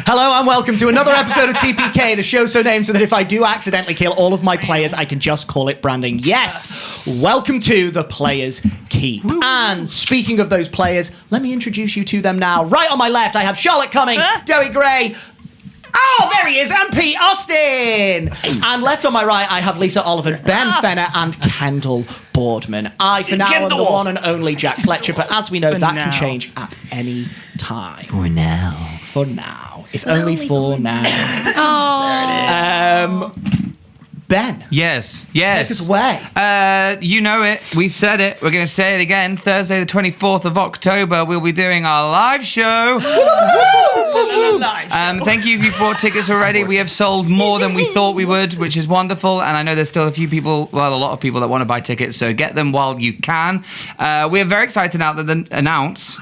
Hello and welcome to another episode of TPK, the show so named so that if I do accidentally kill all of my players, I can just call it branding. Yes! Welcome to the Players Keep. And speaking of those players, let me introduce you to them now. Right on my left, I have Charlotte Cumming, Joey Gray. Oh, there he is, and Pete Austin. And left on my right, I have Lisa Oliver, Ben Fenner, and Kendall Boardman. I, for now, am the one and only Jack Fletcher, but as we know, that can change at any time. For now. For now. If only for now. Oh. Ben. Yes. Take us away. You know it. We've said it. We're going to say it again. Thursday, the 24th of October, we'll be doing our live show. Thank you if you've bought tickets already. We have sold more than we thought we would, which is wonderful. And I know there's still a few people, well, a lot of people that want to buy tickets, so get them while you can. We are very excited now to announce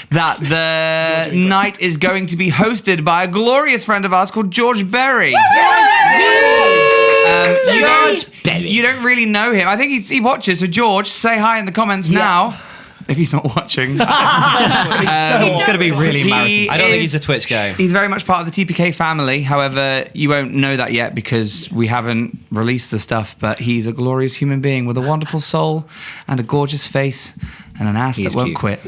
that the night is going to be hosted by a glorious friend of ours called George Berry. You don't really know him. I think he watches. So George, say hi in the comments now. If he's not watching. It's going to be really embarrassing. I don't think he's a Twitch guy. He's very much part of the TPK family. However, you won't know that yet because we haven't released the stuff. But he's a glorious human being with a wonderful soul and a gorgeous face and an ass that won't quit.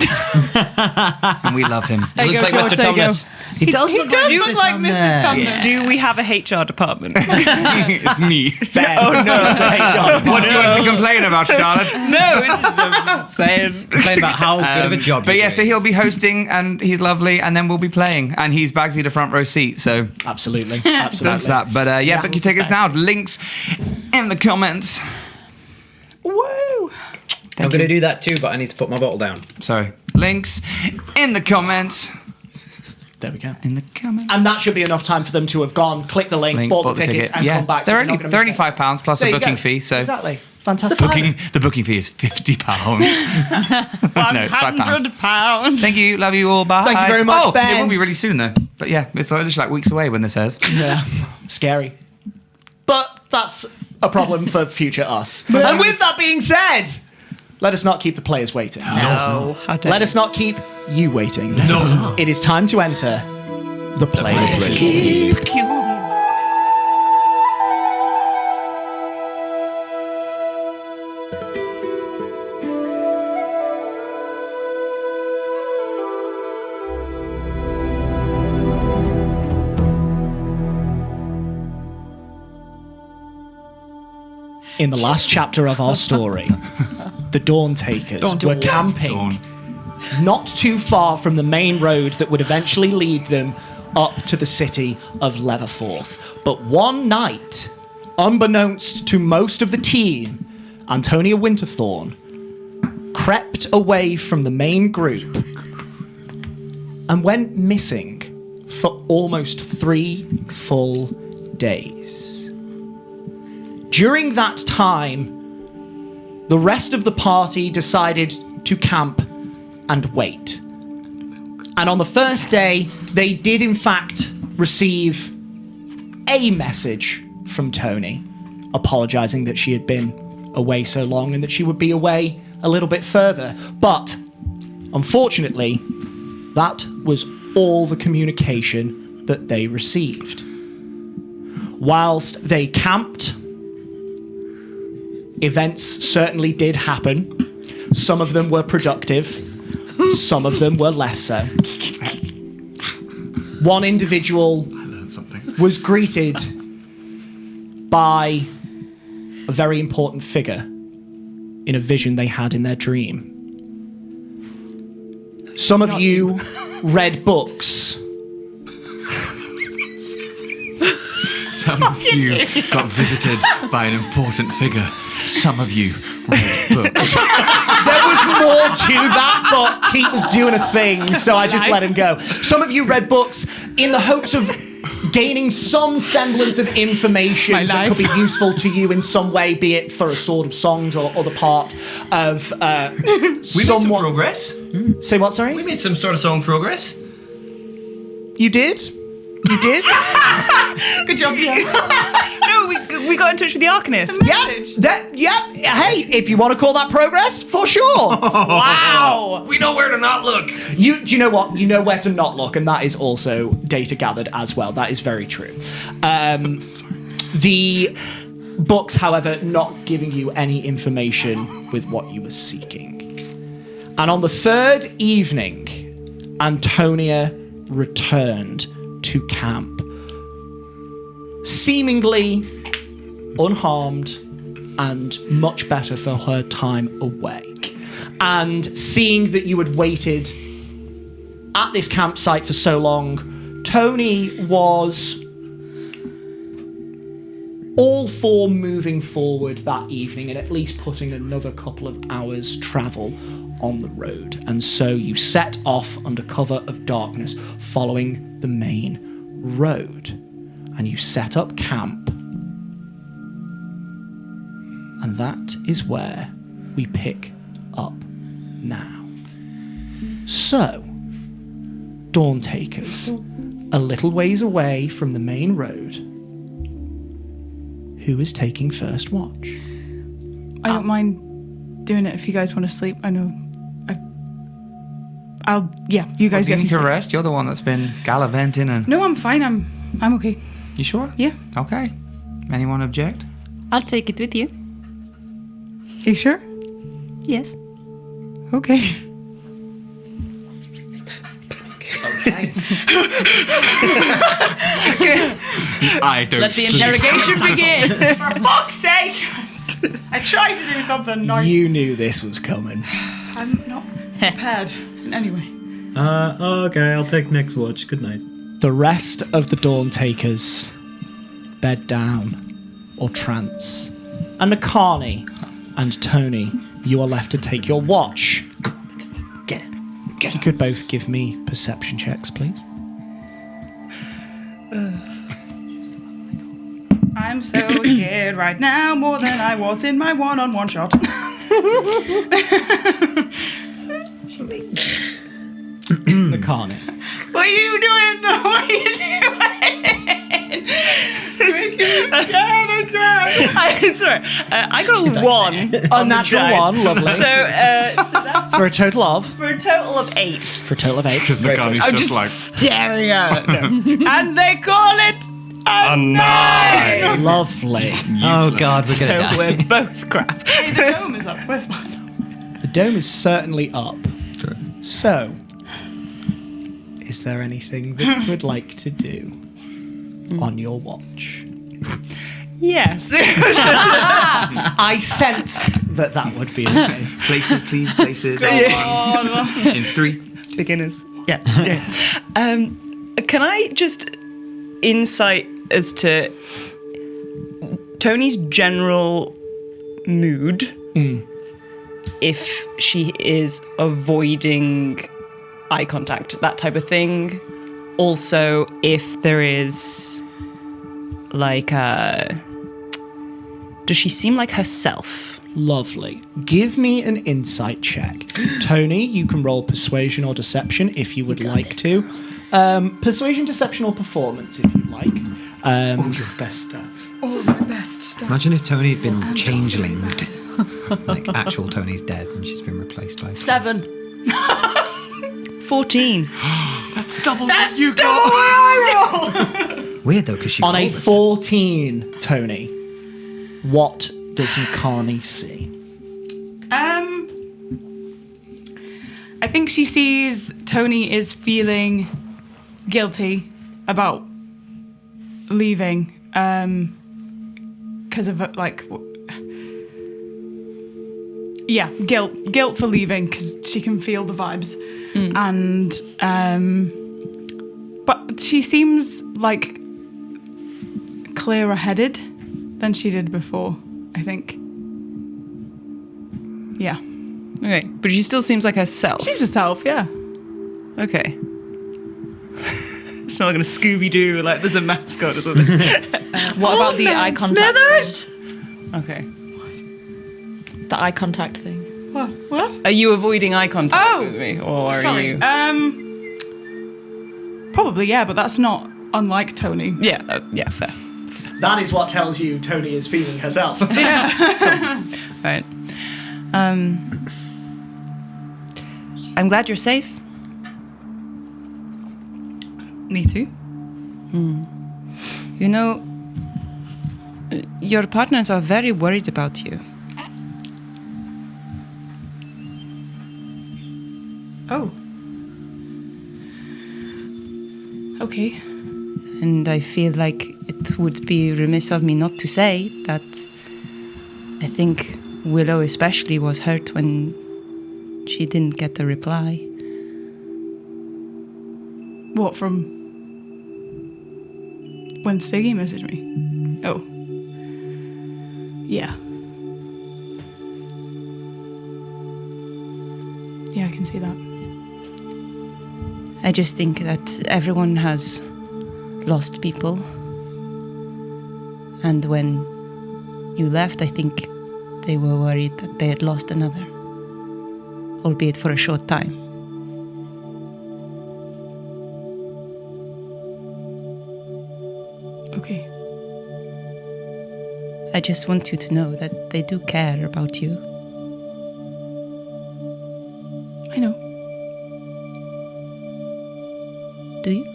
And we love him. He looks like Mr. Tumnus. He does look like Mr. Tumnus. Yeah. Do we have a HR department? It's me. Ben. Oh, no. It's the HR. What do you want to complain about, Charlotte? No, it's just saying. Complain about how good of a job But you're yeah, so doing. he'll be hosting and he's lovely and then we'll be playing. And he's Bagsy the front row seat, so Absolutely. that's that. But book your tickets now. Links in the comments. Woo! I'm going to do that too, but I need to put my bottle down. Sorry. Links in the comments. There we go. In the comments. And that should be enough time for them to have gone, click the link, bought the tickets, and come back. They're so only £5 plus a booking fee, so Exactly. Fantastic. the booking fee is £50. No, it's £5. £100. Thank you, love you all. Bye. Thank you very much, Ben. It will be really soon though. But yeah, it's literally like weeks away when this airs. Yeah. Scary. But that's a problem for future us. And with that being said, let us not keep the players waiting. No. Let us not keep you waiting. No. It is time to enter the Players Keep. In the last chapter of our story, the Dawn Takers were camping not too far from the main road that would eventually lead them up to the city of Leatherforth. But one night, unbeknownst to most of the team, Antonia Winterthorn crept away from the main group and went missing for almost 3 full days. During that time, the rest of the party decided to camp and wait. And on the first day, they did in fact receive a message from Tony, apologising that she had been away so long and that she would be away a little bit further. But, unfortunately, that was all the communication that they received. Whilst they camped, events certainly did happen. Some of them were productive, some of them were less so. One individual was greeted by a very important figure in a vision they had in their dream. Some of you read books. Some of you got visited by an important figure. Some of you read books. There was more to that, but Pete was doing a thing, so I just let him go. Some of you read books in the hopes of gaining some semblance of information that could be useful to you in some way, be it for a Sword of Songs or other part of We made some progress. Say what, sorry? We made some sort of song progress. You did? You did? Good job, Jack. No, we got in touch with the Arcanist. Yep. Hey, if you want to call that progress, for sure. Wow. We know where to not look. Do you know what? You know where to not look, and that is also data gathered as well. That is very true. The books, however, not giving you any information with what you were seeking. And on the third evening, Antonia returned to camp, seemingly unharmed and much better for her time away. And seeing that you had waited at this campsite for so long, Tony was all for moving forward that evening and at least putting another couple of hours' travel on the road. And so you set off under cover of darkness, following the main road. And you set up camp. And that is where we pick up now. So, Dawn Takers, a little ways away from the main road. Who is taking first watch? I don't mind doing it if you guys want to sleep. I know. You guys You get some need to sleep. rest. You're the one that's been gallivanting and... No, I'm fine. I'm okay. You sure? Yeah. Okay. Anyone object? I'll take it with you. You sure? Yes. Okay. I don't Let the interrogation begin. For fuck's sake! I tried to do something nice. You knew this was coming. I'm not prepared in any way. Okay, I'll take next watch. Good night. The rest of the Dawn Takers bed down or trance. And Akani and Tony, you are left to take your watch. Get it. If you could both give me perception checks, please. I'm so scared right now, more than I was in my one-on-one shot. Akani. What are you doing? What are you doing? You're making me scared again. I swear, I got a 1. A natural one, lovely. So, For a total of? for a total of 8. For a total of 8. I'm just staring at it. And they call it A 9! Lovely. Oh God, we're gonna So die. we're both crap. Hey, the dome is up. We're fine. The dome is certainly up. True. So, is there anything that you would like to do on your watch? Yes. I sensed that would be okay. Places, please, places. In 3. Beginners. Yeah. Can I just insight as to Tony's general mood? If she is avoiding eye contact, that type of thing. Also, if there is like does she seem like herself? Lovely. Give me an insight check. Tony, you can roll persuasion or deception if you would like to. Persuasion, deception, or performance if you'd like. Your best stats. Oh, my best stuff. Imagine if Tony had been changelinged. Like actual Tony's dead and she's been replaced by 7. 14. That's double what you got. Weird though, because she On a rolled 14, Tony, what does Nakani see? I think she sees Tony is feeling guilty about leaving because of guilt for leaving because she can feel the vibes and but she seems like clearer headed than she did before, I think. Yeah. Okay, but she still seems like herself. She's herself, yeah. Okay. It's not like a Scooby-Doo, like there's a mascot or something. What about the eye contact thing? Okay. The eye contact thing. What? Are you avoiding eye contact Oh, with me? Or are sorry. you... Probably, yeah, but that's not unlike Tony. Yeah, yeah, fair. That is what tells you Tony is feeling herself. Right. I'm glad you're safe. Me too. You know, your partners are very worried about you. Oh. Okay. And I feel like it would be remiss of me not to say that I think Willow especially was hurt when she didn't get a reply. What, from when Siggy messaged me? Oh. Yeah. Yeah, I can see that. I just think that everyone has lost people. And when you left, I think they were worried that they had lost another, albeit for a short time. Okay. I just want you to know that they do care about you. I know. Do you?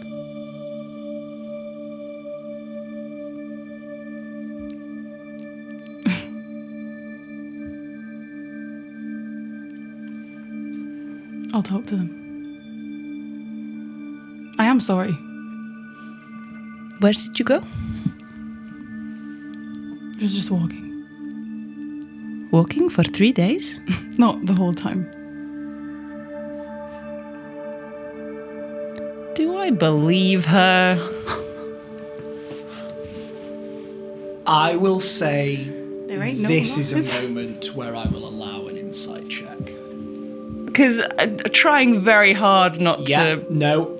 I'll talk to them. I am sorry. Where did you go? I was just walking. Walking for 3 days? Not the whole time. Do I believe her? I will say There ain't no this is a lies. moment where I will allow an insight check. Because I'm trying very hard not Yeah, to... no,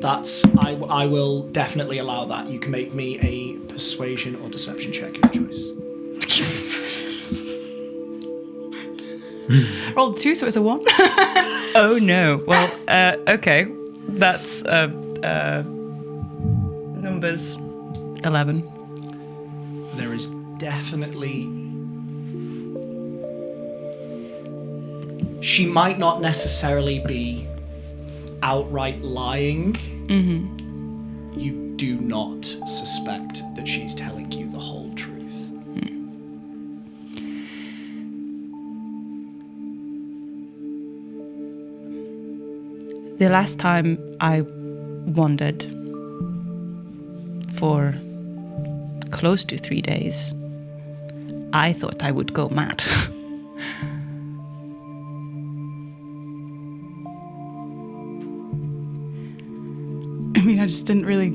that's... I will definitely allow that. You can make me a persuasion or deception check, your choice. Rolled 2, so it's a 1. Oh no. Well, okay. That's numbers 11. There is definitely... She might not necessarily be outright lying. Mm-hmm. You do not suspect that she's telling you the whole truth. The last time I wandered for close to 3 days, I thought I would go mad. I mean, I just didn't really...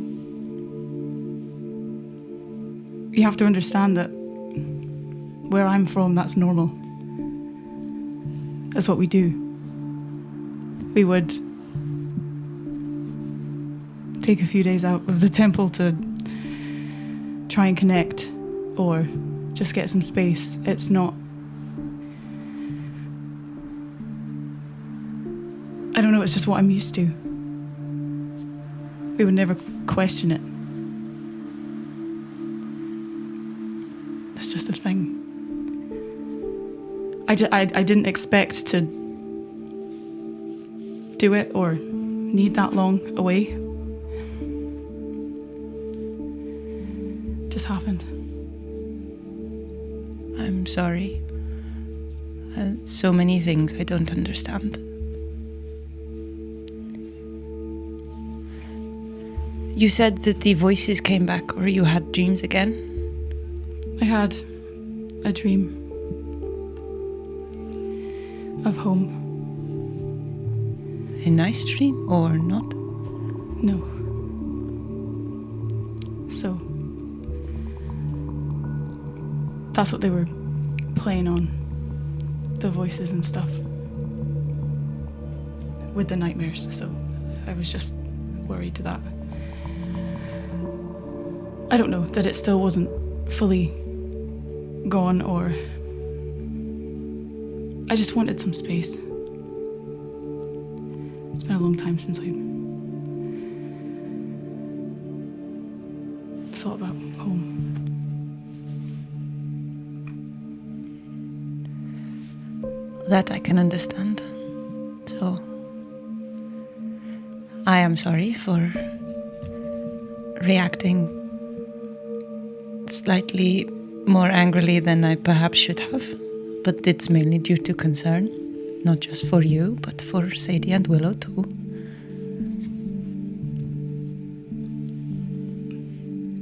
You have to understand that where I'm from, that's normal. That's what we do. We would take a few days out of the temple to try and connect or just get some space. It's not... I don't know, it's just what I'm used to. We would never question it. It's just a thing. I didn't expect to do it or need that long away. Just happened. I'm sorry. So many things I don't understand. You said that the voices came back, or you had dreams again? I had a dream of home. A nice dream, or not? No. So that's what they were playing on, the voices and stuff, with the nightmares. So I was just worried that I don't know, that it still wasn't fully gone, or I just wanted some space. It's been a long time since I thought about home. That I can understand. So, I am sorry for reacting slightly more angrily than I perhaps should have. But it's mainly due to concern, not just for you, but for Sadie and Willow too.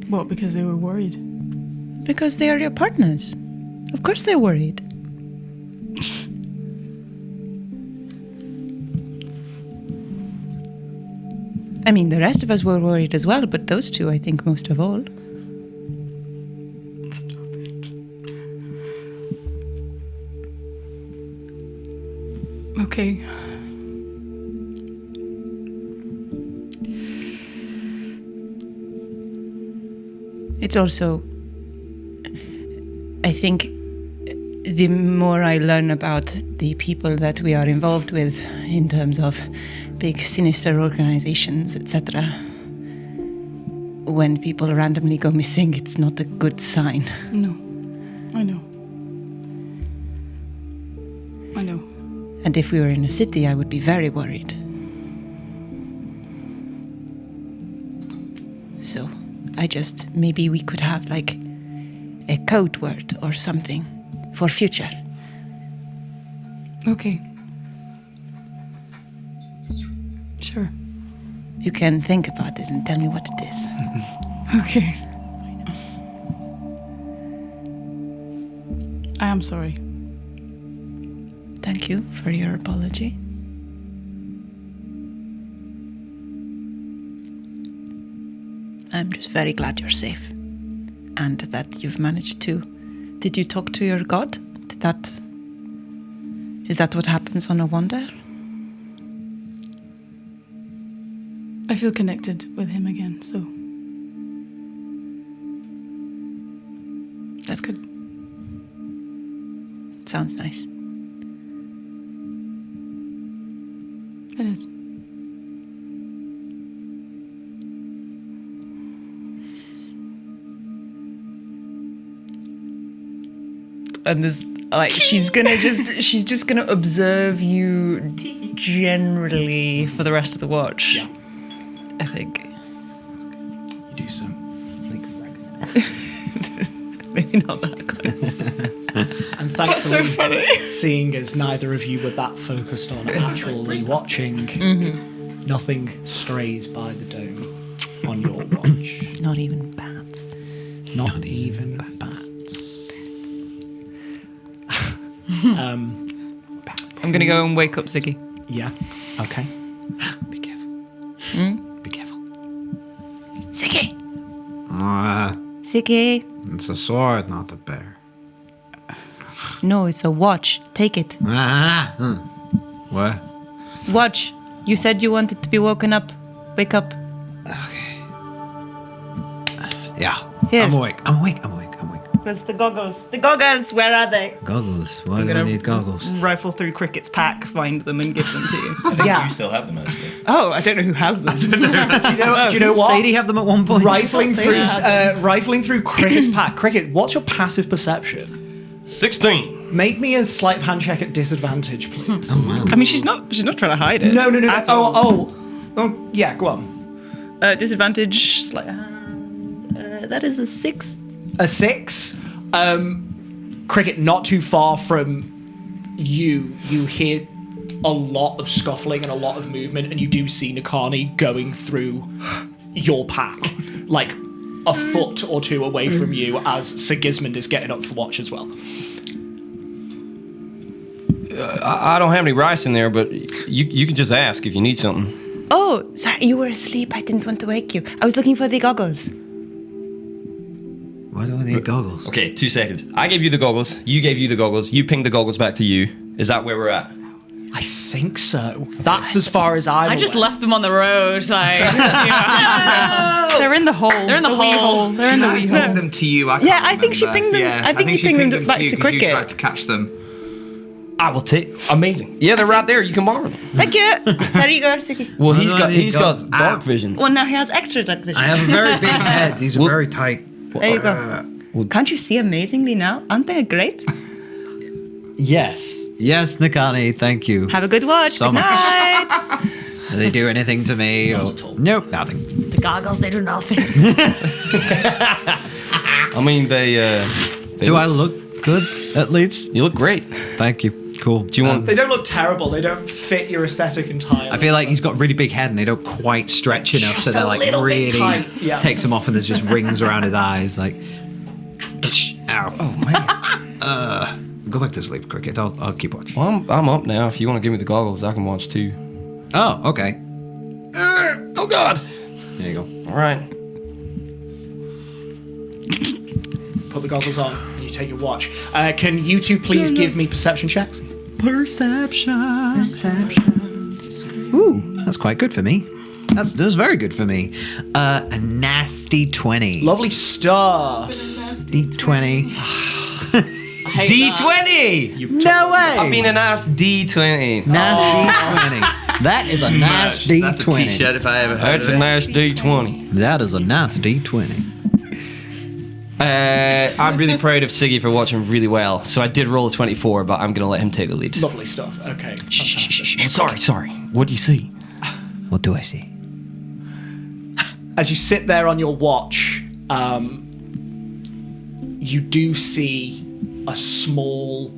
What, because they were worried? Because they are your partners. Of course they're worried. I mean, the rest of us were worried as well, but those two, I think, most of all. Stop it. Okay. It's also, I think, the more I learn about the people that we are involved with in terms of big sinister organizations, etc., when people randomly go missing, it's not a good sign. No. I know. I know. And if we were in a city, I would be very worried. So, maybe we could have like a code word or something for future. Okay. Sure. You can think about it and tell me what it is. Okay. I am sorry. Thank you for your apology. I'm just very glad you're safe and that you've managed to. Did you talk to your god? Is that what happens on a wander? I feel connected with him again, so that's good. Sounds nice. It is. And this, like, she's just gonna observe you generally for the rest of the watch. Yeah. I think. You do so. Maybe not that close. And thankfully, seeing as neither of you were that focused on actually watching, nothing strays by the dome on your watch. Not even bats. Not even bats. I'm gonna go and wake up Ziggy. Yeah. Okay. Be careful. Be careful. Ziggy! Ah, Ziggy! it's a sword, not a bear. No, it's a watch. Take it. What? Watch. You said you wanted to be woken up. Wake up. Yeah. Here. I'm awake. Where's the goggles? The goggles, where are they? Goggles. Why do I need goggles? Rifle through Cricket's pack, find them, and give them to you. Yeah. You still have them, actually. Oh, I don't know who has them. Do you know what? Sadie have them at one point. Rifling through Cricket's pack. Cricket, what's your passive perception? 16. Make me a sleight of hand check at disadvantage, please. Oh, man. I mean, she's not trying to hide it. No. At all. Oh, yeah, go on. Disadvantage, sleight of hand. That is a 6. A 6. Cricket, not too far from you hear a lot of scuffling and a lot of movement, and you do see Nakani going through your pack, like a foot or two away from you, as Sigismund is getting up for watch as well. I don't have any rice in there, but you can just ask if you need something. Oh, sorry, you were asleep. I didn't want to wake you. I was looking for the goggles. Why do I need goggles? Okay, 2 seconds. I gave you the goggles. You gave you the goggles. You pinged the goggles back to you. Is that where we're at? I think so. That's as far as I just left them on the road. Like, They're in the hole. They're in the wee hole. They're in the wee hole. Pinged them to you. I can't Yeah, I think she remember. pinged them- Yeah, I think you pinged them back you to 'cause you Cricket. tried to catch them. I will take. Amazing. Yeah, they're right there. You can borrow them. Thank you. There you go, Suki. Well, Why he's do I got need he's got goggles? dark vision. Well, now he has extra dark vision. I have a very big head. These are Well- very tight. There you go. Can't you see amazingly now? Aren't they great? Yes. Yes, Nikani, thank you. Have a good watch. So Good much. night. Do they do anything to me? Not or- at all. Nope, nothing. The goggles, they do nothing. I mean, they Do I look good, at least? You look great. Thank you. Cool. Do you want? They don't look terrible. They don't fit your aesthetic entirely. I feel like he's got a really big head and they don't quite stretch enough, Just so they're a like little bit really tight, yeah. takes him off and there's just rings around his eyes, like. Ow. Oh man. Go back to sleep, Cricket. I'll keep watch. Well, I'm up now. If you want to give me the goggles, I can watch too. Oh, okay. Oh God. There you go. All right. Put the goggles on and you take your watch. Can you two please give me perception checks? Perception. Ooh, that's quite good for me. That's very good for me. A nasty 20. Lovely stuff. D20. D20. No way. I've been a nice D20. Nasty 20. That is a nasty That's a 20. t-shirt if I ever heard That's of a it. nice D20. That is a nice D20. I'm really proud of Siggy for watching really well. So I did roll a 24, but I'm gonna let him take the lead. Lovely stuff. Okay. Fantastic. Oh, sorry. What do you see? What do I see? As you sit there on your watch, you do see a small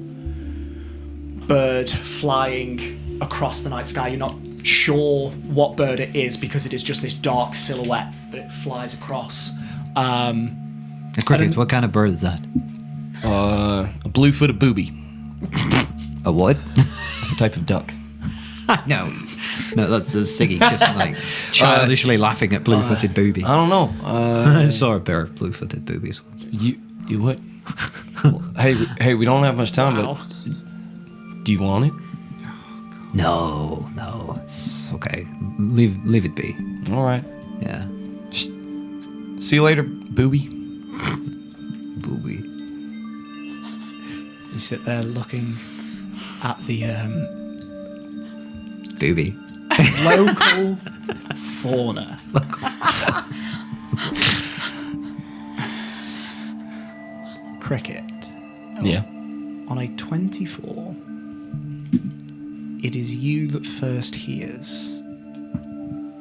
bird flying across the night sky. You're not sure what bird it is because it is just this dark silhouette, but it flies across. Cricket, what kind of bird is that? A blue-footed booby. A what? It's a type of duck. No, that's the Siggy just like childishly laughing at blue-footed boobies. I don't know. I saw a pair of blue-footed boobies once. You what? Well, hey, we don't have much time, but do you want it? No, it's okay. Leave it be. All right. Yeah, See you later, booby. booby. You sit there looking at the Booby. local fauna. Cricket. Yeah. On a 24, it is you that first hears.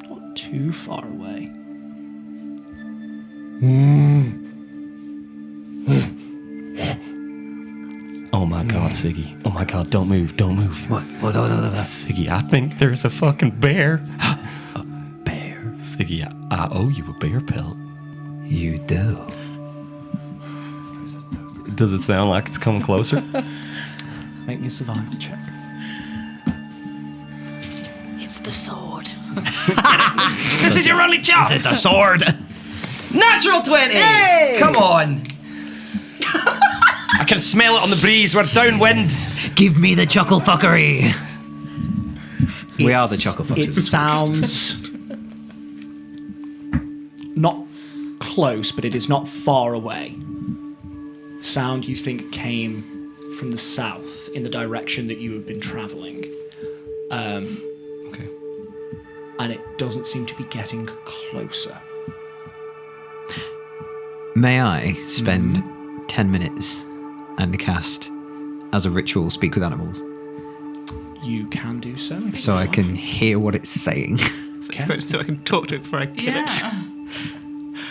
Not too far away. Oh my God, Siggy. Oh my God, don't move. What? Siggy, I think there's a fucking bear. A bear? Siggy, I owe you a bear pelt. You do. Does it sound like it's coming closer? Make me a survival check. It's the sword. This is your only chance. It's a sword. Natural 20. Come on. I can smell it on the breeze. We're downwind. Give me the chuckle fuckery. We are the chuckle fuckers. It sounds not close, but it is not far away. Sound you think came from the south in the direction that you have been traveling. Okay. And it doesn't seem to be getting closer. May I spend 10 minutes and cast as a ritual speak with animals You can do so. so I can hear what it's saying? Okay. So I can talk to it before I kill it.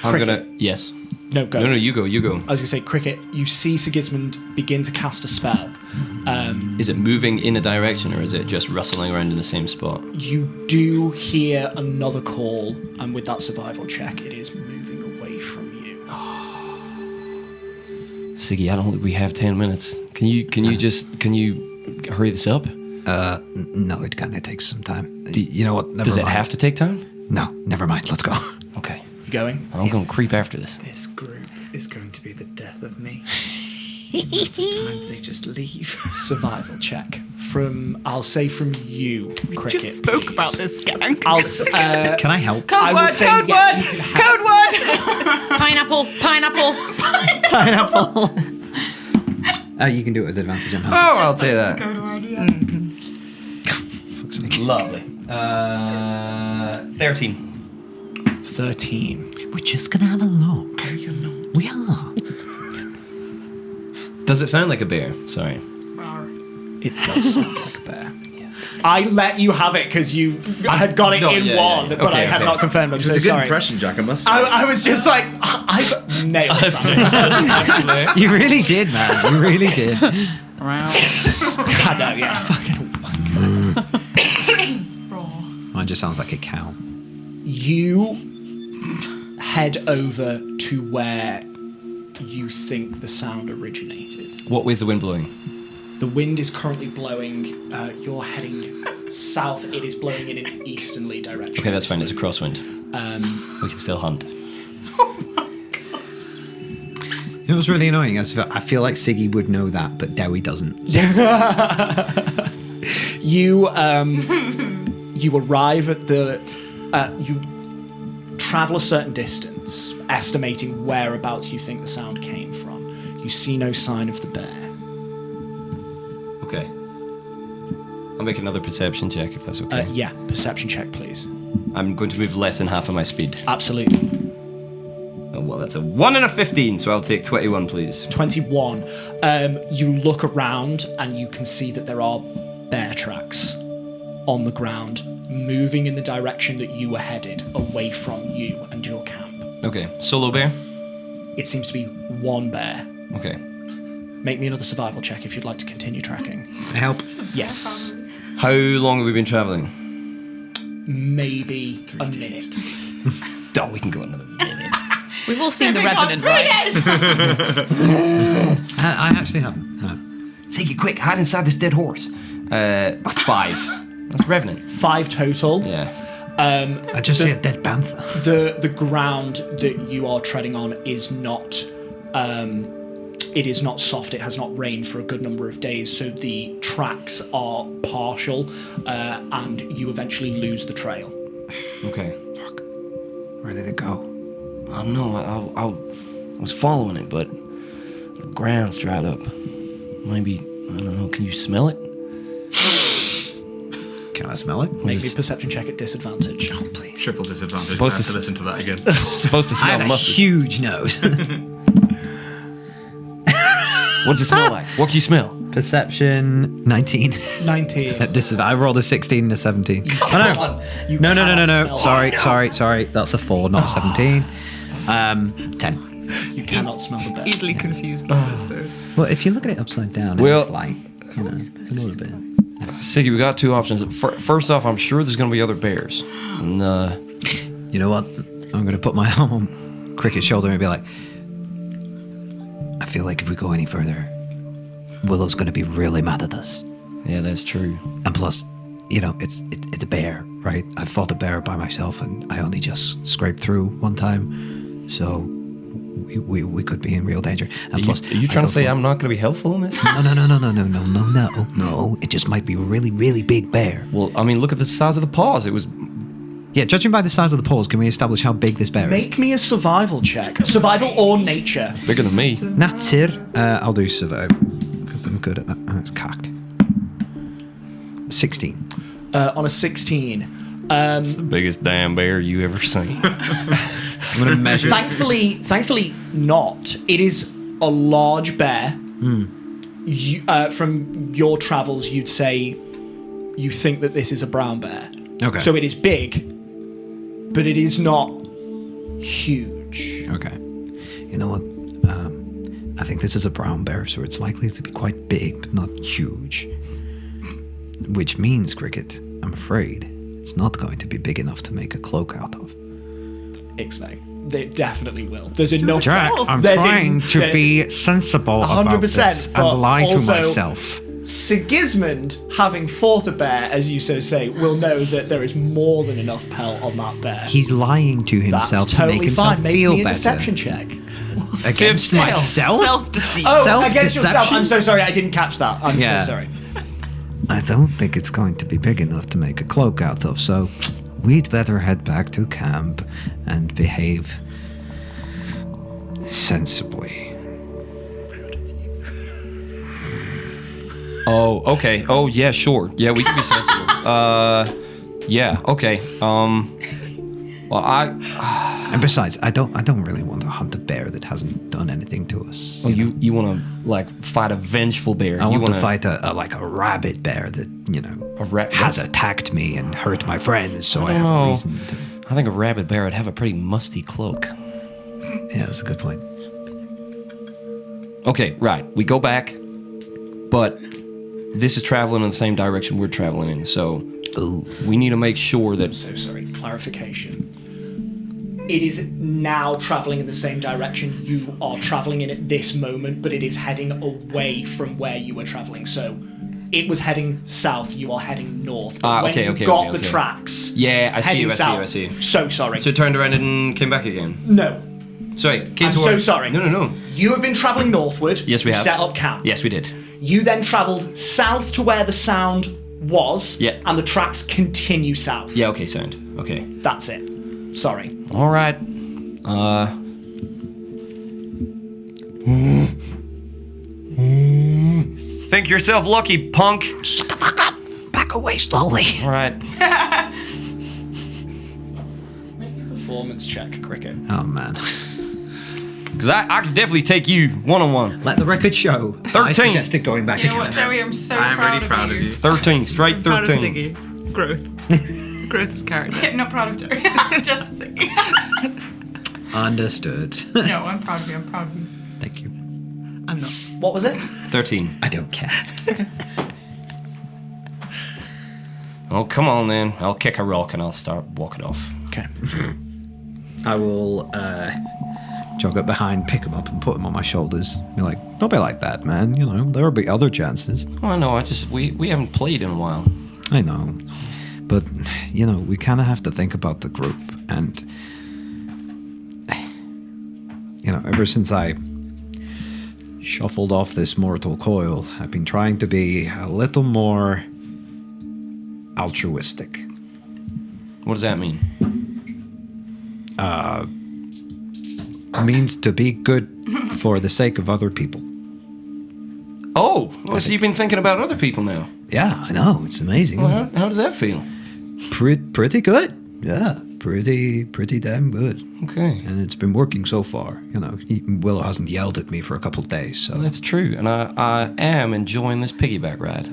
I'm gonna. Yes. No, go. No, you go. I was going to say, Cricket, you see Sigismund begin to cast a spell. Is it moving in a direction or is it just rustling around in the same spot? You do hear another call, and with that survival check, it is moving away from you. Siggy, I don't think we have 10 minutes. Can you hurry this up? No, it kind of takes some time. You know what? Never Does it mind. have to take time? No, never mind. Let's go. Okay. You going? I'm gonna creep after this. This group is going to be the death of me. Sometimes they just leave. Survival check from, I'll say from you, Cricket. Just spoke please. about this gang. Can Can I help? I would say yes, you can help. Code word! Pineapple. Pineapple. You can do it with advantage on help. Oh, I'll take that. Fuck's sake. Lovely. 13. 13. We're just gonna have a look. We are. Does it sound like a bear? Sorry. It does sound like a bear. I let you have it because you had got it in one, but I had not confirmed. I'm It was so a good sorry. impression, Jack, I must say. I was just like, I've nailed that. You really did, man. You really did. I know, yeah. Fucking. Mine just sounds like a cow. You head over to where you think the sound originated. What way is the wind blowing? The wind is currently blowing. You're heading south. It is blowing in an easterly direction. Okay, that's fine. It's a crosswind. We can still hunt. It was really annoying. I feel like Siggy would know that, but Dewi doesn't. You arrive at the. You travel a certain distance, estimating whereabouts you think the sound came from. You see no sign of the bear. Okay. I'll make another perception check if that's okay. Yeah, perception check, please. I'm going to move less than half of my speed. Absolutely. Oh, well, that's a 1 and a 15, so I'll take 21, please. 21. You look around and you can see that there are bear tracks on the ground, moving in the direction that you were headed, away from you and your camp. Okay, solo bear? It seems to be one bear. Okay. Make me another survival check if you'd like to continue tracking. Help. Yes. How long have we been traveling? Maybe a minute. Oh, we can go another minute. We've all seen The Revenant, right? I actually haven't. No. Siggy, quick, hide inside this dead horse. 5. That's Revenant. 5 total. Yeah. I just see a dead panther. The ground that you are treading on is not it is not soft. It has not rained for a good number of days, so the tracks are partial, and you eventually lose the trail. Okay. Fuck. Where did it go? I don't know. I was following it, but the ground's dried up. Maybe, I don't know, can you smell it? Can I smell it? Make me a perception check at disadvantage. Oh, please. Triple disadvantage. Supposed I have to to listen to that again. Supposed to I smell have a mustard. huge nose. What does it smell like? What can you smell? Perception 19. 19. I rolled a 16 and a 17. You No. cannot smell Sorry. That's a 4, not a 17. 10. You cannot smell the bear. Easily confused with those. Well, if you look at it upside down, Well- it's like, a little bit. Siggy, we got 2 options. First off, I'm sure there's going to be other bears. And, You know what? I'm going to put my arm on Cricket's shoulder and be like, I feel like if we go any further, Willow's going to be really mad at us. yeah, that's true. And plus, it's a bear, right? I fought a bear by myself and I only just scraped through one time. So we could be in real danger. And plus, Are you trying to say I'm not going to be helpful in this? No. It just might be a really, really big bear. Well, I mean, look at the size of the paws. It was... Yeah, judging by the size of the paws, can we establish how big this bear is? Make me a survival check. Survival or nature. bigger than me. Nature. I'll do survive because I'm good at that. Oh, it's cocked. 16. On a 16. The biggest damn bear you ever seen. I'm going to measure. Thankfully not. It is a large bear. You, from your travels, you'd say you think that this is a brown bear. Okay. So it is big, but it is not huge. Okay. You know what? I think this is a brown bear, so it's likely to be quite big, but not huge. Which means, Cricket, I'm afraid, it's not going to be big enough to make a cloak out of. Ixnay. They definitely will. There's enough. Jack, I'm There's trying to be sensible about 100%, this but and lie to also- myself. Sigismund, having fought a bear, as you so say, will know that there is more than enough pelt on that bear. He's lying to That's himself to totally make himself fine. Make feel me a better. deception check. Against myself? Self-deceit. Oh, against yourself. Self-deception? I'm so sorry. I didn't catch that. I'm Yeah. so sorry. I don't think it's going to be big enough to make a cloak out of, so we'd better head back to camp and behave sensibly. Oh, okay. Oh, yeah, sure. Yeah, we can be sensible. Yeah, okay. Well, And besides, I don't really want to hunt a bear that hasn't done anything to us. Oh, you want to like fight a vengeful bear? I you want to wanna fight a rabid bear that has attacked me and hurt my friends. So I have a reason to. I think a rabid bear would have a pretty musty cloak. Yeah, that's a good point. Okay, right. We go back, but this is traveling in the same direction we're traveling in, so we need to make sure that. So sorry, clarification. It is now traveling in the same direction you are traveling in at this moment, but it is heading away from where you were traveling. So it was heading south, you are heading north. But when you got the tracks. Yeah, I see heading you, south, I see you. So sorry. So it turned around and came back again? No. Sorry, came I'm to so sorry. No. You have been traveling northward. Yes, we have. Set up camp. Yes, we did. You then travelled south to where the sound was. Yeah. And the tracks continue south. Yeah, okay, sound. Okay. That's it. Sorry. All right. Think yourself lucky, punk. Shut the fuck up. Back away slowly. All right. Make a performance check, Cricket. Oh, man. Because I could definitely take you one-on-one. Let the record show. 13. I suggested going back You to know what, camp. Joey? I'm so I'm proud really of proud you. of you. 13, straight Proud of 13. Siggy. Growth. Growth's character. Yeah, not proud of Joey. Just Siggy. Understood. No, I'm proud of you. I'm proud of you. Thank you. I'm not. What was it? 13. I don't care. Oh, come on then. I'll kick a rock and I'll start walking off. Okay. I will jog up behind, pick him up, and put him on my shoulders. Be like, don't be like that, man. You know, there'll be other chances. Oh, I know. We haven't played in a while. I know. But, you know, we kind of have to think about the group. And, you know, ever since I shuffled off this mortal coil, I've been trying to be a little more altruistic. What does that mean? Means to be good for the sake of other people. Oh, well, so you've been thinking about other people now. Yeah, I know. It's amazing. Well, isn't how does that feel? it? Pretty good. Yeah, pretty damn good. Okay. And it's been working so far. You know, Willow hasn't yelled at me for a couple of days, so. Well, that's true, and I am enjoying this piggyback ride.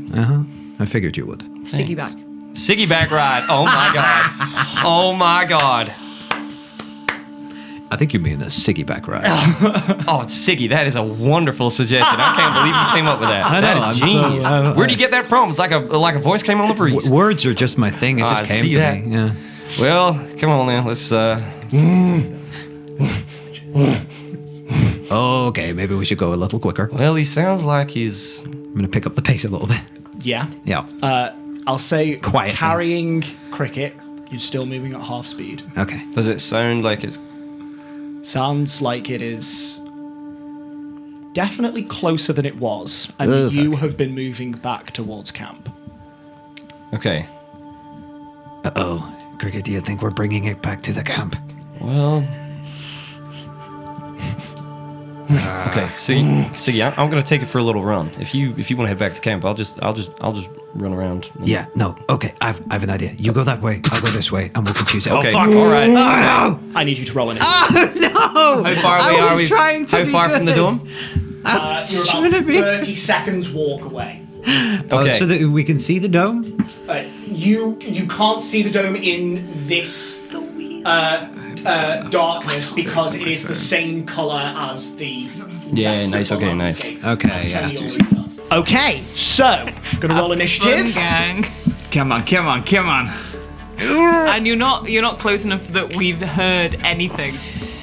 I figured you would. Siggyback. Siggyback ride. Oh my god. Oh my god. I think you mean a Siggyback ride. Oh, it's Siggy. That is a wonderful suggestion. I can't believe you came up with that. I know, That I'm is so- genius. I- Where'd you get that from? It's like a voice came on the breeze. Words are just my thing. It just I came see to that. me. Yeah. Well, come on then. Let's Okay, maybe we should go a little quicker. Well, he sounds like he's. I'm gonna pick up the pace a little bit. Yeah. Yeah. I'll say Quiet. carrying Cricket, you're still moving at half speed. Okay. Does it sound like it's? Sounds like it is definitely closer than it was, and Ugh, you fuck. have been moving back towards camp. Okay. Uh-oh. Cricket, do you think we're bringing it back to the camp? Well. Okay, see, I'm gonna take it for a little run. If you want to head back to camp, I'll just run around. Yeah, no. Okay, I've an idea. You go that way, I'll go this way, and we'll confuse it. Okay, Oh, fuck. all right. No! I need you to roll an No! How far I are was we? trying to How be far from the good. dome? You're trying about to be- 30 seconds walk away. Okay. So that we can see the dome? You can't see the dome in this darkness because it is the same color as the. Yeah, rest nice, of the okay, nice. landscape. Okay, That's yeah. how you does. Okay, so gonna roll initiative. Gang. Come on. And you're not close enough that we've heard anything.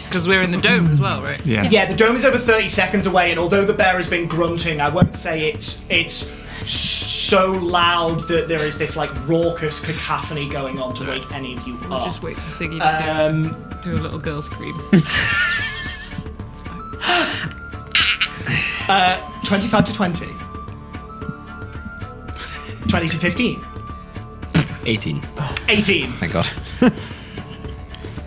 Because we're in the dome as well, right? Yeah. Yeah, the dome is over 30 seconds away, and although the bear has been grunting, I won't say it's so loud that there is this like raucous cacophony going on to wake any of you We'll up. just wait for Siggy to do a little girl scream. 25 to 20. 20 to 15. 18. 18. Thank God.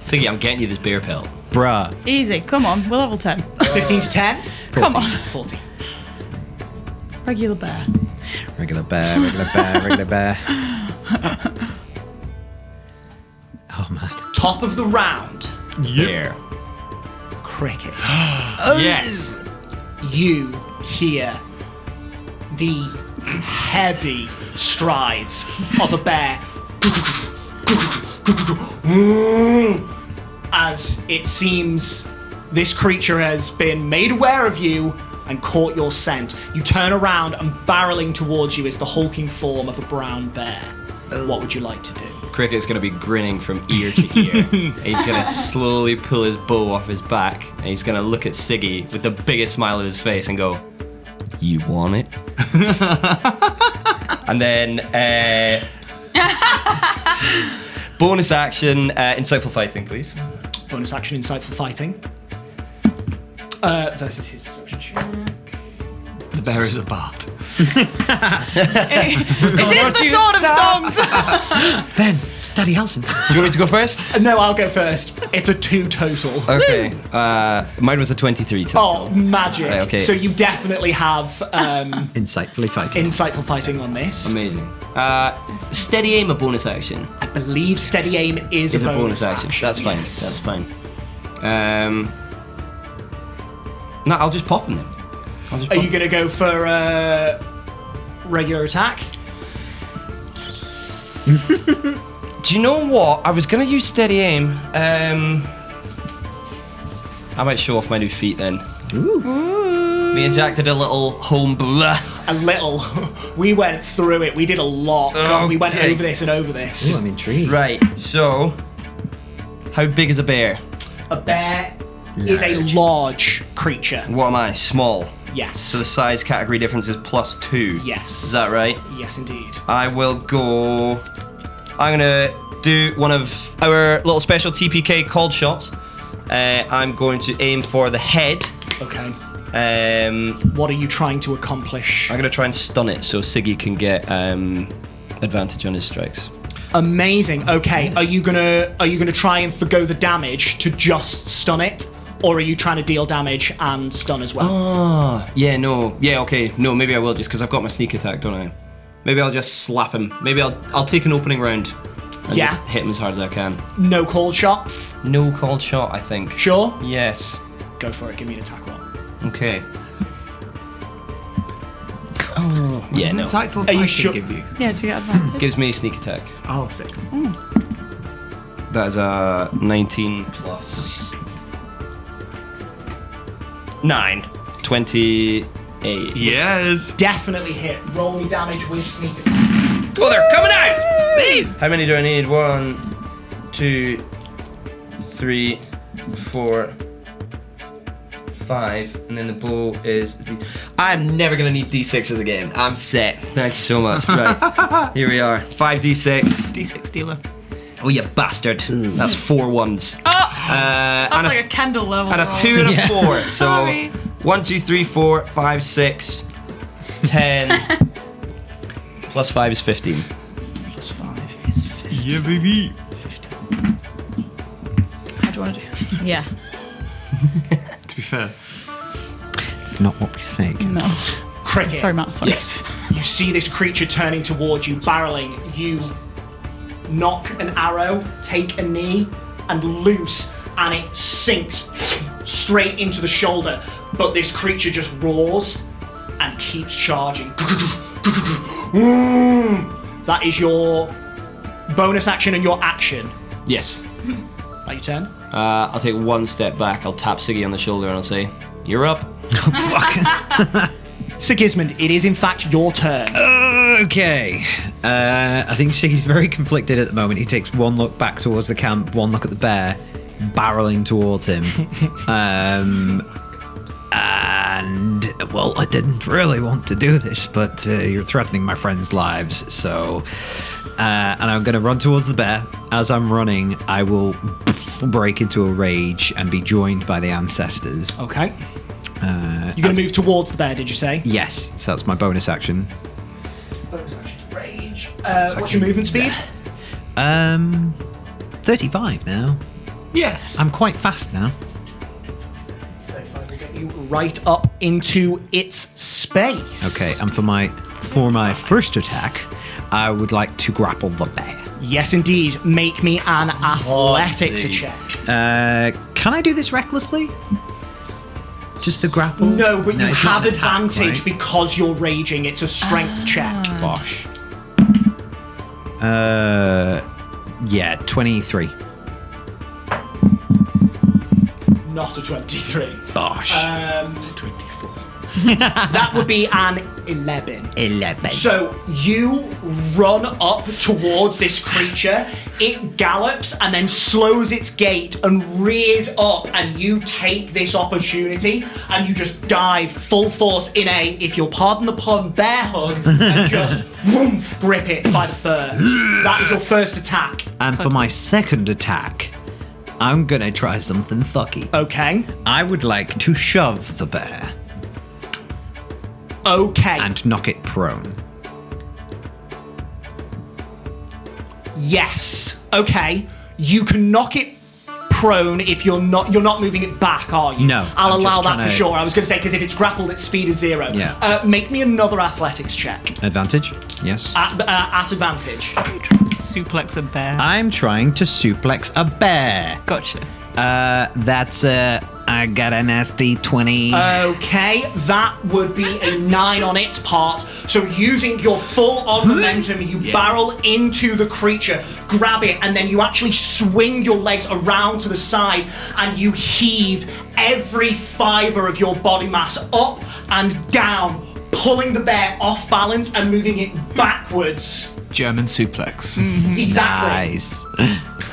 Siggy, I'm getting you this bear pelt. Bruh. Easy. Come on. We're level 10. 15 to 10. Come on. 14. Regular bear. Regular bear, regular bear, regular bear. Oh man. Top of the round, Yeah. Cricket. Yes. You hear the heavy strides of a bear as it seems this creature has been made aware of you and caught your scent. You turn around and barreling towards you is the hulking form of a brown bear. What would you like to do? Cricket's gonna be grinning from ear to ear. He's gonna slowly pull his bow off his back, and he's gonna look at Siggy with the biggest smile on his face and go, "You want it?" And then bonus action, insightful fighting, please. Bonus action, insightful fighting. Versus his deception check. The bear is a bard. It is the sword of songs. Ben, steady Elson. Do you want me to go first? No, I'll go first. It's a 2 total. Okay. Mine was a 23 total. Oh, magic. Right, okay. So you definitely have Insightfully fighting. insightful fighting on this. Amazing. Steady aim, a bonus action. I believe steady aim is Is a a bonus action. That's fine. yes. That's fine. No, I'll just pop him then. Are you going to go for regular attack? Do you know what? I was gonna use steady aim. I might show off my new feet then. Me and Jack did a little home blah. A little. We went through it. We did a lot. God, we went Okay. over this and over this. Ooh, I'm intrigued. Right. So, how big is a bear? A bear is a large creature. What am I? Small. Yes. So the size category difference is +2. Yes. Is that right? Yes, indeed. I will go. I'm gonna do one of our little special TPK called shots. I'm going to aim for the head. Okay. I'm What are you trying to accomplish? gonna try and stun it so Siggy can get advantage on his strikes. Amazing. Okay. Are you gonna try and forgo the damage to just stun it, or are you trying to deal damage and stun as well? Oh, yeah, no, yeah, okay, no, maybe I will just because I've got my sneak attack, don't I? Maybe I'll just slap him. Maybe I'll take an opening round and Yeah. just hit him as hard as I can. No cold shot. No called shot, I think. Sure. Yes. Go for it. Give me an attack roll. Okay. Oh, yeah, no. Insightful Are you fighting sure? give you? Yeah, do you get advantage? Gives me a sneak attack. Oh, sick. That is a 19 plus 9. 28. Yes. Definitely hit. Roll me damage with sneak attack. Oh, they're coming out! How many do I need? 1, 2, 3, 4, 5, and then the bow is. I'm never gonna need D6s again. I'm set. Thank you so much. Right, here we are. 5d6. D6 dealer. Oh, you bastard. That's 4 ones. Oh, and that's like a candle level. and a roll. 2 and a 4. So Sorry. 1, 2, 3, 4, 5, 6, 10. Plus 5 is 15. Plus 5 is 15. Yeah, baby. How do you want to do? Yeah. To be fair. It's not what we say. No. Cricket. Sorry, Matt. Sorry. Yes. You see this creature turning towards you, barreling. You knock an arrow, take a knee, and loose, and it sinks straight into the shoulder. But this creature just roars and keeps charging. That is your bonus action and your action. Yes. That your turn? I'll take 1 step back. I'll tap Siggy on the shoulder and I'll say, "You're up." Sigismund, it is in fact your turn. Okay. I think Siggy's very conflicted at the moment. He takes one look back towards the camp, one look at the bear, barreling towards him. And, well, I didn't really want to do this, but you're threatening my friends' lives, so... and I'm going to run towards the bear. As I'm running, I will break into a rage and be joined by the ancestors. Okay. You're going to move towards the bear, did you say? Yes, so that's my bonus action. Bonus action to rage. What's your movement speed? 35 now. Yes. I'm quite fast now. 35 will get you right up into its space. Okay, and for my For my first attack, I would like to grapple the bear. Yes, indeed. Make me an athletics check. Can I do this recklessly? Just to grapple? No, but you it's have not an attack, advantage right? because you're raging. It's a strength check. Bosh. Yeah, 23. Not a 23. Bosh. 24. That would be an 11. 11. So you run up towards this creature, it gallops and then slows its gait and rears up, and you take this opportunity and you just dive full force in a, if you'll pardon the pun, bear hug, and just whoomph, grip it by the fur. That is your first attack. And for my second attack, I'm gonna try something fucky. Okay. I would like to shove the bear. Okay. And knock it prone. Yes. Okay. You can knock it prone if you're not moving it back, are you? No, I'll I'm allow just that for trying to- sure. I was going to say, because if it's grappled, its speed is 0. Yeah. Make me another athletics check. Advantage? Yes. At advantage. Suplex a bear. I'm trying to suplex a bear. Gotcha. That's I got a nasty 20. Okay, that would be a 9 on its part. So using your full-on momentum, you barrel into the creature, grab it, and then you actually swing your legs around to the side, and you heave every fiber of your body mass up and down, pulling the bear off balance and moving it backwards. German suplex. Exactly. Nice.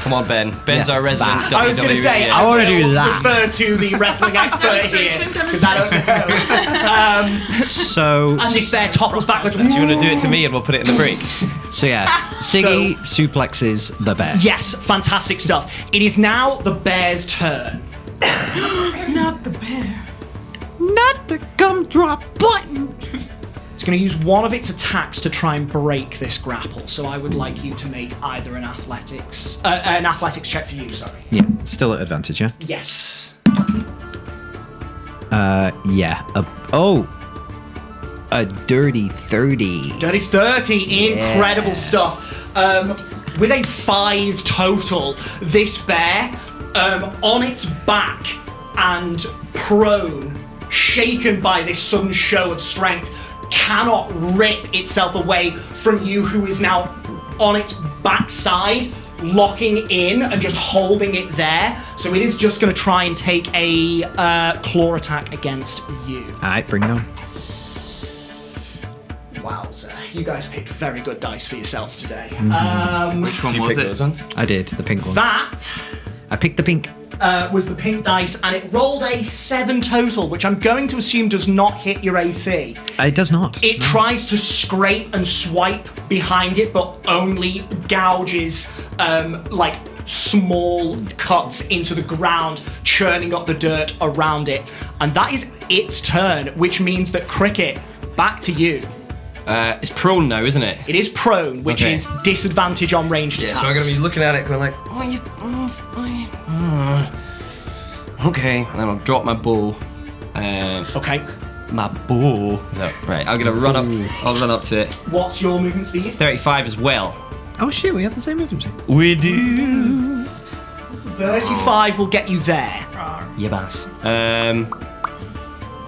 Come on, Ben. Ben's Yes, our resident that. I was going to say, WWE. I wanna will do that. refer to the wrestling expert here, because I don't know. So, And this bear topples backwards. Do you want to do it to me and we'll put it in the break? so yeah, Siggy suplexes the bear. Yes, fantastic stuff. It is now the bear's turn. Not the bear. Not the gumdrop button. It's going to use one of its attacks to try and break this grapple. So I would like you to make either an athletics check for you. Sorry. Yeah, still at advantage, yeah? Yes. Yeah. A dirty 30. Dirty 30. Incredible Yes. stuff. With a 5 total, this bear, on its back and prone, shaken by this sudden show of strength, cannot rip itself away from you, who is now on its backside, locking in and just holding it there. So it is just going to try and take a claw attack against you. Alright, bring it on. Wowza. You guys picked very good dice for yourselves today. Which one You was pick it? those ones? I did, the pink one. That I picked the pink. was the pink dice, and it rolled a 7 total, which I'm going to assume does not hit your AC. It does not. It tries to scrape and swipe behind it, but only gouges like small cuts into the ground, churning up the dirt around it. And that is its turn, which means that Cricket, back to you. It's prone now, isn't it? It is prone, which Okay. is disadvantage on ranged Yeah, attacks. so I'm going to be looking at it going like, okay. And then I'll drop my bow. Okay. My bow. No, right, I'm going to run up. I'll run up to it. What's your movement speed? 35 as well. Oh shit, we have the same movement. We do. 35 will get you there. Yeah, bass.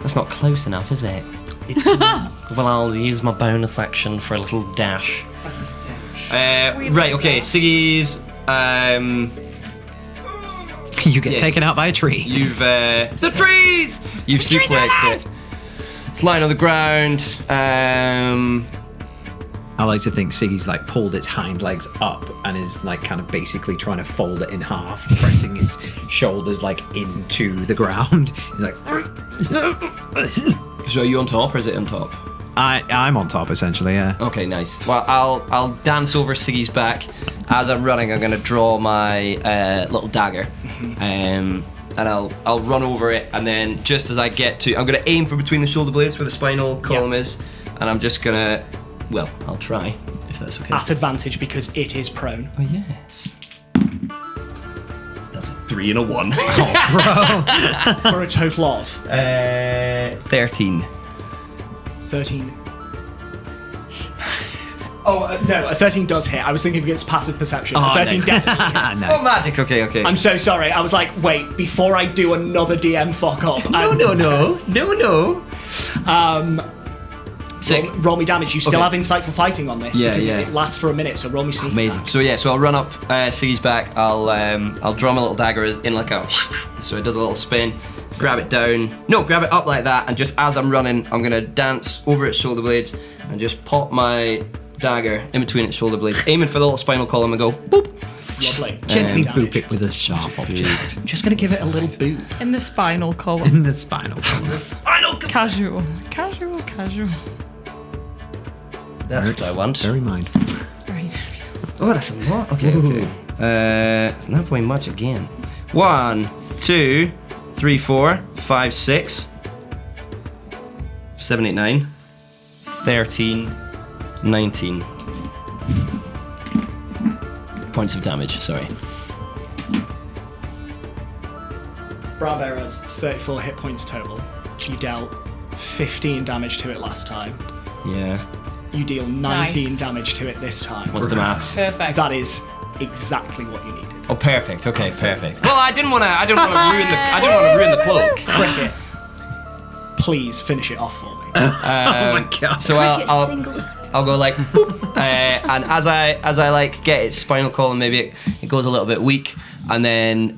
That's not close enough, is it? It's Well, I'll use my bonus action for a little dash. Right, okay, Siggy's. You get Yes. taken out by a tree. You've the trees. You've suplexed it. It's lying on the ground. I like to think Siggy's like pulled its hind legs up and is like kind of basically trying to fold it in half, pressing his shoulders like into the ground. He's like, So are you on top or is it on top? I'm on top essentially, yeah. Okay, nice. Well, I'll dance over Siggy's back. As I'm running, I'm gonna draw my little dagger, and I'll run over it. And then just as I get to, I'm gonna aim for between the shoulder blades where the spinal column is, and I'm just gonna, well, I'll try if that's okay. at advantage because it is prone. Oh yes. That's a 3 and a 1. For a total of 13. 13. No, a 13 does hit. I was thinking against passive perception. A 13 definitely hits. Oh, magic. Okay. I'm so sorry. I was like, wait, before I do another DM fuck up. No. Sick. Roll me damage. You still Okay. have insightful fighting on this. Yeah, because yeah. It lasts for a minute, so roll me sneak Amazing. attack. So I'll run up Siggy's back. I'll draw my little dagger in like a, so it does a little spin. Grab it down. No, grab it up like that, and just as I'm running, I'm gonna dance over its shoulder blades and just pop my dagger in between its shoulder blades, aiming for the little spinal column and go boop. Lovely. Gently Damage. boop it with a sharp object. I'm just gonna give it a little boot. In the spinal column. In the spinal column. Casual. That's what I want. Very mindful. Right. Oh, that's a lot. Okay. It's not very much again. 1, 2, 3, 4, 5, 6, 7, 8, 9, 13, 19 points of damage. Sorry. Brown Bear has 34 hit points total. You dealt 15 damage to it last time. Yeah. You deal 19 Nice. damage to it this time. What's the maths? Perfect. That is exactly what you needed. Oh, perfect. Okay, perfect. Well, I didn't want to ruin the cloak. Cricket, please finish it off for me. Oh my god. So I'll go like, boop, and as I like get its spinal column, maybe it goes a little bit weak, and then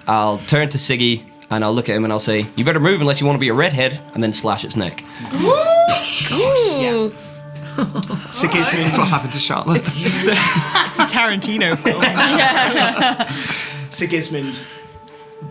I'll turn to Siggy and I'll look at him and I'll say, "You better move unless you want to be a redhead," and then slash its neck. Ooh. Sigismund, That's what happened to Charlotte. It's a Tarantino film. Sigismund,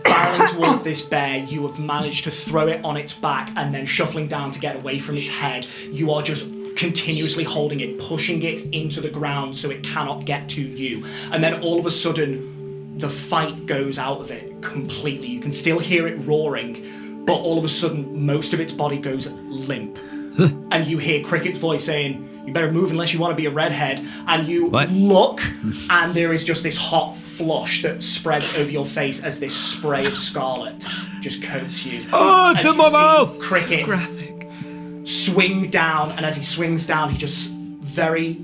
barreling towards this bear, you have managed to throw it on its back and then shuffling down to get away from its head. You are just continuously holding it, pushing it into the ground so it cannot get to you. And then all of a sudden, the fight goes out of it completely. You can still hear it roaring, but all of a sudden, most of its body goes limp. And you hear Cricket's voice saying, "You better move unless you want to be a redhead." And you look, and there is just this hot flush that spreads over your face as this spray of scarlet just coats you. Oh, As it's in you my see mouth! Cricket swing down, and as he swings down, he just very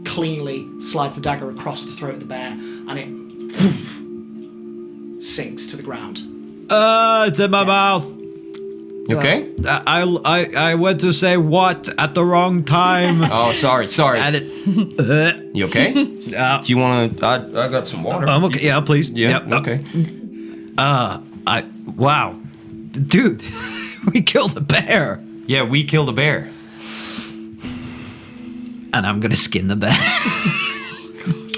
cleanly slides the dagger across the throat of the bear, and it sinks to the ground. It's in my mouth. You okay? I went to say what at the wrong time. Oh, sorry. And it. You okay? Do you want to? I got some water. I'm okay. Yeah, please. Yeah. Yep. Okay. Wow, dude, we killed a bear, Yeah, we killed a bear. and I'm gonna skin the bear.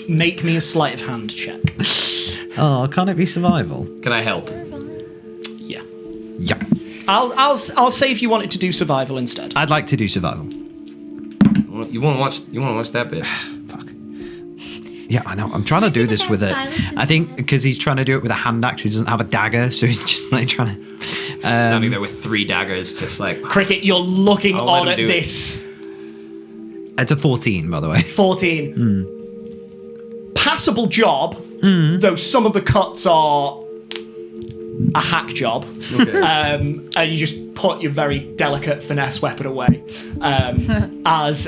Make me a sleight of hand check. Oh, can't it be survival? Can I help? Yeah. Yeah, I'll say if you wanted to do survival instead. I'd like to do survival. You want to watch that bit? Fuck. Yeah, I know. I'm trying to do this with it. I think because he's trying to do it with a hand axe, he doesn't have a dagger, so he's just like trying to. Standing there with 3 daggers, just like. Cricket, you're looking I'll let on him at do it. this. It's a 14, by the way. 14. Passable job, though some of the cuts are a hack job. Okay. And you just put your very delicate finesse weapon away as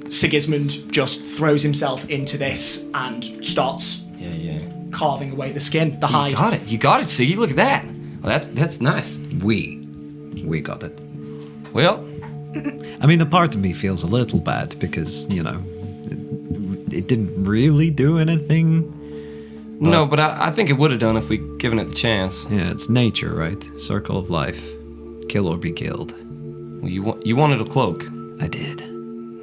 Sigismund just throws himself into this and starts Yeah. carving away the skin, the hide. You got it, Siggy. Look at that. Well, that's nice. We got it. Well, I mean, the part of me feels a little bad because it didn't really do anything. no, but I think it would have done if we'd given it the chance. Yeah, it's nature, right? Circle of life. Kill or be killed. Well, you wanted a cloak. I did.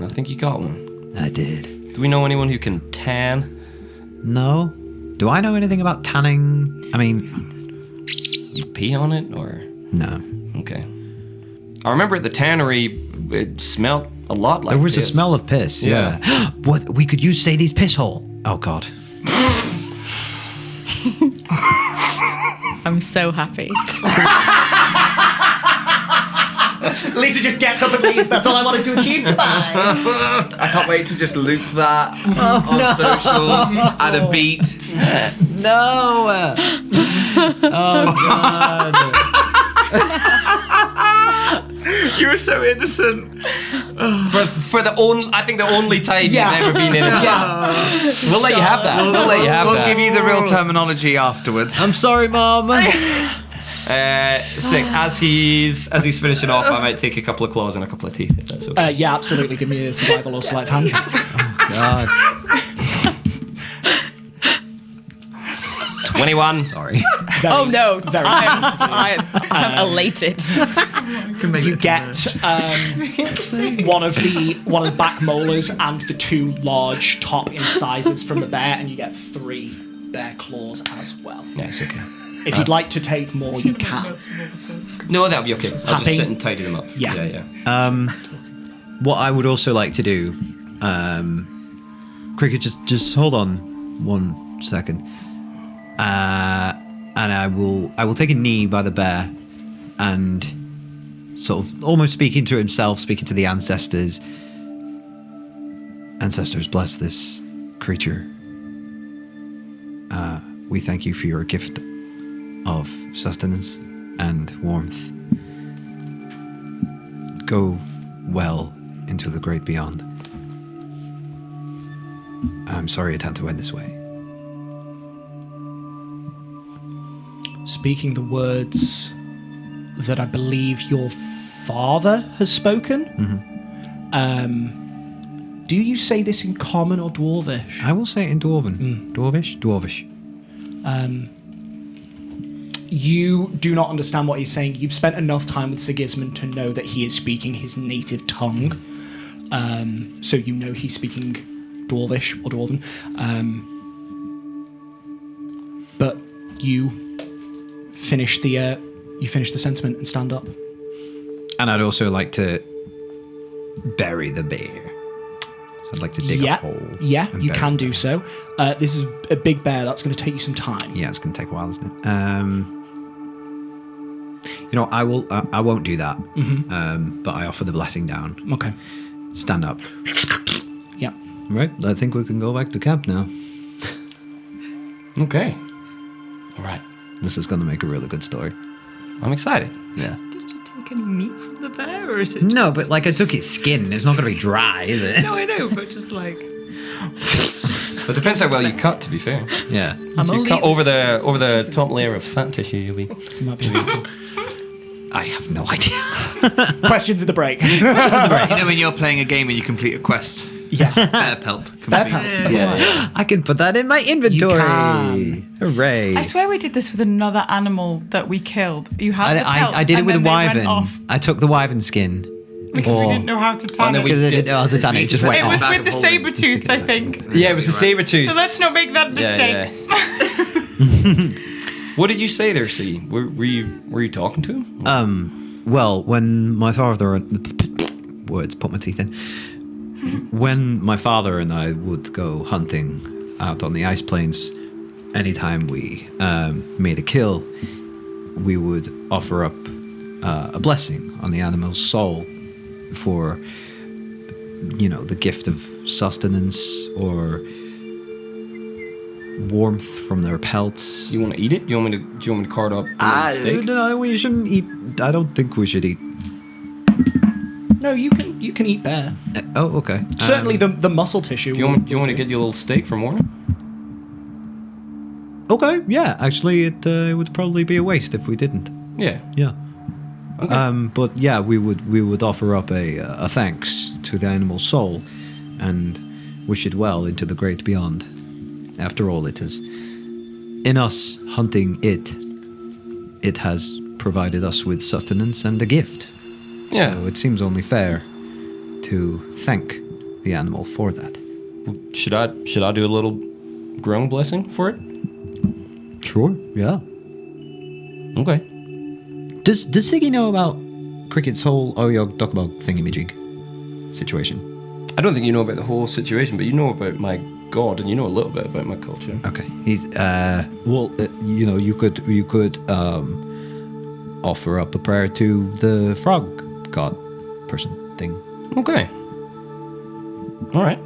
I think you got one. I did. Do we know anyone who can tan? No. Do I know anything about tanning? I mean, You pee on it, or no. okay? I remember at the tannery, it smelled a lot like. There was piss. a smell of piss. Yeah. What we could use Sadie's piss hole. Oh God. I'm so happy. Lisa just gets up and leaves. That's all I wanted to achieve. Goodbye. I can't wait to just loop that on socials, add a beat. No. Oh God. You were so innocent. For the only, I think the only time Yeah. you've ever been in a We'll let you have that. We'll let you have We'll that. give you the real terminology afterwards. I'm sorry, Mom. Sick. As he's finishing off, I might take a couple of claws and a couple of teeth. If that's okay. Yeah, absolutely. Give me a survival or sleight of hand. God. 21. Sorry. Oh no! Very I'm elated. You get one of the back molars and the 2 large top incisors from the bear, and you get 3 bear claws as well. Yeah, it's okay. If you'd like to take more, you can. No, that'll be okay. I'll Happy? just sit and tidy them up. Yeah. What I would also like to do, Cricket, just hold on 1 second, and I will take a knee by the bear, and sort of almost speaking to himself, speaking to the ancestors. Ancestors, bless this creature. We thank you for your gift of sustenance and warmth. Go well into the great beyond. I'm sorry it had to end this way. Speaking the words that I believe your father has spoken. Do you say this in Common or Dwarvish? I will say it in Dwarven. Dwarvish? Dwarvish. You do not understand what he's saying. You've spent enough time with Sigismund to know that he is speaking his native tongue. So you know he's speaking Dwarvish or Dwarven. But you finish the sentiment and stand up. And I'd also like to bury the bear. So I'd like to dig a hole. Yeah, and you bury can the do bear. so. This is a big bear. That's going to take you some time. Yeah, it's going to take a while, isn't it? I won't do that. But I offer the blessing down. Okay. Stand up. Yeah. Right, I think we can go back to camp now. Okay. All right. This is going to make a really good story. I'm excited. Yeah. Did you take any meat from the bear, or is it? No, but like I took its skin. It's not going to be dry, is it? No, I know, but just like. It depends how well you cut, to be fair. Yeah. If you cut over the top layer of fat tissue, you'll be. Might be I have no idea. Questions at the break. You know when you're playing a game and you complete a quest? Yeah. Bear pelt. Bear complete. pelt. Yeah. I can put that in my inventory. can. Hooray. I swear we did this with another animal that we killed. You had the pelt, I did it and with a then they went wyvern. off I took the wyvern skin. Because we didn't know how to tan then it. we Because I didn't know how to tan it. It just went It off. was Bag with the of holding. saber tooths, I think. Yeah, it was the saber tooth. So let's not make that mistake. What did you say there, C? Were you talking to him? Well, when my father words put my teeth in. When my father and I would go hunting out on the ice plains, anytime we made a kill, we would offer up a blessing on the animal's soul for, the gift of sustenance or warmth from their pelts. You want to eat it? Do you want me to carve up the steak? No, we shouldn't eat. I don't think we should eat. No, you can eat bear. Oh, okay. Certainly the muscle tissue. Do you want me to get you a little steak for morning? Okay, yeah. Actually, it would probably be a waste if we didn't. Yeah. Yeah. Okay. But yeah, we would offer up a thanks to the animal's soul, and wish it well into the great beyond. After all, it is in us hunting it. It has provided us with sustenance and a gift. Yeah. So it seems only fair to thank the animal for that. Should I do a little grung blessing for it? Sure. Yeah. Okay. Does Siggy know about Cricket's whole talk about thingamajig situation? I don't think you know about the whole situation, but you know about my god, and you know a little bit about my culture. Okay. He's you could offer up a prayer to the frog god person thing. Okay. All right.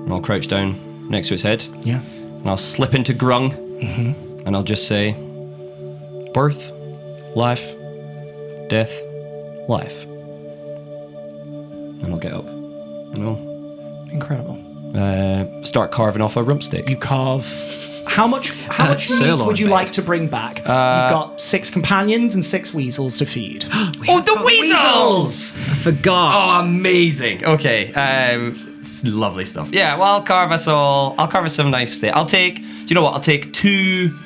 I'll crouch down next to its head. Yeah. And I'll slip into grung, and I'll just say, birth, life, death, life. And I'll get up. Incredible. Start carving off a rump steak. You carve. How much meat sirloin would you bake. like to bring back? You've got 6 companions and 6 weasels to feed. The weasels! I forgot. Oh, amazing. Okay. Lovely stuff. Yeah, well, I'll carve us some nice steak. I'll take 2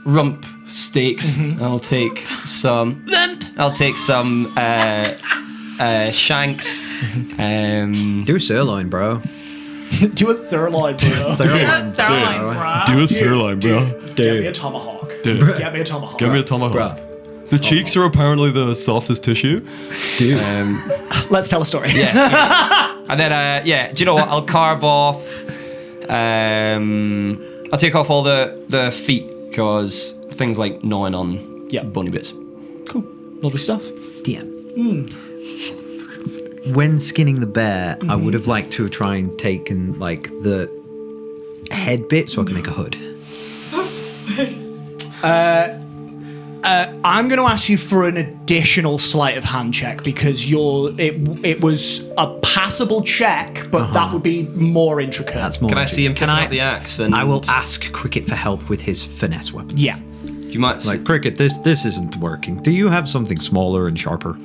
rump steaks. I'll take some shanks. Do sirloin, bro. Do a sirloin, bro. Do a sirloin, bro. Get me a tomahawk. Get me a tomahawk. Give me a tomahawk. Bro. The cheeks are apparently the softest tissue. Dude. Let's tell a story. Yeah. And then, do you know what? I'll carve off. I'll take off all the feet because things like gnawing on bony bits. Cool. Lovely stuff. DM. When skinning the bear, I would have liked to try and taken like the head bit so I can make a hood. I'm going to ask you for an additional sleight of hand check because it was a passable check, but that would be more intricate. That's more. Can I see him Can picking I? up the axe? And I will ask Cricket for help with his finesse weapon. Yeah. You might Like, Cricket, this isn't working. Do you have something smaller and sharper?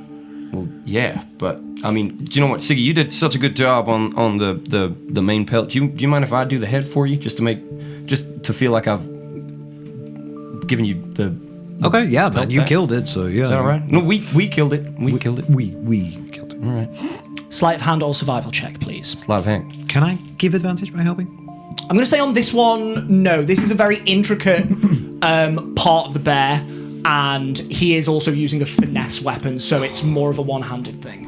Well, yeah, but I mean, do you know what, Siggy? You did such a good job on the main pelt. Do you mind if I do the head for you, just to feel like I've given you the. Okay, yeah, man, you back. killed it, so yeah. Is that all right? No, we killed it. We killed it. We killed it. All right. Sleight of hand or survival check, please. A lot of hand. Can I give advantage by helping? I'm going to say on this one, no. This is a very intricate part of the bear, and he is also using a finesse weapon, so it's more of a one-handed thing.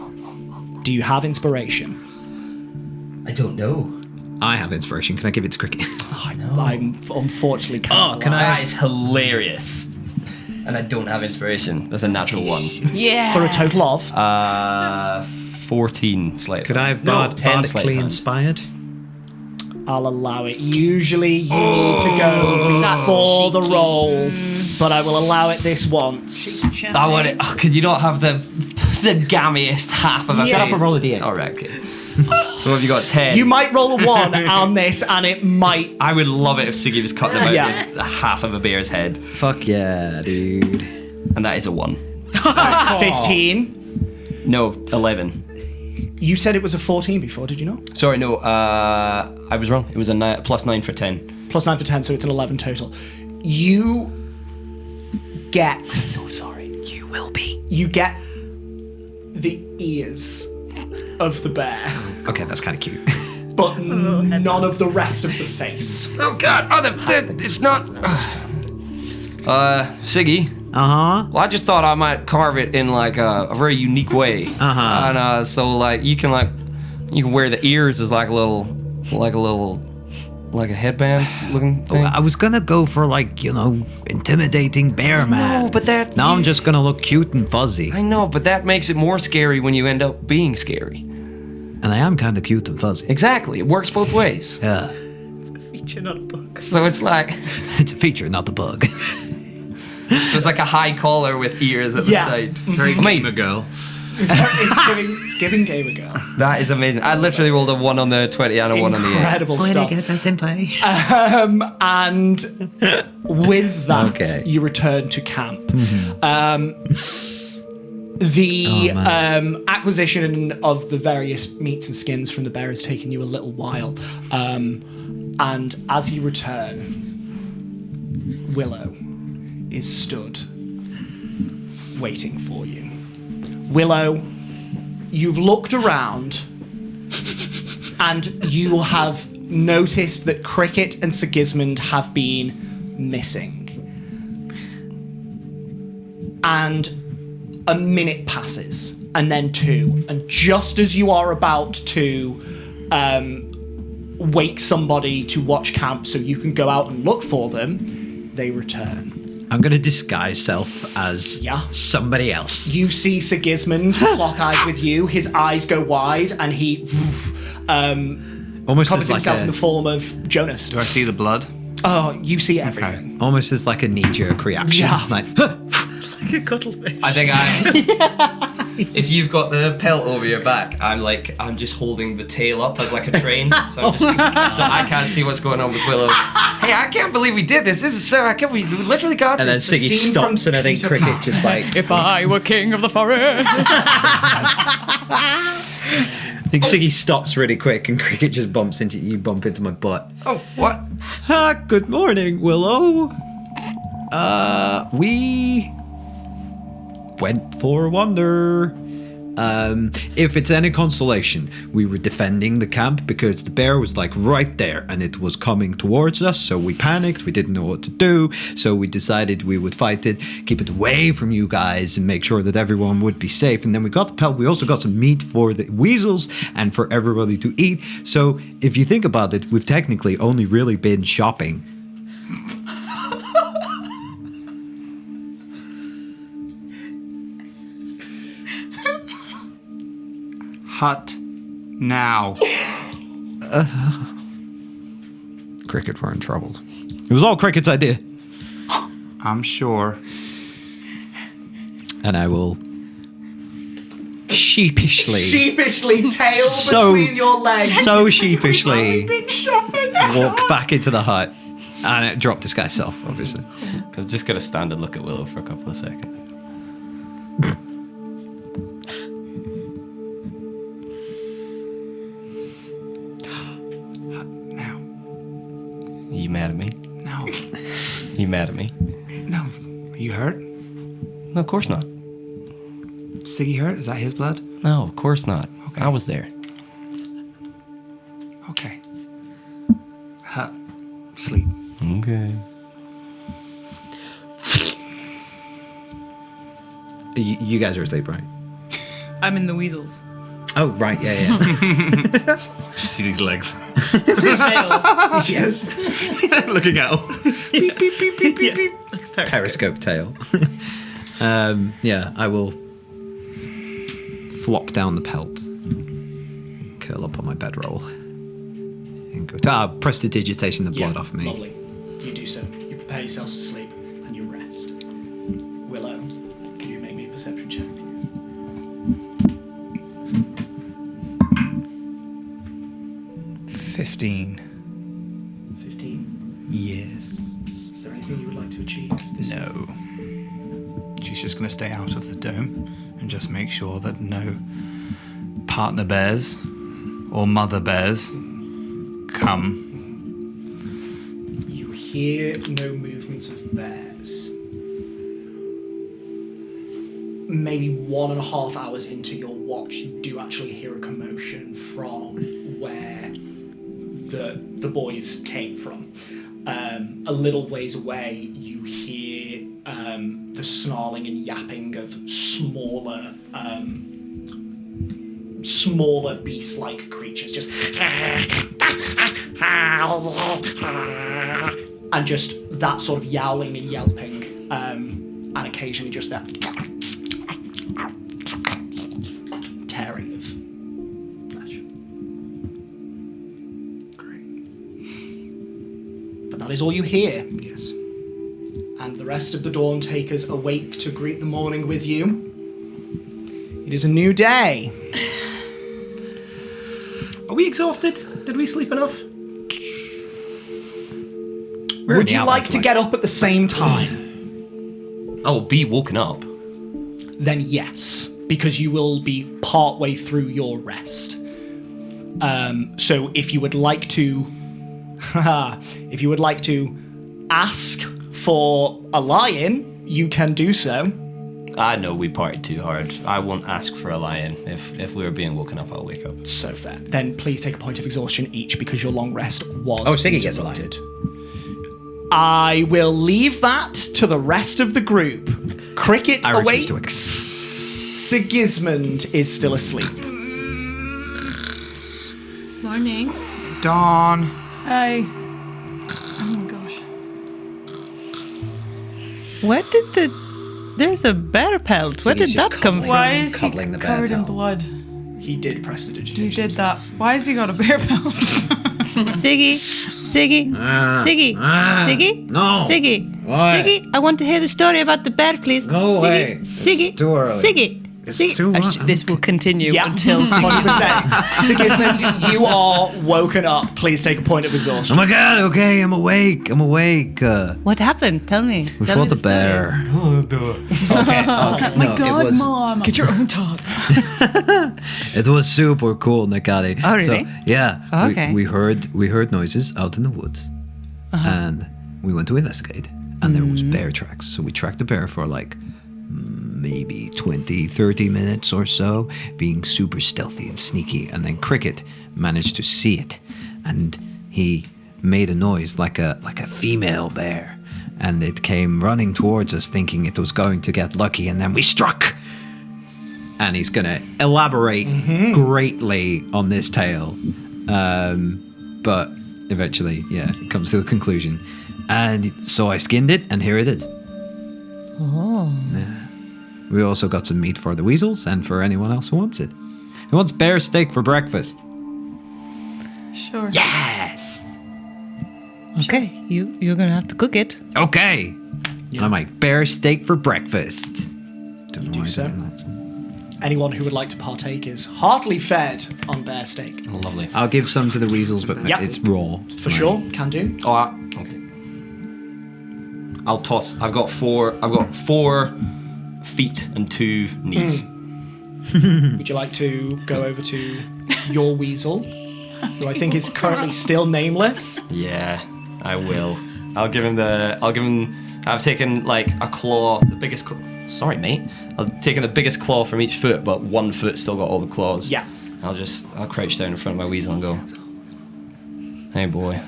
Do you have inspiration? I don't know. I have inspiration. Can I give it to Cricket? I'm unfortunately can't. That is hilarious. And I don't have inspiration. That's a natural 1. Yeah. For a total of? 14 sleight. Could I have 10 sleight of bardically hand. inspired? I'll allow it. Usually you need to go before the roll, but I will allow it this once. I want it. Oh, could you not have the gammiest half of a Shut up face? and roll a d8. All right, okay. So have you got 10? You might roll a 1 on this, and it might. I would love it if Siggy was cutting about Yeah. the half of a bear's head. Fuck yeah, dude. And that is a 1. 15. No, 11. You said it was a 14 before, did you not? Sorry, no, I was wrong. It was a +9 for 10. Plus 9 for 10, so it's an 11 total. You get. I'm so sorry. You will be. You get the ears of the bear, Okay, that's kind of cute. but none of the rest of the face. Oh God! Oh, it's not. Siggy. Well, I just thought I might carve it in like a very unique way. And so like you can wear the ears as like a headband looking thing. I was gonna go for like, intimidating bear man. No, but that. Now I'm just gonna look cute and fuzzy. I know, but that makes it more scary when you end up being scary. And I am kind of cute and fuzzy. Exactly. It works both ways. Yeah. Feature, not a book. So it's like It's a feature, not a bug. there's like a high collar with ears at the side. Very gamer girl. It's giving Gamer Girl. That is amazing. I literally rolled a 1 on the 20 and a 1 on the 8. Incredible stuff. And with that, Okay. you return to camp. The acquisition of the various meats and skins from the bear has taken you a little while. And as you return, Willow is stood waiting for you. Willow, you've looked around and you have noticed that Cricket and Sigismund have been missing. And a minute passes, and then 2. And just as you are about to wake somebody to watch camp so you can go out and look for them, they return. I'm gonna disguise self as somebody else. You see Sigismund clock eyes with you, his eyes go wide, and he Almost covers as like himself in a, the form of Jonas. Do I see the blood? Oh, you see everything. almost as like a knee-jerk reaction. Yeah. Like, Like a cuttlefish. I think if you've got the pelt over your back, I'm just holding the tail up as like a train, so I can't see what's going on with Willow. Hey, I can't believe we did this. This is so. We literally got And then this. Siggy stops, and I think Cricket just like. If I were king of the forest. I think Siggy stops really quick, and Cricket just bumps into you. Bump into my butt. Oh, what? Good morning, Willow. We went for a wander. If it's any consolation, we were defending the camp because the bear was like right there and it was coming towards us. So we panicked. We didn't know what to do. So we decided we would fight it, keep it away from you guys, and make sure that everyone would be safe. And then we got the pelt. We also got some meat for the weasels and for everybody to eat. So if you think about it, we've technically only really been shopping. Hut now. Cricket were in trouble. It was all Cricket's idea. I'm sure. And I will sheepishly tail So- between your legs. so sheepishly walk back into the hut and drop this guy's off, obviously. I'm just gonna stand and look at Willow for a couple of seconds. Now. Are you mad at me? No. You mad at me? No. Are you hurt? No, of course not. Siggy hurt? Is that his blood? No, of course not. Okay. I was there. Okay. Hut. Sleep. Okay. You guys are asleep, right? I'm in the weasels. Oh, right, yeah. See these legs. Yes. Looking out. Beep, beep, beep, beep, beep, beep. Periscope tail. Yeah, I will flop down the pelt, curl up on my bedroll, and go to prestidigitation the blood off me. Lovely. You do so. You prepare yourselves to sleep and you rest. Willow, can you make me a perception check, please? $15. 15. Yes. Is there anything you would like to achieve this No. She's just going to stay out of the dome and just make sure that no partner bears or mother bears come. You hear no movements of bears. Maybe 1.5 hours into your watch, you do actually hear a commotion from where the boys came from. A little ways away, you hear the snarling and yapping of smaller beast-like creatures, just and just that sort of yowling and yelping, and occasionally just that tearing of flesh. But that is all you hear. Yes. And the rest of the Dawn Takers awake to greet the morning with you. It is a new day. Are we exhausted? Did we sleep enough? Would you like to get up at the same time? I will be woken up. Then yes, because you will be partway through your rest. So if you would like to, ask for a lion, you can do so. I know we partied too hard. I won't ask for a lion. If we were being woken up, I'll wake up. So fair. Then please take a point of exhaustion each because your long rest was Siggy gets a lion. interrupted. I will leave that to the rest of the group. Cricket I refuse to awakes. Sigismund is still asleep. Morning. Dawn. Hi. Oh my gosh. Where did there's a bear pelt. Where did that come from? Why is he cuddling the bear covered in now. blood? He did prestidigitation. He did that. Why has he got a bear pelt? Siggy, Siggy, Siggy, Siggy, no. Siggy, What? Siggy. I want to hear the story about the bear, please. Go away. Siggy, It's too early. Siggy, This will continue Yeah, until 100%. Sigismund, you are woken up. Please take a point of Oh exhaustion. my god, okay, I'm awake. What happened? Tell me. We Tell me fought the story. bear. My God, Mom! Get your own tots. It was super cool, Nakari. Oh, really? So, yeah. Okay. We heard noises out in the woods, and we went to investigate. And there was bear tracks. So we tracked the bear for like maybe 20, 30 minutes or so, being super stealthy and sneaky. And then Cricket managed to see it, and he made a noise like a female bear. And it came running towards us, thinking it was going to get lucky. And then we struck. And he's going to elaborate greatly on this tale. But eventually, it comes to a conclusion. And so I skinned it, and here it is. Oh. Yeah. We also got some meat for the weasels and for anyone else who wants it. Who wants bear steak for breakfast? Sure. Yes! Okay, you're gonna have to cook it. Okay! I like bear steak for breakfast. Don't know do why I so. did that. Anyone who would like to partake is heartily fed on bear steak. Oh, lovely. I'll give some to the weasels, but Yep. it's raw. For sure, can do. Oh, okay. I'll toss. I've got four feet and 2 knees. Would you like to go over to your weasel, who I think is currently still nameless? Yeah, I will. I'll give him. I've taken like a claw, the biggest. Sorry, mate. I've taken the biggest claw from each foot, but one foot still got all the claws. Yeah. I'll crouch down in front of my weasel and go, "Hey, boy.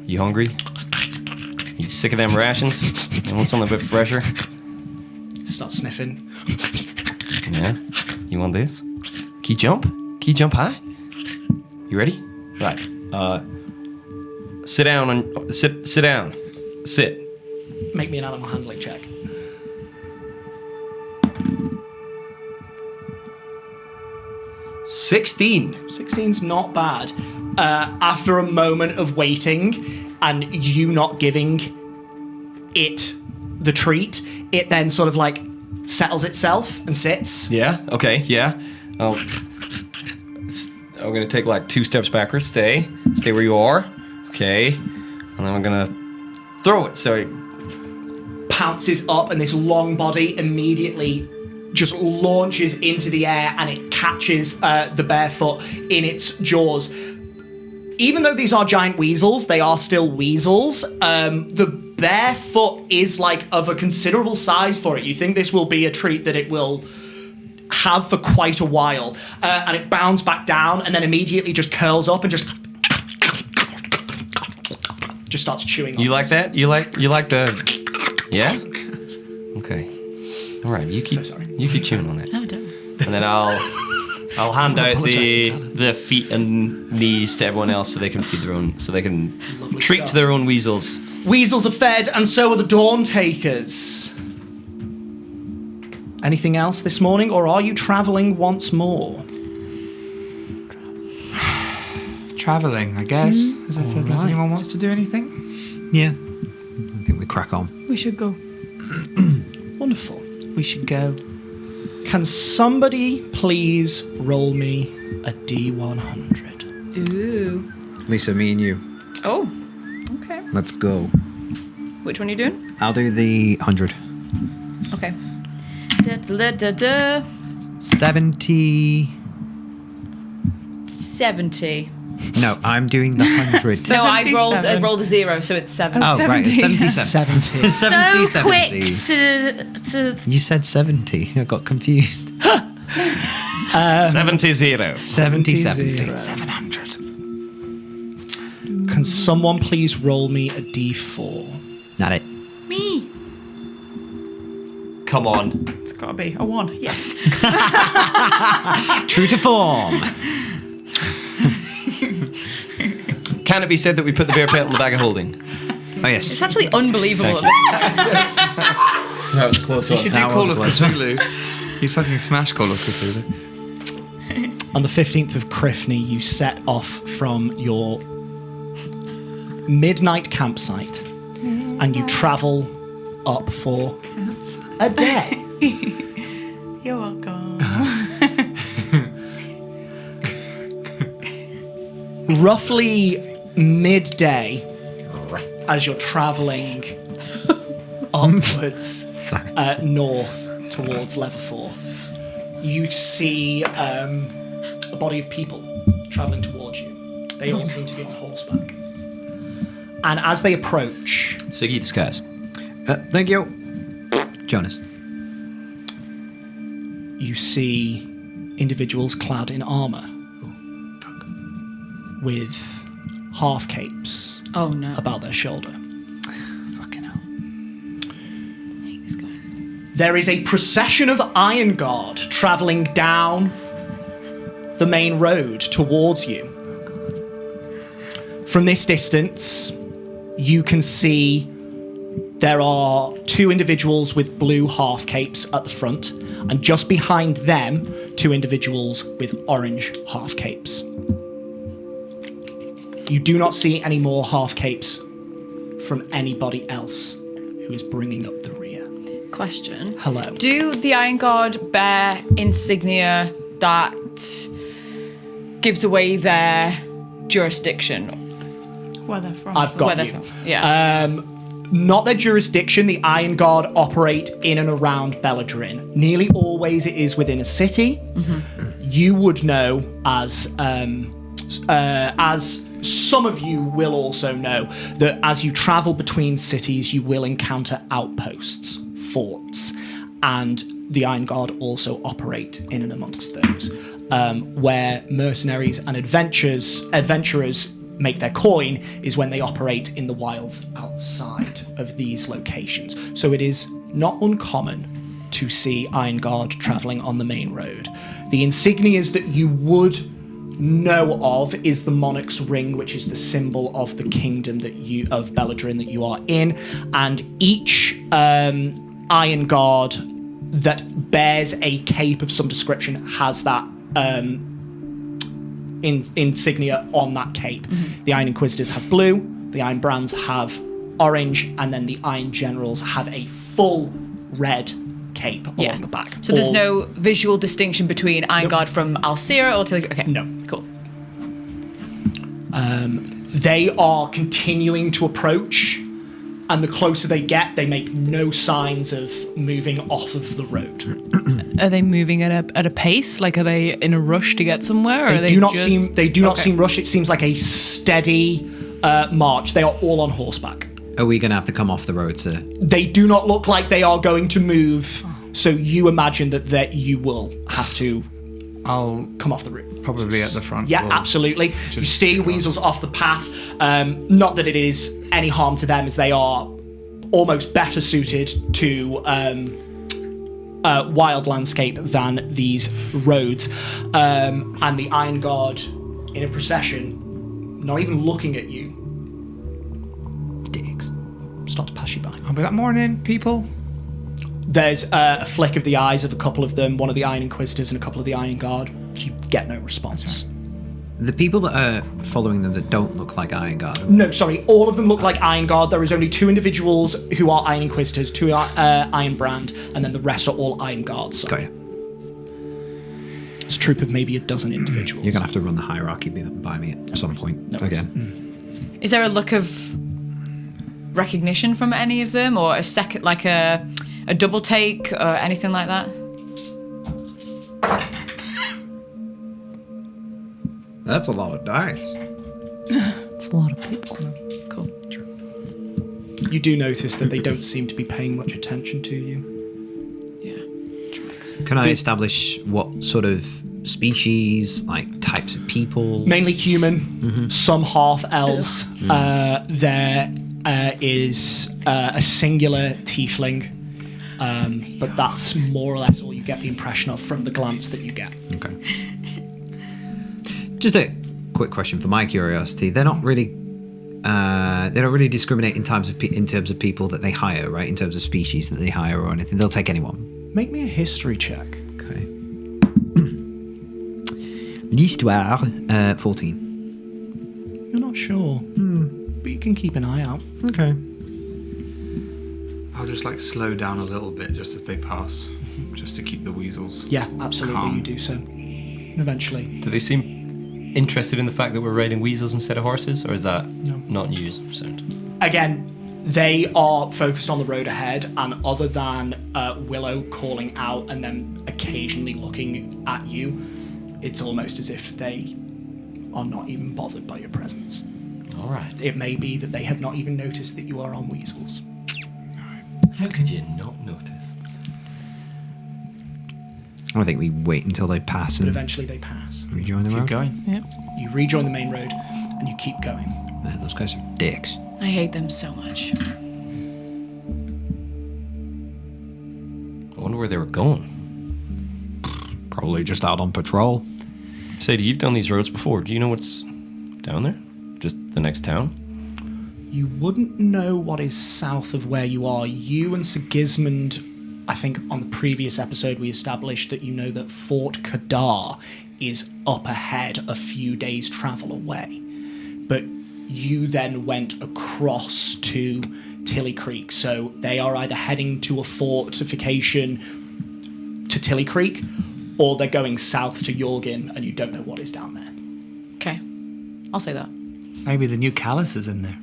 You hungry? You sick of them rations? You want something a bit fresher? Start sniffing. Yeah? You want this? Can you jump? Can you jump high? You ready? Right. Sit down and sit down. Sit. Make me an animal handling check. $16. 16's not bad. After a moment of waiting and you not giving it the treat, it then sort of like settles itself and sits. Yeah? Okay, yeah. I'm gonna take like 2 steps backwards. Stay where you are. Okay. And then I'm gonna throw it. So Pounces up and this long body immediately just launches into the air and it catches the barefoot in its jaws. Even though these are giant weasels, they are still weasels. The barefoot is like of a considerable size for it. You think this will be a treat that it will have for quite a while. And it bounds back down and then immediately just curls up and just starts chewing on you like this. that? You like the yeah? Okay. Alright, you keep chewing on it. No, don't. And then I'll hand out the feet and knees to everyone else so they can feed their own, so they can treat stuff. their own weasels. Weasels are fed, and so are the Dawn Takers. Anything else this morning, or are you travelling once more? Travelling, I guess. Does anyone want to do anything? Yeah. I think we crack on. We should go. Wonderful. We should go. Can somebody please roll me a D100? Ooh. Lisa, me and you. Oh. Okay. Let's go. Which one are you doing? I'll do the 100. Okay. Da, da, da, da. 70. 70. No, I'm doing the 100. No, I rolled a 0, so it's 7. Oh, right, it's 77. 70. 70, So 70. quick to You said 70. I got confused. 70. 70. 700. Can someone please roll me a D4? Not it. Me. Come on. It's gotta be a 1. Yes. True to form. Can it be said that we put the bear pelt in the bag of holding? Oh, yes. It's actually unbelievable Thank at this point. That was a close You one. should do That Call was of close one. Cthulhu. You fucking smash Call of Cthulhu. On the 15th of Criffney, you set off from your midnight campsite and you travel up for a day. You're welcome. Roughly midday, as you're traveling upwards north towards Leatherforth, you see a body of people traveling towards you. They all seem to be on horseback. And as they approach... Siggy, disguise. Thank you. Jonas. You see individuals clad in armour with half capes about their shoulder. Fucking hell. I hate these guys. There is a procession of Iron Guard travelling down the main road towards you. From this distance, you can see there are two individuals with blue half capes at the front, and just behind them, two individuals with orange half capes. You do not see any more half capes from anybody else who is bringing up the rear. Question. Hello. Do the Iron Guard bear insignia that gives away their jurisdiction? Where they're from. I've got Where they're you. from. Yeah. Not their jurisdiction. The Iron Guard operate in and around Belladrin. Nearly always it is within a city. Mm-hmm. You would know, as some of you will also know, that as you travel between cities, you will encounter outposts, forts, and the Iron Guard also operate in and amongst those, where mercenaries and adventurers make their coin is when they operate in the wilds outside of these locations. So it is not uncommon to see Iron Guard travelling on the main road. The insignias that you would know of is the Monarch's Ring, which is the symbol of the kingdom of Belladrin that you are in, and each Iron Guard that bears a cape of some description has that insignia on that cape. Mm-hmm. The Iron Inquisitors have blue, the Iron Brands have orange, and then the Iron Generals have a full red cape along the back. So there's no visual distinction between Iron Guard from Alcira or okay. No. Cool. They are continuing to approach, and the closer they get, they make no signs of moving off of the road. Are they moving at a pace? Like, are they in a rush to get somewhere? Or They do not seem rushed. It seems like a steady march. They are all on horseback. Are we going to have to come off the road, sir? They do not look like they are going to move, so you imagine that you will have to come off the route. Probably at the front. Yeah, absolutely. You steer your weasels off the path. Not that it is any harm to them, as they are almost better suited to wild landscape than these roads. And the Iron Guard, in a procession, not even looking at you, dicks, start to pass you by. I'll be that morning, people. There's a flick of the eyes of a couple of them, one of the Iron Inquisitors and a couple of the Iron Guard. You get no response. The people that are following them that don't look like Iron Guard. No, sorry, all of them look like Iron Guard. There is only two individuals who are Iron Inquisitors, two are Iron Brand, and then the rest are all Iron Guards. Got you. It's a troop of maybe a dozen individuals. You're going to have to run the hierarchy by me at some point again. Is there a look of recognition from any of them, or a second, like a double take, or anything like that? That's a lot of dice. It's a lot of people. Cool. You do notice that they don't seem to be paying much attention to you. Can I establish what sort of species, like types of people? Mainly human, some half elves. There is a singular tiefling, but that's more or less all you get the impression of from the glance that you get. Okay. Just a quick question for my curiosity. They don't really discriminate in terms of people that they hire, right? In terms of species that they hire or anything. They'll take anyone. Make me a history check. Okay. L'histoire, 14. You're not sure, but you can keep an eye out. Okay. I'll just slow down a little bit just as they pass. Just to keep the weasels. Yeah, absolutely, calm. you do so. Eventually. Do they seem interested in the fact that we're riding weasels instead of horses, or is that not news? Sound. Again, they are focused on the road ahead, and other than Willow calling out and then occasionally looking at you, it's almost as if they are not even bothered by your presence. All right. It may be that they have not even noticed that you are on weasels. How could you not notice? I think we wait until they pass But and eventually they pass. rejoin the road. Keep going. Yep. You rejoin the main road, and you keep going. Man, those guys are dicks. I hate them so much. I wonder where they were going. Probably just out on patrol. Sadie, you've done these roads before. Do you know what's down there? Just the next town? You wouldn't know what is south of where you are. You and Sigismund, I think on the previous episode we established that you know that Fort Kadar is up ahead a few days' travel away. But you then went across to Tilly Creek, so they are either heading to a fortification to Tilly Creek, or they're going south to Jorgen, and you don't know what is down there. Okay, I'll say that. Maybe the new callus is in there.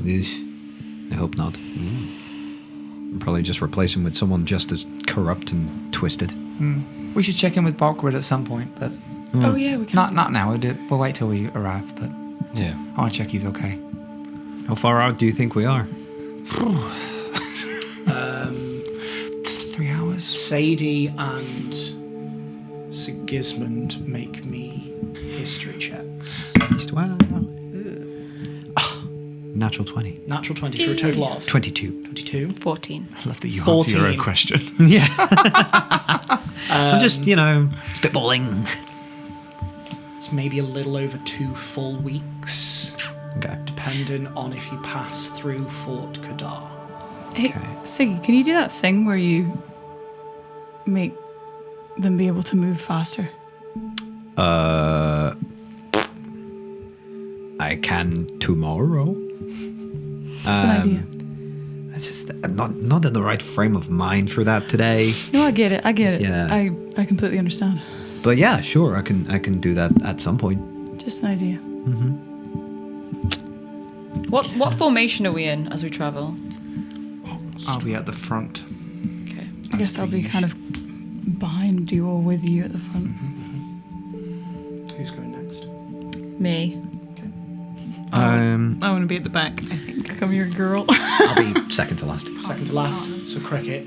Eesh. I hope not. Probably just replace him with someone just as corrupt and twisted. We should check in with Barkwood at some point, but Oh yeah, we can. not now. We'll wait till we arrive, but Yeah. I want to check he's okay. How far out do you think we are? 3 hours. Sadie and Sigismund make me history checks. Wow. Oh, natural 20. Natural 20 for a total of 22. 22. 14. I love that you answer your own 14. question. Yeah. I'm just, spitballing. It's maybe a little over 2 full weeks, Okay. depending on if you pass through Fort Kadar. Hey, Siggy, can you do that thing where you make them be able to move faster? I can tomorrow. Just an idea. It's just not in the right frame of mind for that today. No, I get it. Yeah. I completely understand. But yeah, sure, I can do that at some point. Just an idea. What formation are we in as we travel? I'll be at the front. Okay. I guess I'll be kind of behind you or with you at the front. Who's going next? Me. I want to be at the back, I think. Come here, girl. I'll be second to last. Second to last. So Cricket.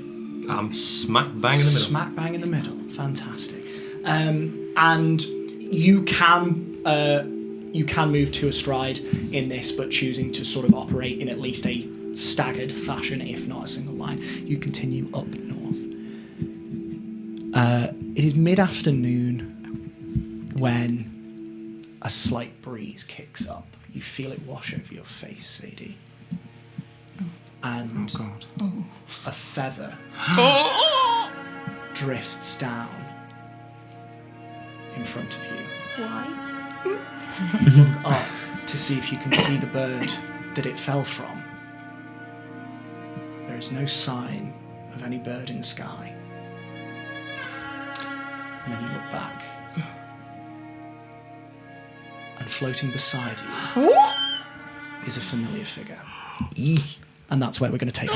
I'm smack bang in the middle. Smack bang in the middle. Fantastic. And you can move to a stride in this, but choosing to sort of operate in at least a staggered fashion, if not a single line. You continue up north. It is mid-afternoon when a slight breeze kicks up. You feel it wash over your face, Sadie. And a feather drifts down in front of you. Why? Look up to see if you can see the bird that it fell from. There is no sign of any bird in the sky. And then you look back. And floating beside you is a familiar figure. And that's where we're going to take it.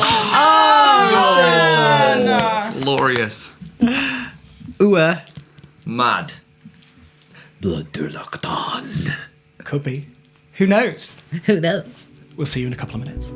Glorious. Mad. Blood to locked on. Could be. Who knows? Who knows? We'll see you in a couple of minutes.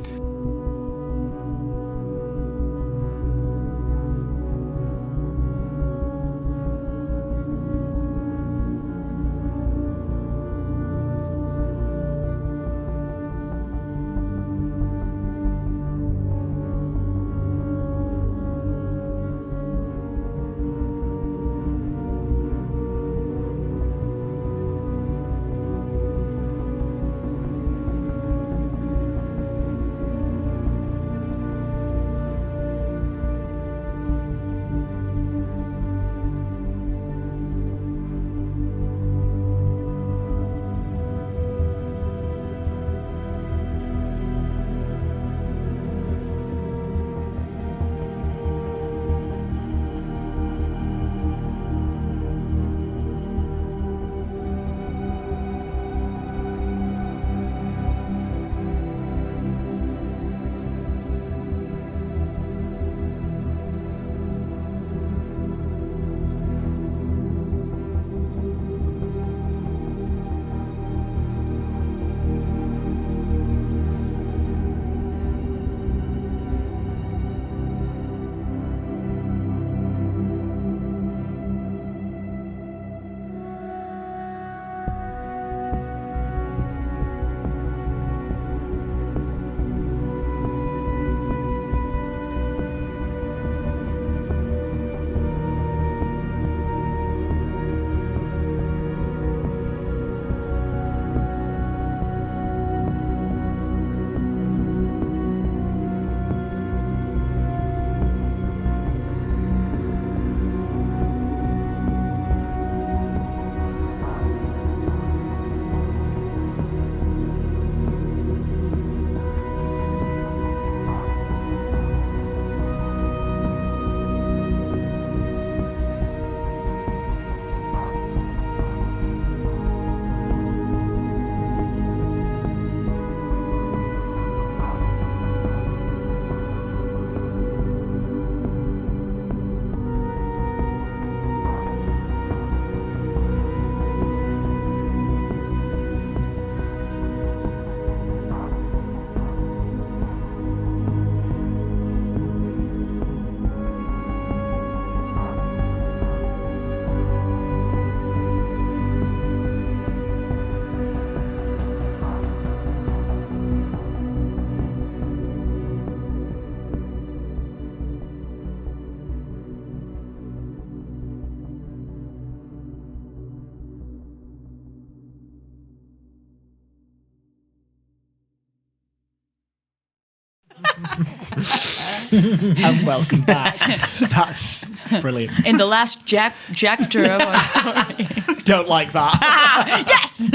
And welcome back. That's brilliant. In the last chapter of our story. Don't like that. Yes!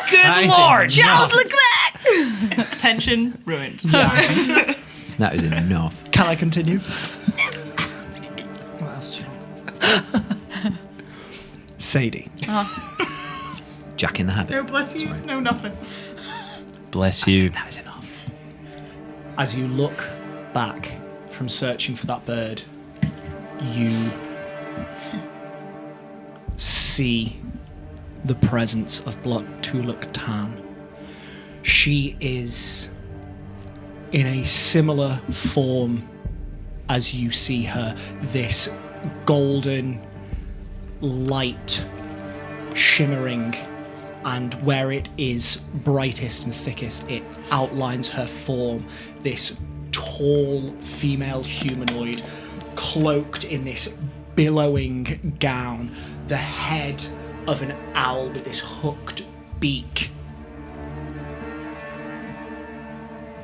Good Lord! Charles Leclerc! Tension ruined. Yeah. That is enough. Can I continue? What else do you want? Sadie. Jack in the Habit. No, bless you. Sorry. No, nothing. Bless you. That is enough. As you look back from searching for that bird, you see the presence of Blood Tuluk Tan. She is in a similar form as you see her, this golden light shimmering, and where it is brightest and thickest, it outlines her form, this tall female humanoid cloaked in this billowing gown, the head of an owl with this hooked beak.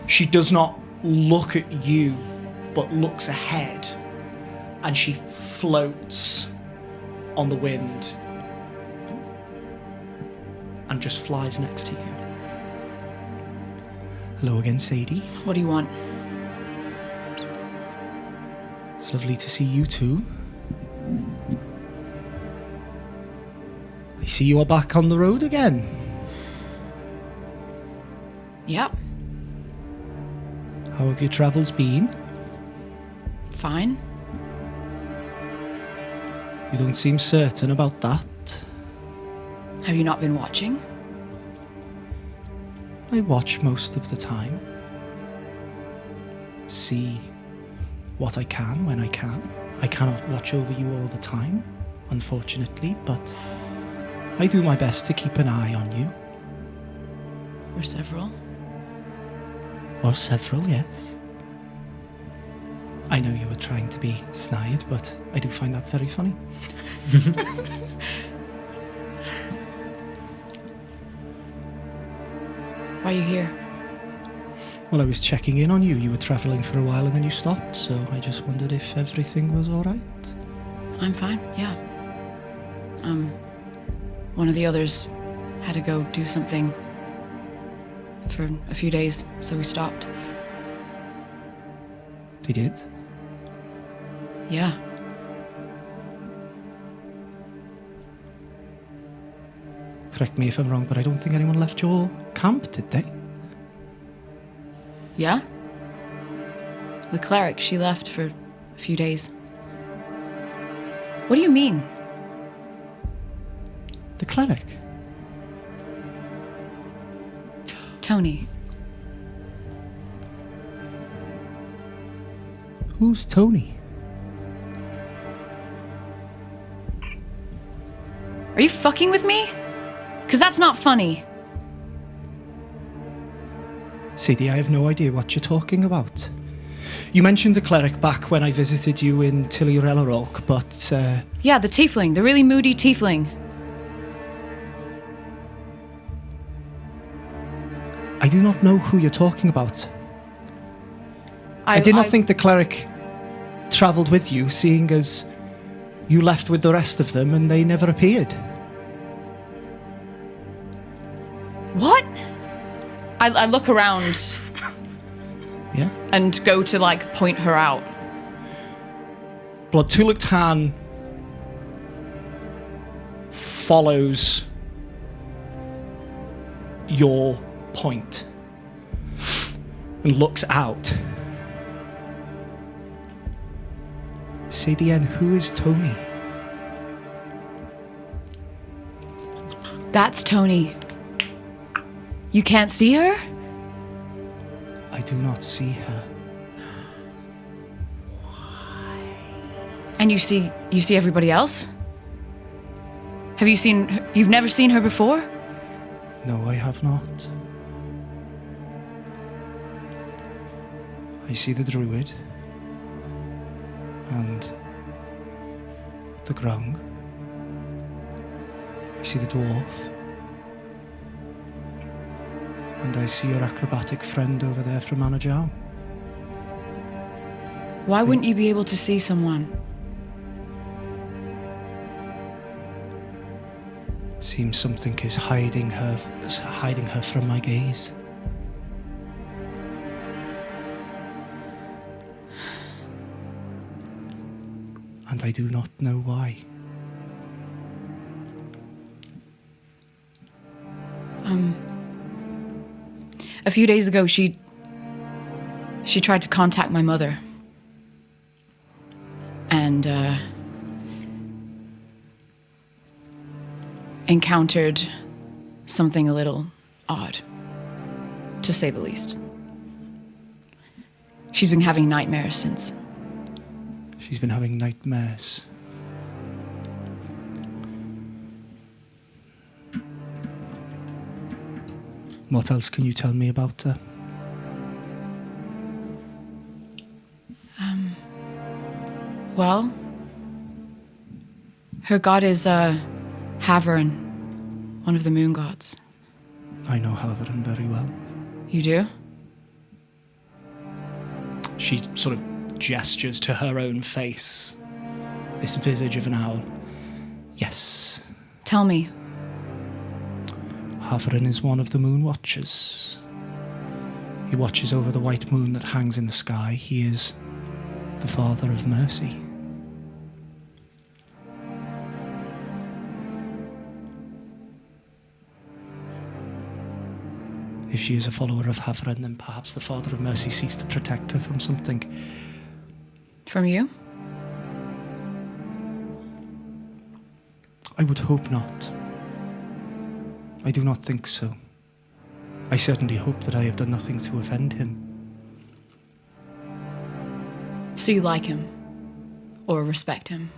She does not look at you, but looks ahead, and she floats on the wind and just flies next to you. Hello again, Sadie. What do you want? It's lovely to see you too. I see you are back on the road again. Yep. How have your travels been? Fine. You don't seem certain about that. Have you not been watching? I watch most of the time. See what I can when I can. I cannot watch over you all the time, unfortunately, but I do my best to keep an eye on you. Or several? Or several, yes. I know you were trying to be snide, but I do find that very funny. Why are you here? Well, I was checking in on you. You were travelling for a while and then you stopped, so I just wondered if everything was alright. I'm fine, yeah. One of the others had to go do something for a few days, so we stopped. They did? Yeah. Correct me if I'm wrong, but I don't think anyone left your camp, did they? Yeah? The cleric, she left for a few days. What do you mean? The cleric? Tony. Who's Tony? Are you fucking with me? 'Cause that's not funny. Sadie, I have no idea what you're talking about. You mentioned a cleric back when I visited you in Tilly-Rellerolk, but, Yeah, the tiefling, the really moody tiefling. I do not know who you're talking about. I did not think the cleric travelled with you, seeing as you left with the rest of them and they never appeared. What? I look around Yeah? and go to, like, point her out. Blood Tuluk Tan follows your point and looks out. Sadie, and who is Tony? That's Tony. You can't see her? I do not see her. And you see everybody else? Have you seen her? You've never seen her before? No, I have not. I see the druid and the grung. I see the dwarf. And I see your acrobatic friend over there from Manajal. Why wouldn't you be able to see someone? Seems something is hiding her from my gaze. And I do not know why. A few days ago, she tried to contact my mother. And, encountered something a little odd, to say the least. She's been having nightmares since. She's been having nightmares. What else can you tell me about her? Well, her god is, Haverin, one of the moon gods. I know Haverin very well. You do? She sort of gestures to her own face. This visage of an owl. Yes. Tell me. Haverin is one of the moon watchers. He watches over the white moon that hangs in the sky. He is the father of mercy. If she is a follower of Haverin, then perhaps the Father of Mercy seeks to protect her from something. From you? I would hope not. I do not think so. I certainly hope that I have done nothing to offend him. So you like him? Or respect him?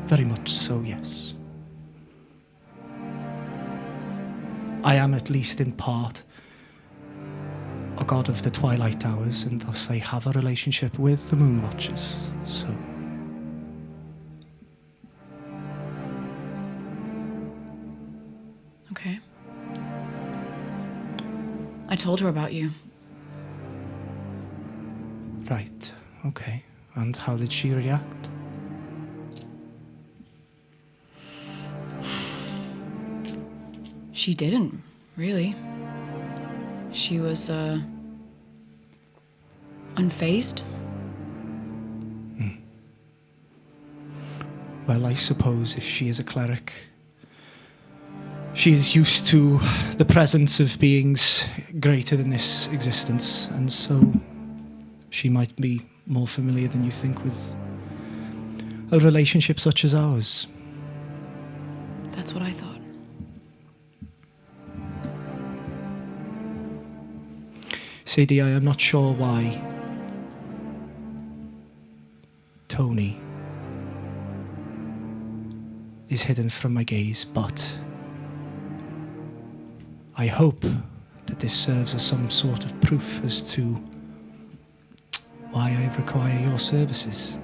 Very much so, yes. I am, at least in part, a god of the twilight hours, and thus I have a relationship with the moon watchers, so... Okay. I told her about you. Right, okay. And how did she react? She didn't, really. She was, unfazed. Well, I suppose if she is a cleric, she is used to the presence of beings greater than this existence, and so she might be more familiar than you think with a relationship such as ours. That's what I thought. Sadie, I am not sure why Tony is hidden from my gaze, but I hope that this serves as some sort of proof as to why I require your services.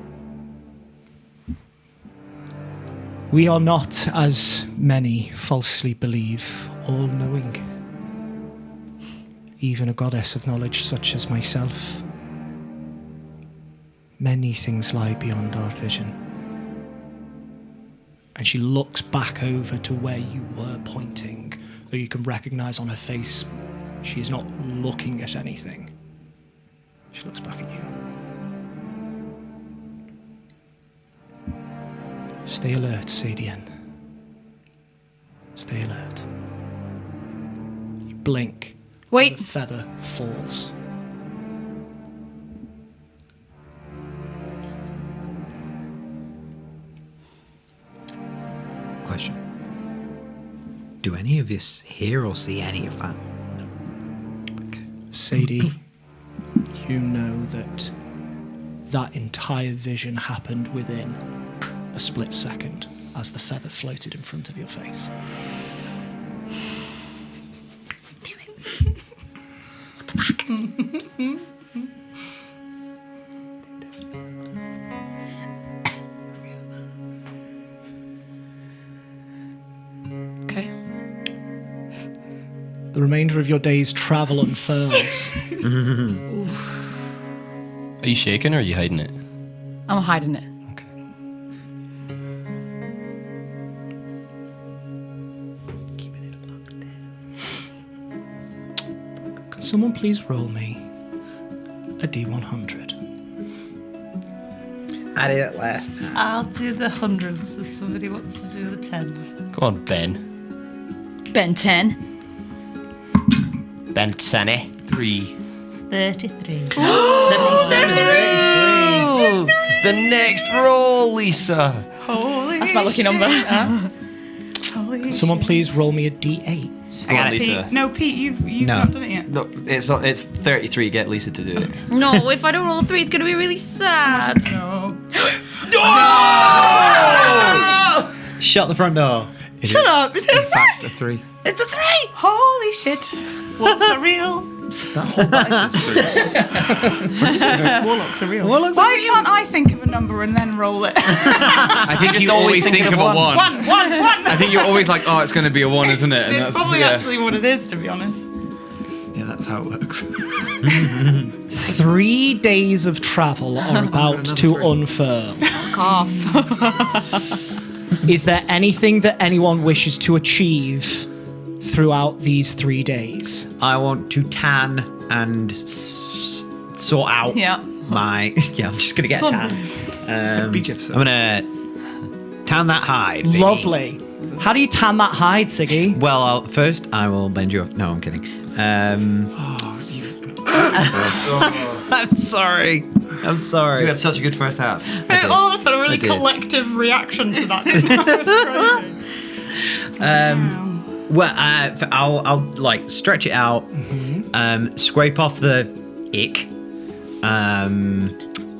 We are not, as many falsely believe, all-knowing. Even a goddess of knowledge such as myself. Many things lie beyond our vision. And she looks back over to where you were pointing, though you can recognize on her face she is not looking at anything. She looks back at you. Stay alert, Sadian. Stay alert. You blink. Wait. The feather falls. Question. Do any of us hear or see any of that? Sadie, you know that that entire vision happened within a split second as the feather floated in front of your face. Okay. The remainder of your day's travel unfurls. Are you shaking or are you hiding it? I'm hiding it. Could someone please roll me a D100? I did it last time. I'll do the hundreds if somebody wants to do the tens. Go on, Ben. Ben 10. Ben Sunny. 3. 33. Oh, the next roll, Lisa. Holy That's my lucky number. Holy Could someone please roll me a D8? Go on, Lisa. Pete, no, Pete, you've No. not done it yet. No, it's 33. Get Lisa to do it. No, if I don't roll a 3, it's going to be really sad. No. Shut the front door. Shut up! Is it a 3? Fact, a 3. It's a 3! Holy shit! Warlocks are real. Warlocks are real. Why can't I think of a number and then roll it? I think you always think of a 1. One. I think you're always like, oh, it's going to be a 1, isn't it? And It's that's probably actually what it is, to be honest. Yeah, that's how it works. 3 days of travel are about to unfurl. Fuck off. Is there anything that anyone wishes to achieve throughout these 3 days? I want to tan and sort out Yeah. my. Yeah, I'm just gonna get a tan. Beach episode. I'm gonna tan that hide. baby. Lovely. How do you tan that hide, Siggy? Well, first I will bend you up. No, I'm kidding. I'm sorry. I'm sorry. You had such a good first half. did. All of us had a really I did. collective reaction to that. That was crazy. Well, I'll like stretch it out, scrape off the ick.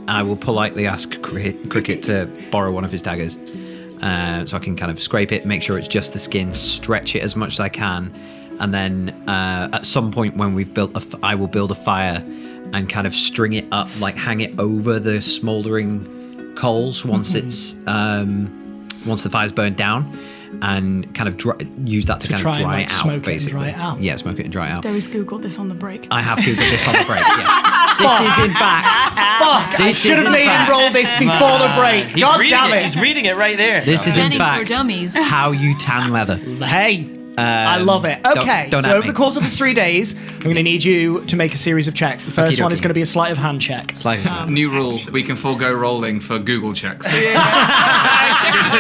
I will politely ask Cricket to borrow one of his daggers, so I can kind of scrape it, make sure it's just the skin, stretch it as much as I can, and then at some point when we've built, I will build a fire and kind of string it up, like hang it over the smouldering coals once it's once the fire's burned down. And kind of use that to kind try of and, dry like, it out, smoke it and basically. dry it out. Yeah, smoke it and dry it out. Darius googled this on the break. I have googled this on the break. Yes. This is in fact. Fuck! I This should is have in made him fact- roll this before the break. God damn it! He's reading it right there. This is in Training for fact dummies. how you tan leather. Hey, I love it. Okay, don't so at over me. the course of the 3 days, I'm going to need you to make a series of checks. The first one is Okey-dokey. going to be a sleight of hand check. New rule: we can forego rolling for Google checks. Good to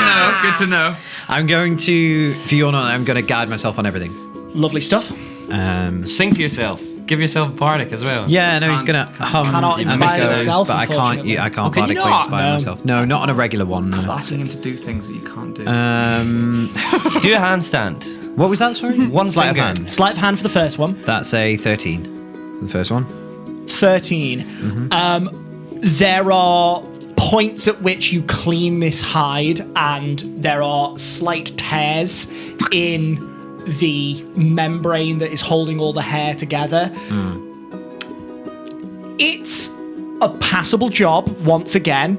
know. Good to know. I'm going to, for your note, I'm going to guide myself on everything. Lovely stuff. Sing to yourself. Give yourself a bardic as well. Yeah, no, he's going to hum Cannot and inspire make those, yourself, but I can't. unfortunately. I can't can you bardically not? inspire No. myself. No, not on a regular one. No. Asking him to do things that you can't do. Do a handstand. What was that? Sorry, One sleight of finger. hand. Sleight of hand for the first one. That's a 13. The first one. 13. There are points at which you clean this hide, and there are slight tears in the membrane that is holding all the hair together. It's a passable job, once again.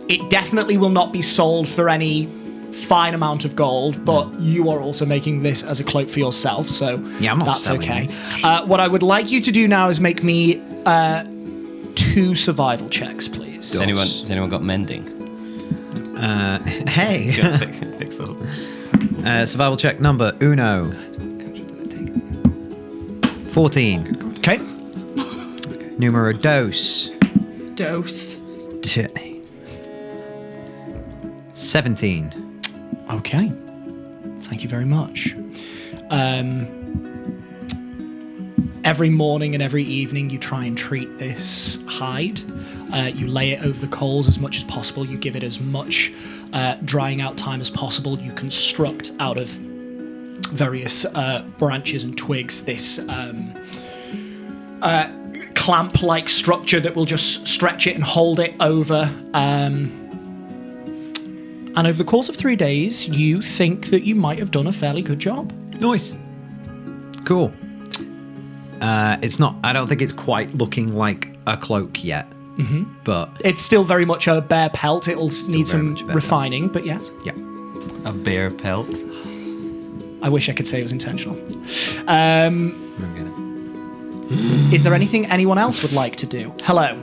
It definitely will not be sold for any fine amount of gold, but you are also making this as a cloak for yourself, so Yeah, I'm not that's selling okay. it. What I would like you to do now is make me 2 survival checks, please. Has anyone got mending? Hey. Fix the whole. Survival check number uno. 14. Okay. Numero dos. Dose. 17. Okay. Thank you very much. Every morning and every evening, you try and treat this hide. You lay it over the coals as much as possible. You give it as much drying out time as possible. You construct out of various branches and twigs this clamp-like structure that will just stretch it and hold it over. And over the course of 3 days, you think that you might have done a fairly good job. Nice. Cool. It's not. I don't think it's quite looking like a cloak yet. But It's still very much a bare pelt. It'll need very some much a bare refining, but yes. yeah. A bear pelt. I wish I could say it was intentional. Is there anything anyone else would like to do? Hello.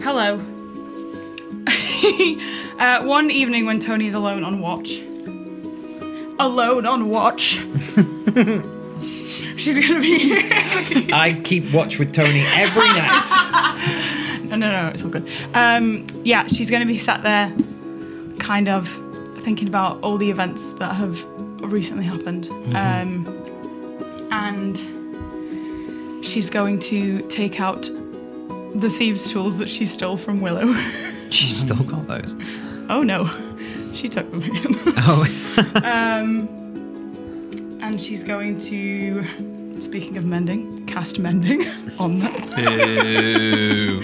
Hello. One evening when Tony's alone on watch. Alone on watch. She's gonna be. I keep watch with Tony every night. No, it's all good. Yeah, she's gonna be sat there, kind of thinking about all the events that have recently happened, and she's going to take out the thieves' tools that she stole from Willow. She's still got those. Oh no, she took them again. Oh. And she's going to, speaking of mending, cast mending on them. Ew.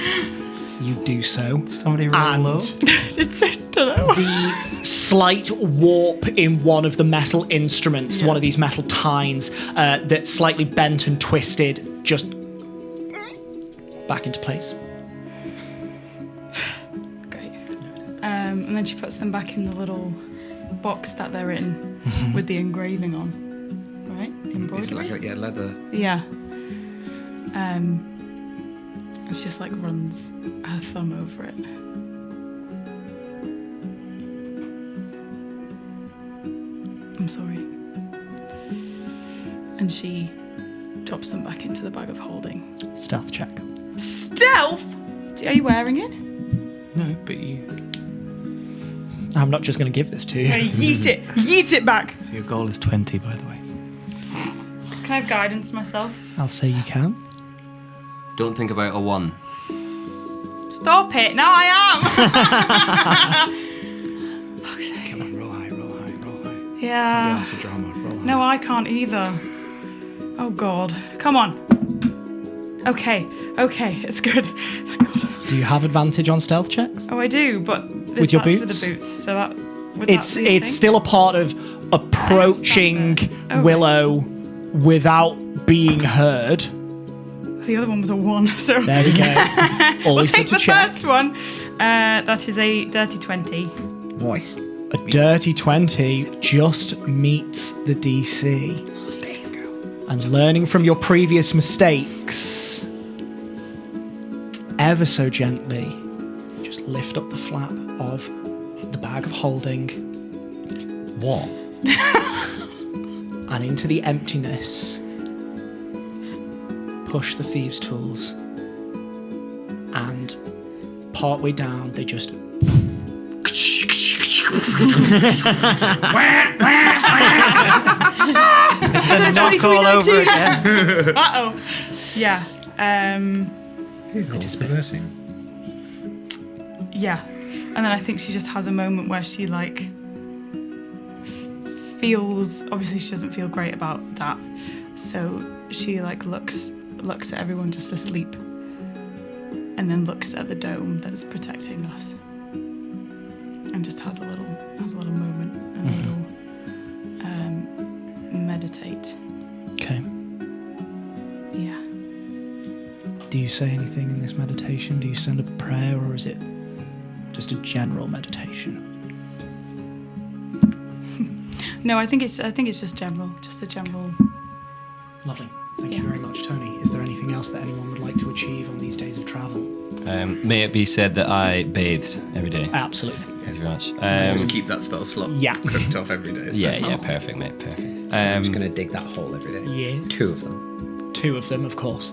You do so. Somebody roll low. It's the slight warp in one of the metal instruments, one of these metal tines that's slightly bent and twisted, just back into place. Great. And then she puts them back in the little box that they're in with the engraving on. Right? Embroidery? It's like leather. Yeah. And she just like runs her thumb over it. I'm sorry. And she drops them back into the bag of holding. Stealth check. Stealth? Are you wearing it? No, but you. I'm not just going to give this to you. Yeah, yeet it. Yeet it back. So your goal is 20, by the way. Can I have guidance myself? I'll say you can. Don't think about a 1. Stop it. Now I am. Come on, roll high. Yeah. Can't be arsed for drama. Roll high. No, I can't either. Oh, God. Come on. Okay, it's good. Thank God. Do you have advantage on stealth checks? Oh, I do, but With your that's boots? for the boots, so that... It's still a part of approaching Okay. Willow without being heard. The other one was a 1, so... There we go. We'll Always take good the to check. first one. That is a dirty 20. Nice. A dirty 20 just meets the DC. And learning from your previous mistakes, ever so gently, just lift up the flap of the bag of holding. What? And into the emptiness, push the thieves' tools. And partway down, they just... It's the knock all over again. Uh-oh. Yeah. It's reversing. Yeah. And then I think she just has a moment where she, like, feels... Obviously, she doesn't feel great about that. So she, like, looks at everyone just asleep. And then looks at the dome that's protecting us. And just has a little moment. And a little... meditate. Okay. Yeah. Do you say anything in this meditation? Do you send up a prayer, or is it just a general meditation? No, I think it's just general. Just a general... Lovely. Thank you very much, Tony. Is there anything else that anyone would like to achieve on these days of travel? May it be said that I bathed every day. Absolutely. Thank you very much. Just keep that spell slot cooked off every day. Yeah, perfect, mate, perfect. I'm just going to dig that hole every day. Yeah. 2 of them. 2 of them, of course.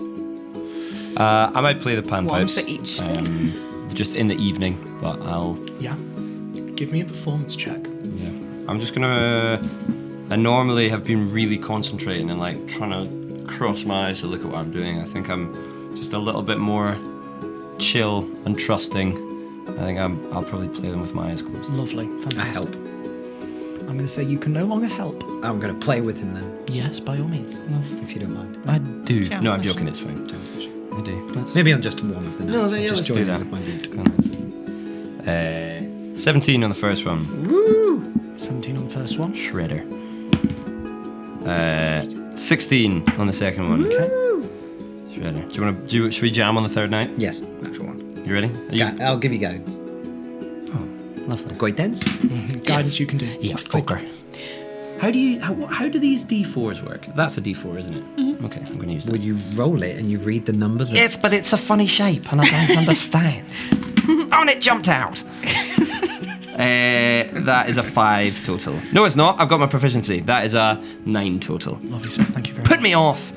I might play the panpipes. One for each thing. Just in the evening, but I'll... Yeah. Give me a performance check. Yeah. I'm just gonna... I normally have been really concentrating and like trying to cross my eyes to look at what I'm doing. I think I'm just a little bit more chill and trusting. I think I'll probably play them with my eyes closed. Lovely. Fantastic. I help. I'm going to say you can no longer help. I'm going to play with him then, Yes, by all means. if you don't mind. I do. Jam No, I'm session. joking, it's fine. I do. Maybe on just one of the No, nights. yeah, I'll just let's join do in that. with my boot. 17 on the first one. Woo! 17 on the first one. Shredder. 16 on the second one. Okay. Shredder. Should we jam on the third night? Yes, natural one. You ready? I'll give you guidance. Lovely. Guidance? Guidance you can do. Yeah, fucker. How do these D4s work? That's a D4, isn't it? Mm-hmm. Okay, I'm going to use that. Would you roll it and you read the number? Yes, but it's a funny shape and I don't understand. Oh, and it jumped out. That is a 5 total. No, it's not. I've got my proficiency. That is a 9 total. Lovely stuff. Thank you very Put much. me off.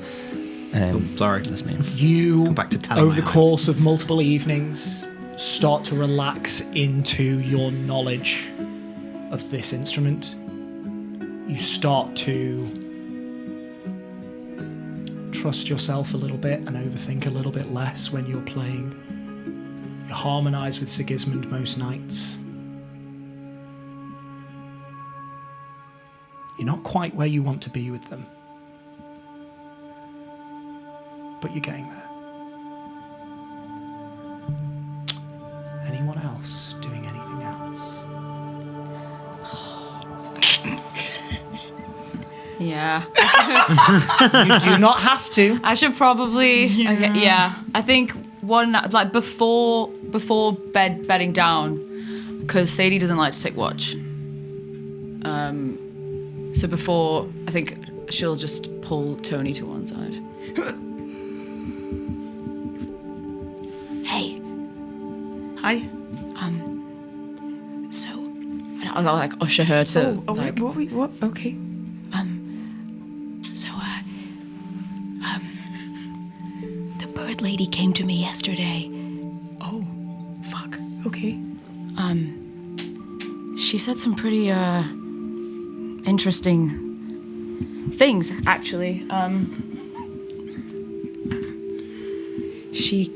Sorry. That's me. You, Go back to telling over my the eye. course of multiple evenings, start to relax into your knowledge of this instrument. You start to trust yourself a little bit and overthink a little bit less when you're playing. You harmonise with Sigismund most nights. You're not quite where you want to be with them, but you're getting there. Anyone else doing anything else? Yeah. You do not have to. I should probably. Okay, yeah. I think one like before bedding down, because Sadie doesn't like to take watch. So before, I think she'll just pull Tony to one side. Hey. Hi. So I'll like usher her to. Wait, what? Okay. So the bird lady came to me yesterday. Oh, fuck. Okay. She said some pretty interesting things, actually. She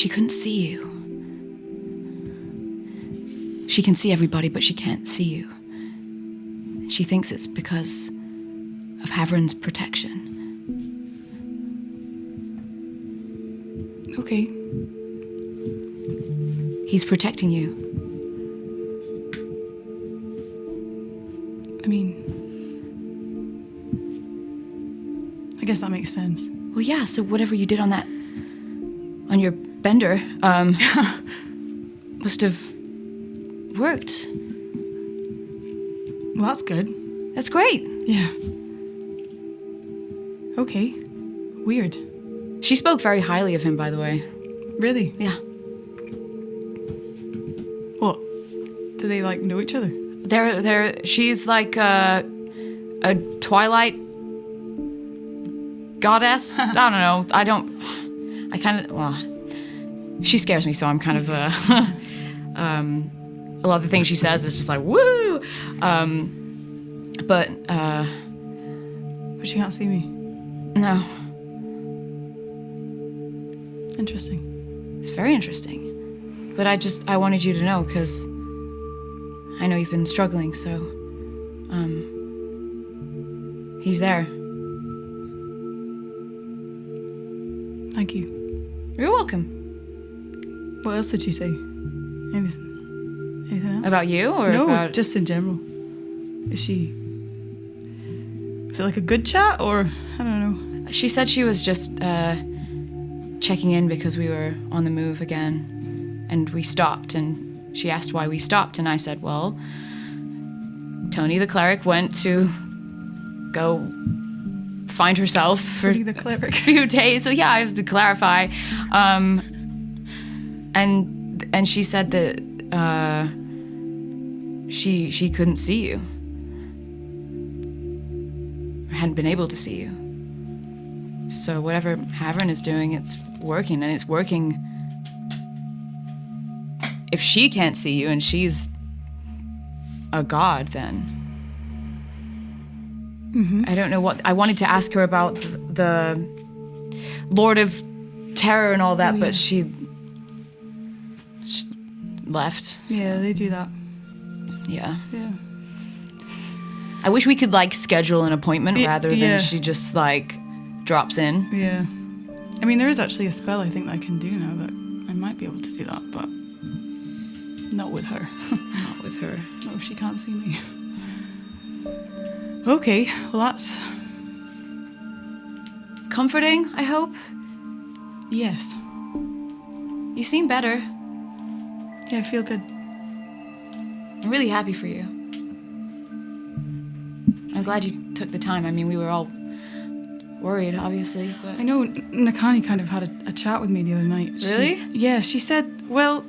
couldn't see you. She can see everybody, but she can't see you. She thinks it's because of Havern's protection. Okay. He's protecting you. I mean, I guess that makes sense. Well, yeah, so whatever you did on your bender, must have worked. Well, that's good. That's great. Yeah. Okay. Weird. She spoke very highly of him, by the way. Really? Yeah. What? Do they like know each other? She's like a Twilight goddess. I don't know. She scares me, so I'm kind of a lot of the things she says is just like woo. But she can't see me. No. Interesting. It's very interesting. But I wanted you to know because I know you've been struggling, so he's there. Thank you. You're welcome. What else did she say? Anything else? About you or no, about just in general. Is it like a good chat or I don't know? She said she was just checking in because we were on the move again and we stopped, and she asked why we stopped, and I said, well, Tony the cleric went to go find herself for the cleric. a few days. So yeah, I have to clarify. And she said that she couldn't see you. Or hadn't been able to see you. So whatever Havern is doing, it's working, and it's working. If she can't see you and she's a god, then I don't know what. I wanted to ask her about the Lord of Terror and all that, but she left. So. Yeah, they do that. Yeah. Yeah. I wish we could like schedule an appointment rather than yeah. she just like drops in. Yeah. I mean, there is actually a spell I think that I can do now that I might be able to do that, but not with her. Not with her. Not if she can't see me. Okay, well that's comforting, I hope. Yes. You seem better. Yeah, I feel good. I'm really happy for you. I'm glad you took the time. I mean, we were all worried, obviously, but... I know Nakani kind of had a chat with me the other night. Really? She said, well...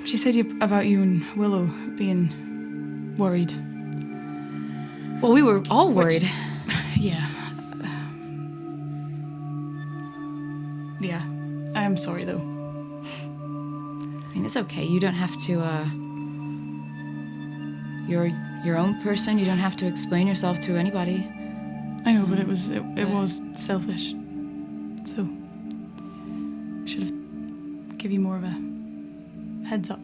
She said about you and Willow being worried. Well, we were all worried. Yeah. Yeah. I am sorry, though. I mean, it's okay. You don't have to, You're your own person. You don't have to explain yourself to anybody. I know, but it was selfish. So, should have give you more of a heads up.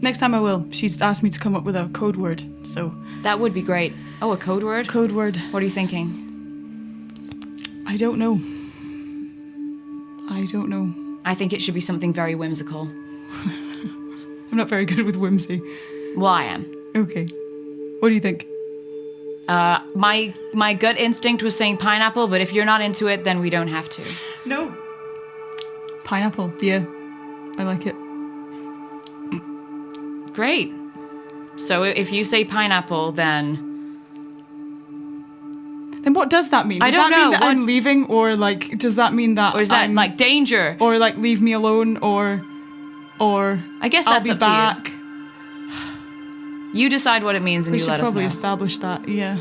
Next time I will. She's asked me to come up with a code word, so... That would be great. Oh, a code word? Code word. What are you thinking? I don't know. I think it should be something very whimsical. I'm not very good with whimsy. Well, I am. Okay. What do you think? My gut instinct was saying pineapple, but if you're not into it, then we don't have to. No. Pineapple. Yeah. I like it. Great. So if you say pineapple, then what does that mean? I don't know. Does that mean that I'm leaving, or like, does that mean that or is that like danger, or like leave me alone, or I guess I'll that's be up back. to you. You decide what it means, and We you should let us know. probably establish that. Yeah.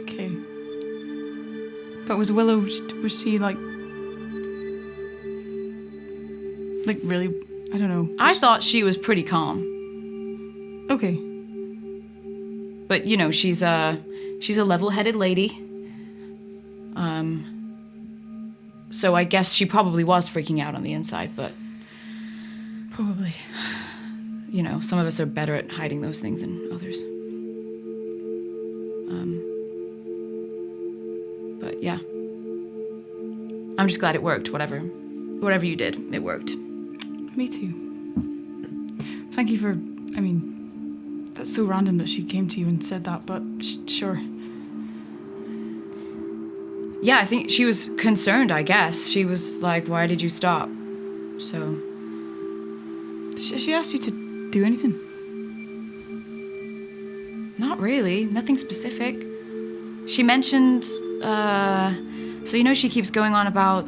Okay. But was Willow? Was she like really? I don't know. I thought she was pretty calm. Okay. But you know, she's a level-headed lady. So I guess she probably was freaking out on the inside, but Probably. you know, some of us are better at hiding those things than others. But yeah. I'm just glad it worked, whatever you did, it worked. Me too. Thank you for, I mean, that's so random that she came to you and said that, but sure. Yeah, I think she was concerned, I guess. She was like, why did you stop? So... She asked you to do anything? Not really. Nothing specific. She mentioned, so you know she keeps going on about,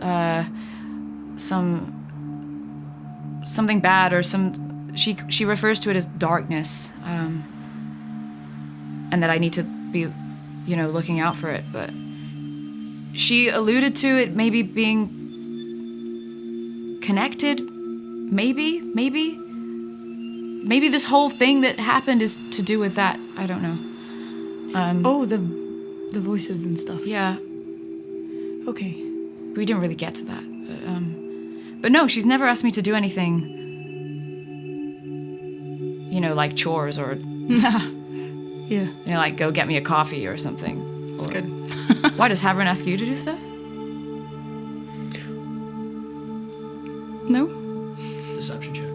something bad or she refers to it as darkness, and that I need to be, you know, looking out for it, but she alluded to it maybe being connected, maybe this whole thing that happened is to do with that. I don't know. The voices and stuff. Yeah. Okay. We didn't really get to that, but no, she's never asked me to do anything, you know, like chores or, Yeah. you know, like go get me a coffee or something. That's good. Why does Havrin ask you to do stuff? No? Deception check.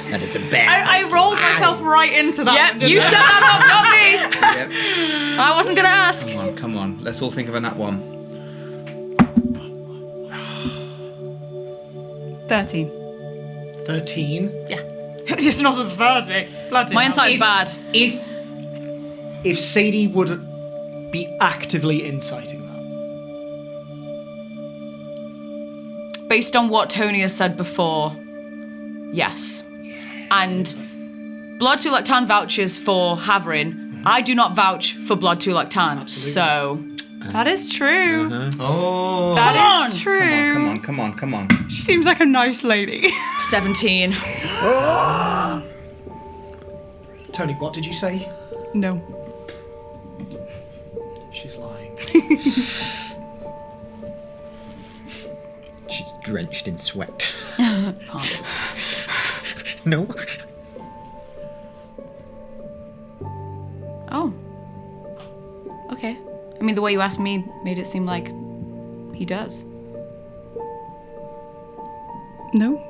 That is a bad. I rolled myself right into that. Yep, you set that up, not me. Yep. I wasn't gonna ask. Come on. Let's all think of a nat one. 13. 13. Yeah. It's not a 30. Bloody My hell. insight's bad. If Sadie would be actively inciting that. Based on what Tony has said before, yes. And Blood to Lactan vouches for Havrin. I do not vouch for Blood to Lactan. So That is true. Oh. That is true. Come on. She seems like a nice lady. 17. Tony, what did you say? No. She's lying. She's drenched in sweat. Passes. No. Oh. Okay. I mean, the way you asked me made it seem like he does. No.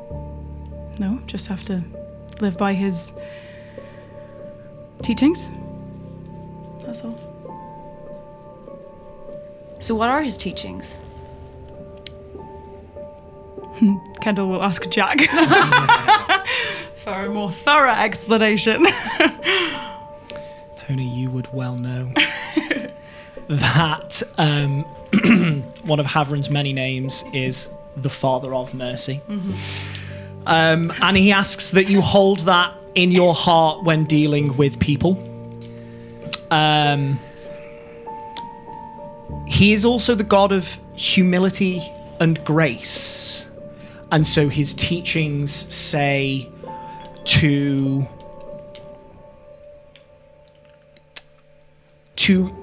No, just have to live by his teachings. That's all. So what are his teachings? Kendall will ask Jack for a more thorough explanation. Tony, you would well know that one of Havren's many names is the Father of Mercy. And he asks that you hold that in your heart when dealing with people. He is also the god of humility and grace. And so his teachings say to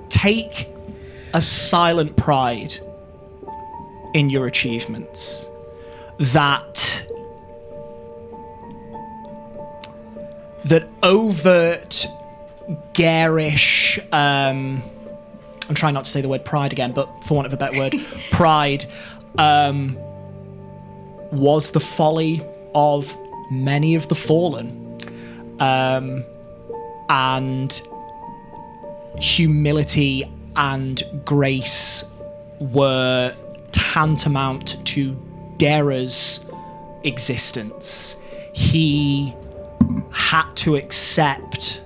take a silent pride in your achievements. That overt, garish, I'm trying not to say the word pride again, but for want of a better word, pride was the folly of many of the fallen. And humility and grace were tantamount to Dara's existence. He had to accept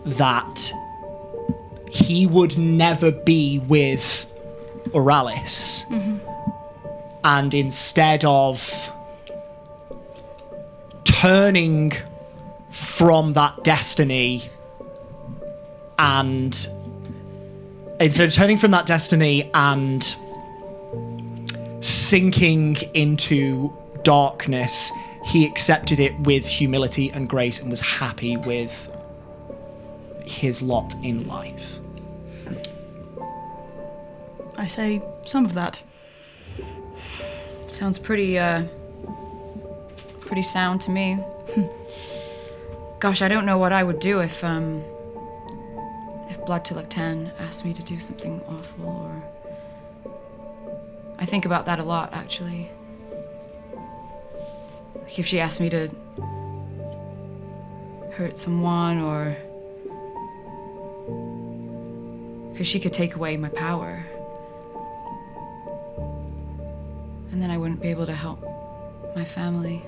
that he would never be with Oralis. And instead of turning from that destiny and sinking into darkness, he accepted it with humility and grace and was happy with his lot in life. I say some of that. Sounds pretty sound to me. Gosh, I don't know what I would do if Blood to Lactan asked me to do something awful, or... I think about that a lot, actually. Like if she asked me to hurt someone, or... Because she could take away my power. And then I wouldn't be able to help my family.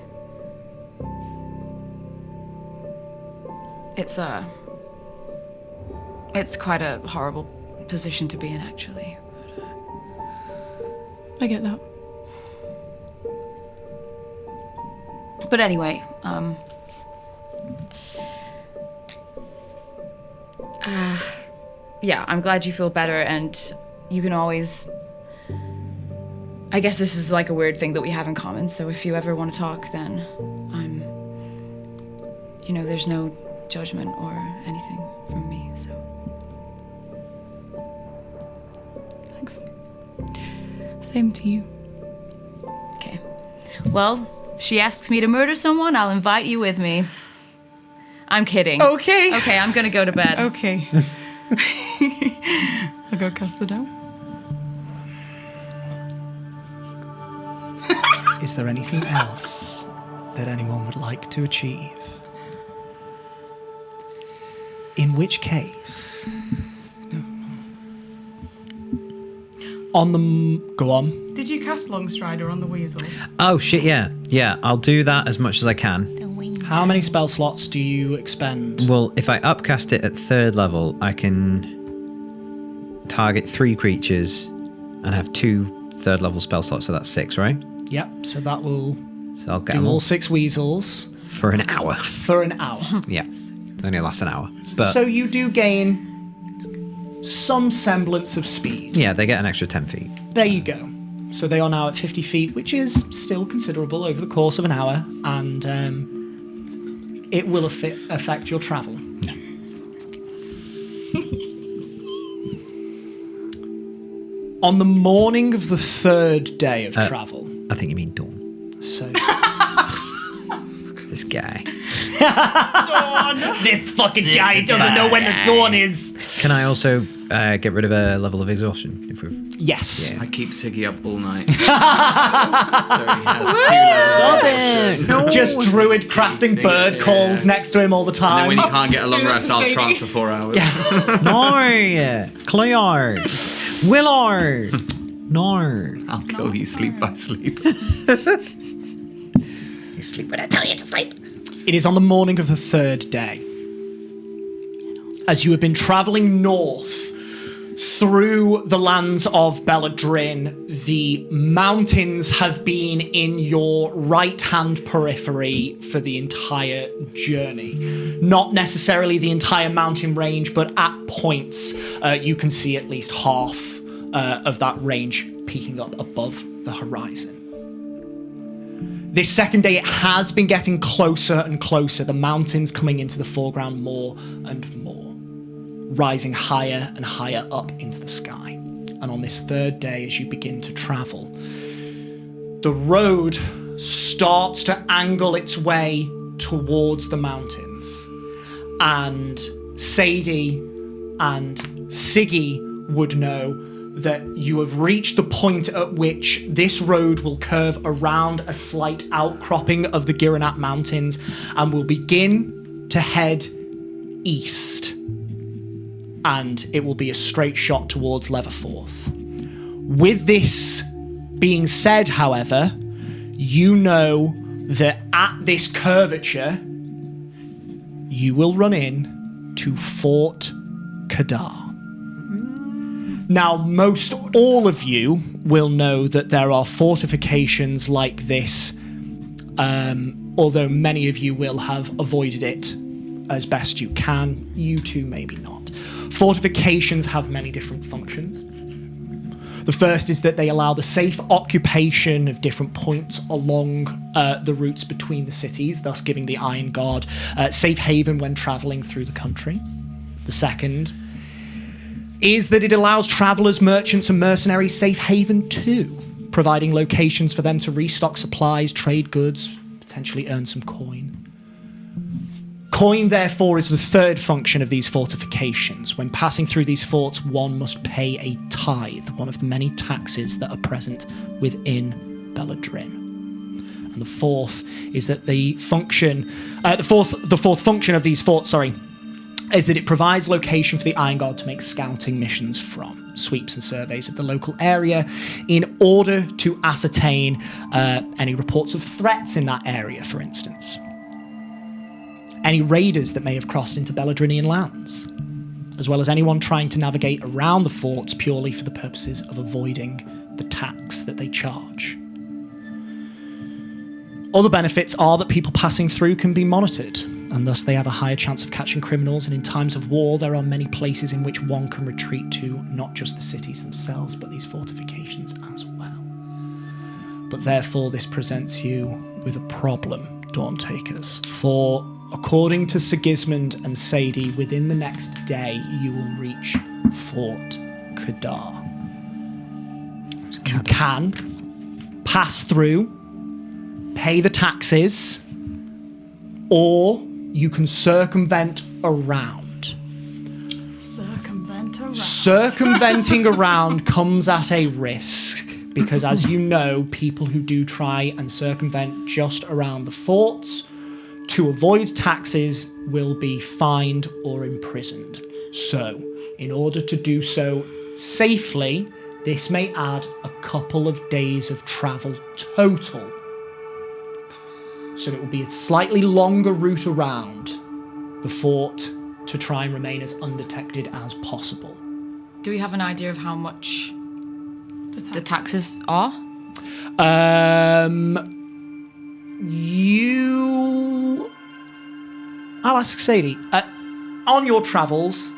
It's quite a horrible position to be in, actually. I get that. But anyway, yeah, I'm glad you feel better, and you can always... I guess this is like a weird thing that we have in common, so if you ever want to talk, then I'm... You know, there's no judgment or anything from me, so... Thanks. Same to you. Okay. Well, if she asks me to murder someone, I'll invite you with me. I'm kidding. Okay. Okay, I'm gonna go to bed. Okay. I'll go cast the dome. Is there anything else that anyone would like to achieve? In which case... On the... Go on. Did you cast Longstrider on the weasels? Oh, shit, yeah. Yeah, I'll do that as much as I can. How many spell slots do you expend? Well, if I upcast it at 3rd level, I can target 3 creatures and have 2 3rd level spell slots, so that's 6, right? Yep, so that will So I'll get do them all 6 weasels. for an hour. For an hour. Yeah, it only lasts an hour. But So you do gain some semblance of speed. yeah, they get an extra 10 feet. There you go. So they are now at 50 feet, which is still considerable over the course of an hour, and it will affect your travel. No. On the morning of the 3rd day of travel. I think you mean dawn. So This guy. This fucking guy doesn't know when the dawn is. Can I also get rid of a level of exhaustion if we've... yes. I keep Siggy up all night. So he has 2 levels. Stop it! Just druid crafting bird calls next to him all the And then time. when you can't get a long rest, I'll trance for 4 hours. No! Clear! Willard! No! I'll kill you sleep by sleep. sleep when I tell you to sleep. It is on the morning of the third day. As you have been travelling north through the lands of Belladrin, the mountains have been in your right-hand periphery for the entire journey. Not necessarily the entire mountain range, but at points you can see at least half of that range peeking up above the horizon. This second day, it has been getting closer and closer, the mountains coming into the foreground more and more, rising higher and higher up into the sky. And on this third day, as you begin to travel, the road starts to angle its way towards the mountains. And Sadie and Siggy would know that you have reached the point at which this road will curve around a slight outcropping of the Giranat Mountains and will begin to head east. And it will be a straight shot towards Leatherforth. With this being said, however, you know that at this curvature, you will run in to Fort Kadar. Now, most all of you will know that there are fortifications like this, although many of you will have avoided it as best you can. You two, maybe not. Fortifications have many different functions. The first is that they allow the safe occupation of different points along the routes between the cities, thus giving the Iron Guard safe haven when travelling through the country. The second is that it allows travellers, merchants, and mercenaries safe haven too, providing locations for them to restock supplies, trade goods, potentially earn some coin. Coin, therefore, is the third function of these fortifications. When passing through these forts, one must pay a tithe, one of the many taxes that are present within Belladrin. And the fourth is that the fourth function of these forts, is that it provides location for the Iron Guard to make scouting missions from, sweeps and surveys of the local area in order to ascertain any reports of threats in that area, for instance. Any raiders that may have crossed into Belladrinian lands, as well as anyone trying to navigate around the forts purely for the purposes of avoiding the tax that they charge. Other benefits are that people passing through can be monitored, and thus they have a higher chance of catching criminals, and in times of war there are many places in which one can retreat to, not just the cities themselves, but these fortifications as well. But therefore this presents you with a problem, Dawntakers, for according to Sigismund and Sadie, within the next day you will reach Fort Kadar. You can pass through, pay the taxes, or you can circumvent around. Circumventing around comes at a risk, because as you know, people who do try and circumvent just around the forts to avoid taxes will be fined or imprisoned. So, in order to do so safely, this may add a couple of days of travel total. So it will be a slightly longer route around the fort to try and remain as undetected as possible. Do we have an idea of how much the taxes are? I'll ask Sadie. On your travels,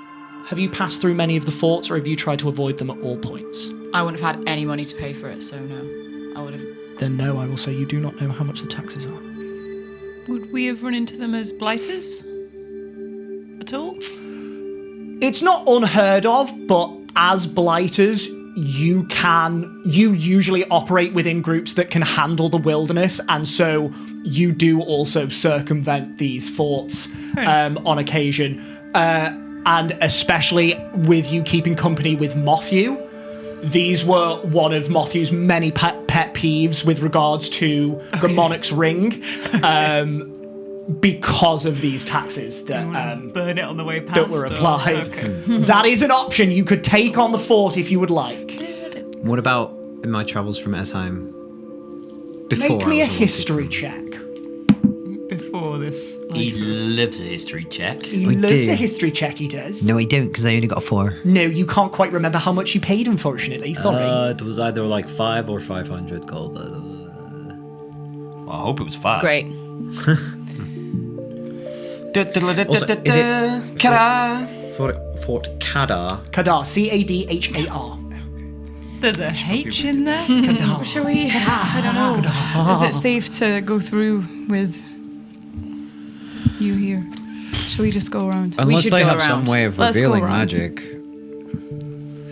have you passed through many of the forts, or have you tried to avoid them at all points? I wouldn't have had any money to pay for it, so no. I would have... Then no, I will say you do not know how much the taxes are. Would we have run into them as blighters at all? It's not unheard of, but as blighters, you usually operate within groups that can handle the wilderness, and so you do also circumvent these forts on occasion, and especially with you keeping company with Mothew. These were one of Mothew's many pet peeves with regards to the Monarch's Ring, because of these taxes that burn it on the way past that were applied. That is an option. You could take on the fort if you would like. What about in my travels from Esheim before? Make me I a was history check. this. He loves a history check. He I loves do. a history check, he does. No, I don't, because I only got a 4. No, you can't quite remember how much you paid, unfortunately. Sorry. It was either like 5 or 500 gold. Well, I hope it was 5. Great. Also, is it Fort Kadar? Kadar, Cadhar. There's a H in there. Kadar. Shall we? I don't know. Is it safe to go through with you here? Shall we just go around? Unless should they go have around. some way of Let's go revealing around. magic.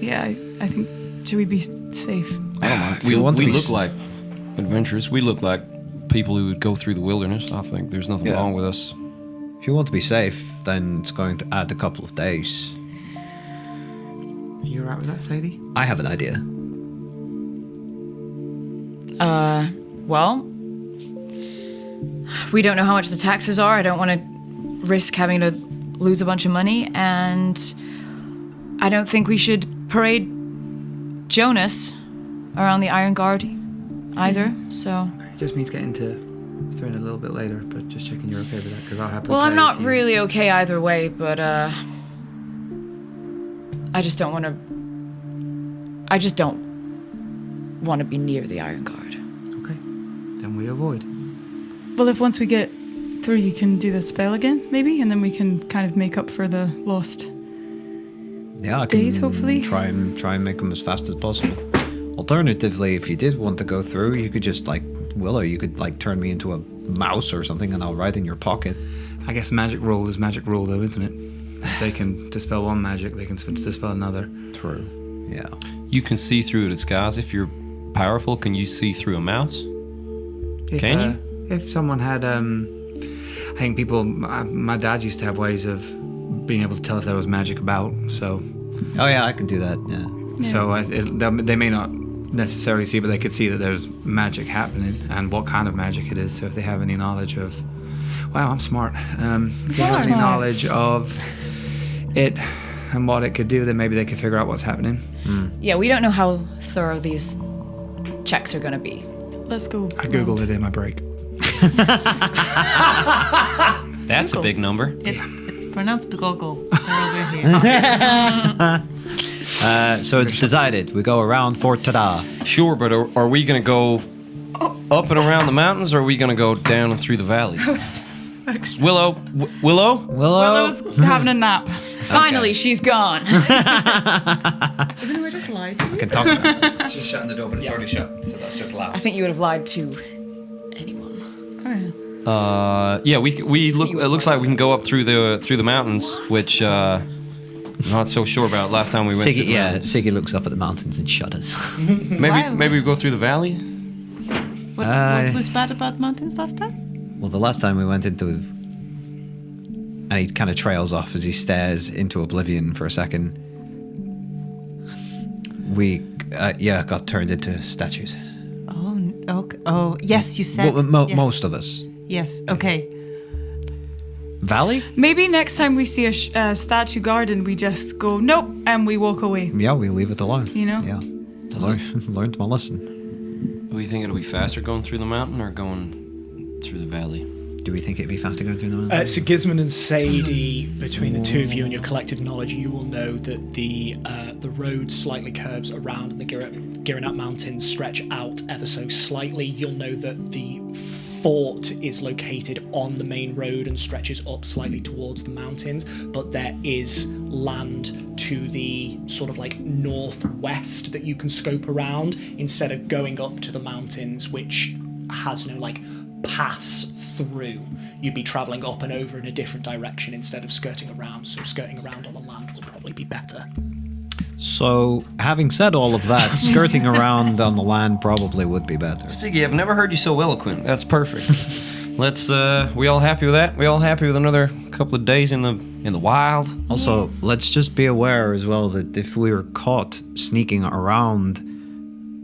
Yeah, I think. Should we be safe? We want to be look like adventurers. We look like people who would go through the wilderness. I think there's nothing Yeah. wrong with us. If you want to be safe, then it's going to add a couple of days. You alright with that, Sadie? I have an idea. Well, we don't know how much the taxes are. I don't want to risk having to lose a bunch of money, and I don't think we should parade Jonas around the Iron Guard either. So. It just means getting to Thrin a little bit later, but just checking you're okay with that, because I'll happily Well, I'm pay not if you- really okay either way, but I just don't want to. I just don't want to be near the Iron Guard. Okay, then we avoid. Well, if once we get through, you can do the spell again, maybe, and then we can kind of make up for the lost. Yeah, I can Days, hopefully. try and make them as fast as possible. Alternatively, if you did want to go through, you could just like Willow. You could like turn me into a mouse or something, and I'll ride in your pocket. I guess magic rule is magic rule, though, isn't it? If they can dispel one magic, they can dispel another. True. Yeah. You can see through a disguise. If you're powerful, can you see through a mouse? If, Can you? If someone had, I think people. My dad used to have ways of being able to tell if there was magic about. So, Oh yeah, I can do that. Yeah. so they may not necessarily see, but they could see that there's magic happening and what kind of magic it is. So if they have any knowledge of, wow, I'm smart. If they have any knowledge of it and what it could do, then maybe they could figure out what's happening. Yeah, we don't know how thorough these checks are going to be. Let's go. I googled it in my break. That's a big number. It's pronounced Goggle. They're over here. So it's decided. We go around Fort Tada. Sure, but are we going to go up and around the mountains, or are we going to go down and through the valley? Willow? Willow? Willow's having a nap. Finally, she's gone. We're just lying. I can talk. She's shutting the door, but it's already shut, so that's just loud. I think you would have lied to anyone. Yeah, we look. It looks like we can go up through the mountains, which I'm not so sure about. Last time we went. Siggy, through the yeah, mountains. Siggy looks up at the mountains and shudders. Maybe we go through the valley. What was bad about mountains last time? Well, the last time we went into, and he kind of trails off as he stares into oblivion for a second. We, got turned into statues. Oh, okay. Oh, yes, you said. Well, yes. most of us. Yes. Okay. Valley? Maybe next time we see a statue garden, we just go nope and we walk away. Yeah, we leave it alone. You know? Yeah. Learned my lesson. Do we think it'll be faster going through the mountain or going through the valley? Do we think it'd be faster going through the mountain? Sigismund and Sadie, between the two of you and your collective knowledge, you will know that the road slightly curves around and the Girinat Mountains stretch out ever so slightly. You'll know that the fort is located on the main road and stretches up slightly towards the mountains, but there is land to the sort of like northwest that you can scope around instead of going up to the mountains, which has no like pass through. You'd be traveling up and over in a different direction instead of skirting around, so skirting around on the land will probably be better. So, having said all of that, skirting around on the land probably would be better. Siggy, I've never heard you so eloquent. That's perfect. Let's. We all happy with that? We all happy with another couple of days in the wild? Also, let's just be aware as well that if we were caught sneaking around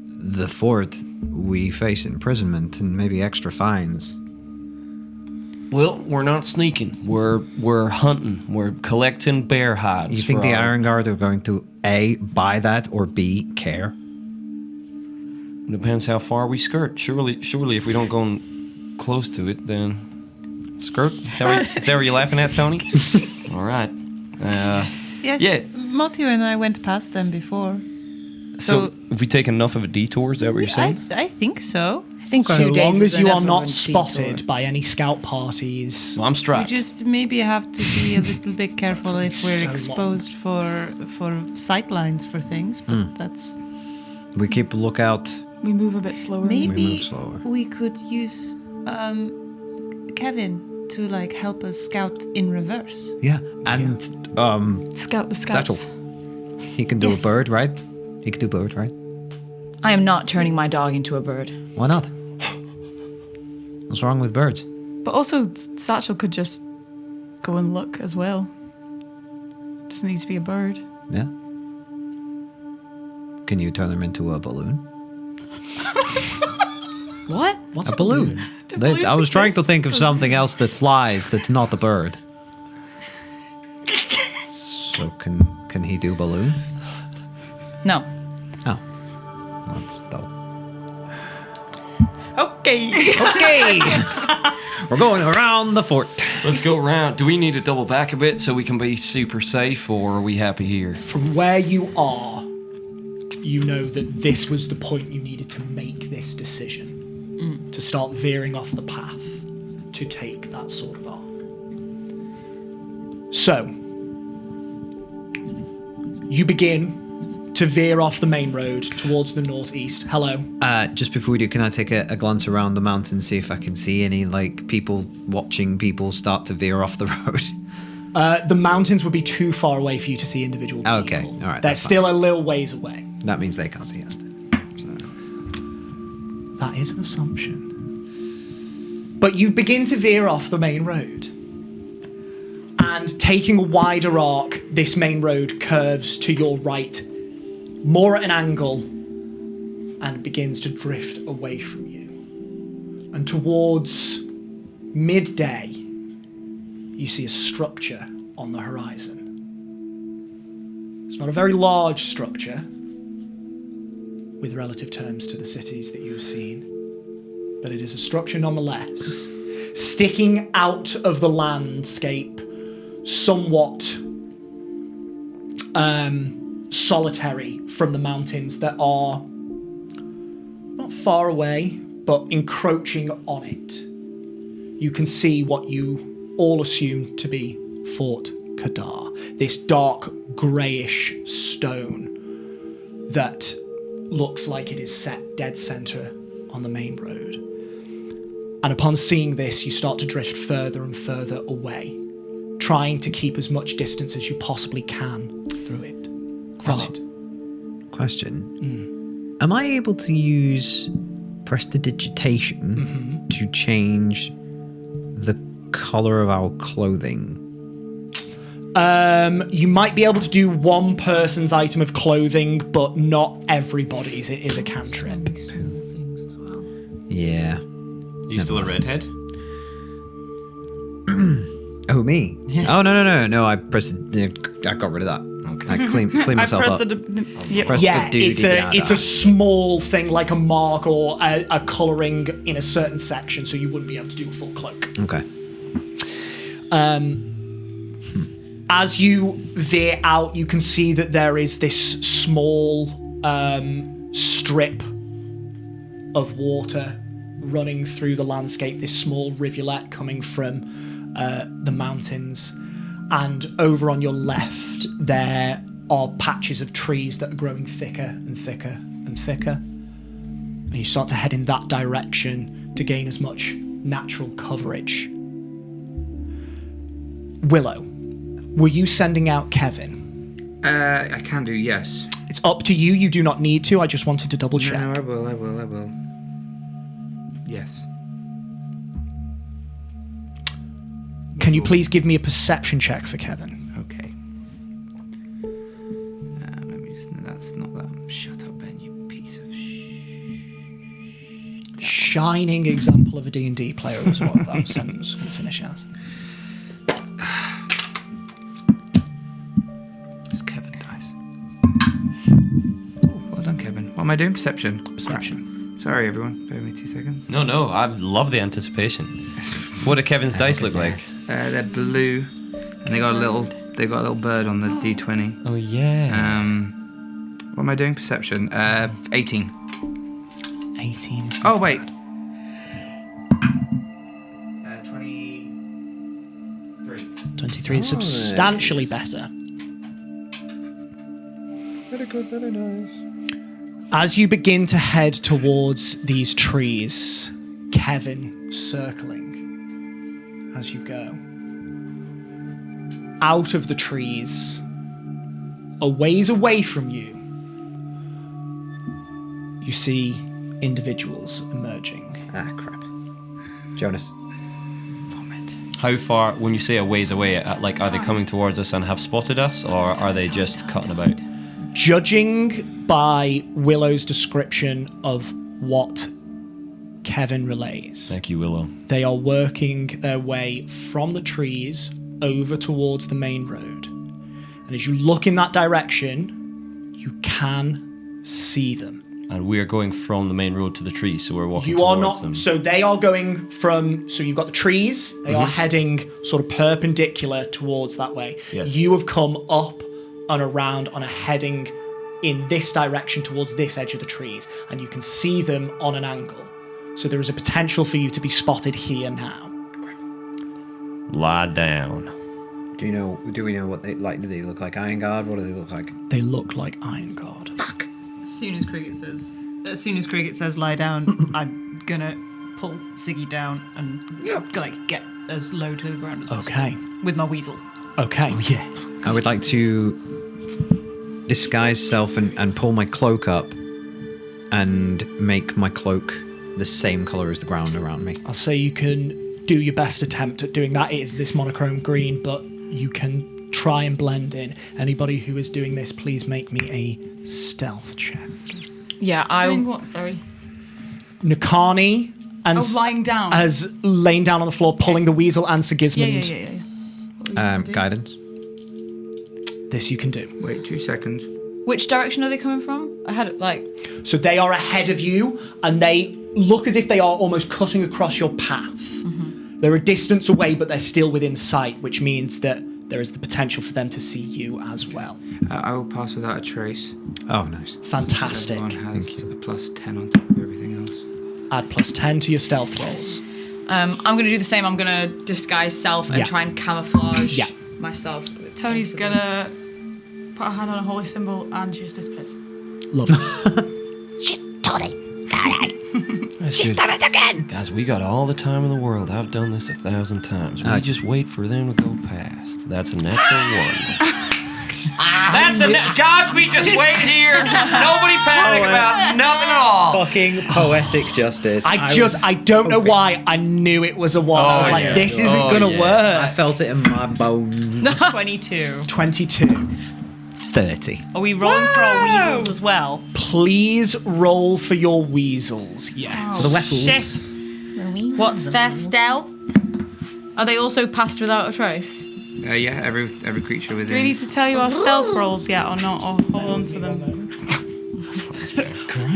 the fort, we face imprisonment and maybe extra fines. Well, we're not sneaking. We're hunting. We're collecting bear hides. You think for the our- Iron Guard are going to A, buy that, or B, care? Depends how far we skirt. Surely, if we don't go close to it, then Skirt? Is that what you're laughing at, Tony? All right. Yes. Yeah. Matthew and I went past them before. So if we take enough of a detour, is that what you're saying? I think so. I think So 2 days long is as you enough are of not a spotted detour. by any scout parties. Well, I'm We strapped. just maybe have to be a little bit careful if we're So long. exposed for sightlines for things. But that's We keep a lookout. We move a bit slower. maybe move slower. we could use Kevin to like help us scout in reverse. Yeah, and Scout the scouts. Satchel. He can do a bird, right? He can do bird, right? I am not turning my dog into a bird. Why not? What's wrong with birds? But also, Satchel could just go and look as well. Doesn't need to be a bird. Yeah. Can you turn him into a balloon? What? What's A balloon. I was trying to think of something else that flies that's not a bird. So can he do balloon? No. Oh. That's dope. Okay. Okay. We're going around the fort. Let's go around. Do we need to double back a bit so we can be super safe, or are we happy here? From where you are, you know that this was the point you needed to make this decision. To start veering off the path to take that sort of arc. So, you begin to veer off the main road towards the northeast. Hello. Just before we do, can I take a glance around the mountain, see if I can see any like people watching people start to veer off the road? The mountains would be too far away for you to see individual people. Okay, all right, They're that's still a little ways away. That means they can't see us then. That is an assumption. But you begin to veer off the main road. And taking a wider arc, this main road curves to your right, more at an angle, and begins to drift away from you. And towards midday, you see a structure on the horizon. It's not a very large structure, with relative terms to the cities that you have seen, but it is a structure nonetheless, sticking out of the landscape, somewhat solitary from the mountains that are not far away, but encroaching on it. You can see what you all assume to be Fort Kadar, this dark greyish stone that looks like it is set dead center on the main road. And upon seeing this, you start to drift further and further away, trying to keep as much distance as you possibly can through it. From it. Question. Am I able to use prestidigitation to change the color of our clothing? You might be able to do one person's item of clothing, but not everybody's. It is a cantrip. Yeah. You still a redhead? Oh, me? Yeah. Oh, no. I got rid of that. Okay. I cleaned myself up. Yeah, it's a small thing like a mark or a colouring in a certain section, so you wouldn't be able to do a full cloak. Okay. As you veer out, you can see that there is this small strip of water running through the landscape, this small rivulet coming from the mountains. And over on your left, there are patches of trees that are growing thicker and thicker and thicker. And you start to head in that direction to gain as much natural coverage. Willow, were you sending out Kevin? I can do, yes. It's up to you. You do not need to. I just wanted to double check. No, I will. Yes. Can you please give me a perception check for Kevin? Okay. Let me just... That's not that. Shut up, Ben, you piece of Shining example of a D&D player as well. That sentence was going to finish as. It's Kevin, guys. Oh, well done, Kevin. What am I doing? Perception. Perception. Sorry, everyone. Bear with me 2 seconds. No, I love the anticipation. What do Kevin's dice look like? They're blue, and they got a little bird on the D20. Oh yeah. What am I doing? Perception. 18. 18. Oh wait. 23. 23 is substantially better. Very good, very nice. As you begin to head towards these trees, Kevin circling as you go. Out of the trees, a ways away from you, you see individuals emerging. Ah, crap. Jonas. How far, when you say a ways away, like, are they coming towards us and have spotted us, or are they just cutting about? Judging by Willow's description of what Kevin relays, Thank you, Willow. they are working their way from the trees over towards the main road. And as you look in that direction, you can see them. And we're going from the main road to the trees, so we're walking You are towards not. them. So they are going from. So you've got the trees. They are heading sort of perpendicular towards that way. Yes. You have come up and around and are heading in this direction towards this edge of the trees, and you can see them on an angle. So there is a potential for you to be spotted here now. Lie down. Do we know what they like? Do they look like Iron Guard? What do they look like? They look like Iron Guard. Fuck. As soon as Cricket says lie down, I'm gonna pull Siggy down and like get as low to the ground as possible. Okay. With my weasel. Okay. I would like to disguise self and pull my cloak up and make my cloak the same color as the ground around me. I'll say you can do your best attempt at doing that. It is this monochrome green, but you can try and blend in. Anybody who is doing this, please make me a stealth check. Yeah, Doing what? Sorry. Nakani and lying down. has lain down on the floor, pulling the weasel and Sigismund. Yeah. Guidance. This you can do. Wait 2 seconds. Which direction are they coming from? I had it like. So they are ahead of you, and they look as if they are almost cutting across your path. They're a distance away, but they're still within sight, which means that there is the potential for them to see you as well. I will pass without a trace. Oh, nice. Fantastic. Everyone has a plus 10 on top of everything else. Add plus 10 to your stealth rolls. I'm gonna do the same. I'm gonna disguise self and Yeah. try and camouflage Yeah. myself. Tony's gonna put a hand on a holy symbol and she just disappears. Lovely. She's done it again! Guys, we got all the time in the world. I've done this 1,000 times. We just wait for them to go past. That's a natural one. That's a guys, we just wait here. Nobody panic about nothing at all. Fucking poetic justice. I don't know why I knew it was a 1. I was like, this isn't gonna I work. felt it in my bones. 22. 22. 30. Are we rolling for our weasels as well? Please roll for your weasels. Yes. The weapons. Shit. What's their stealth? Are they also passed without a trace? Yeah, every creature within. Do we need to tell you our stealth rolls yet or not? Or hold on to them?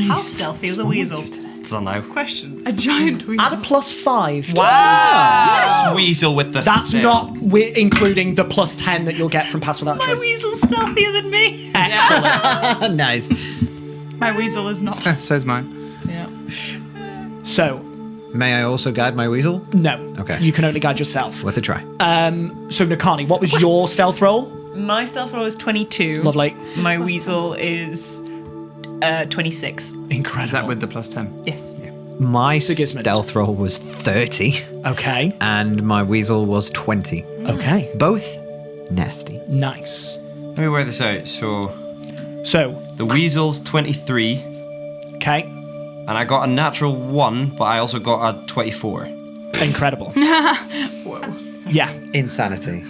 How stealthy is a weasel? I don't know. Questions. A giant weasel. Add a plus 5. Yes, weasel with the That's stealth. not including the plus 10 that you'll get from Pass Without My Trace. weasel's stealthier than me. Excellent. Nice. My weasel is not. So's mine. Yeah. So, May I also guide my weasel? no. Okay. You can only guide yourself. Worth a try. So, Nakani, what was your stealth roll? My stealth roll is 22. Lovely. My weasel is 26. Incredible. Is that with the plus 10? Yes. My Sigismund. stealth roll was 30, Okay. and my weasel was 20. Okay. Both nasty. Nice. Let me wear this out. So So, the weasel's 23, okay. and I got a natural 1, but I also got a 24. Incredible. Whoa. Yeah. Insanity.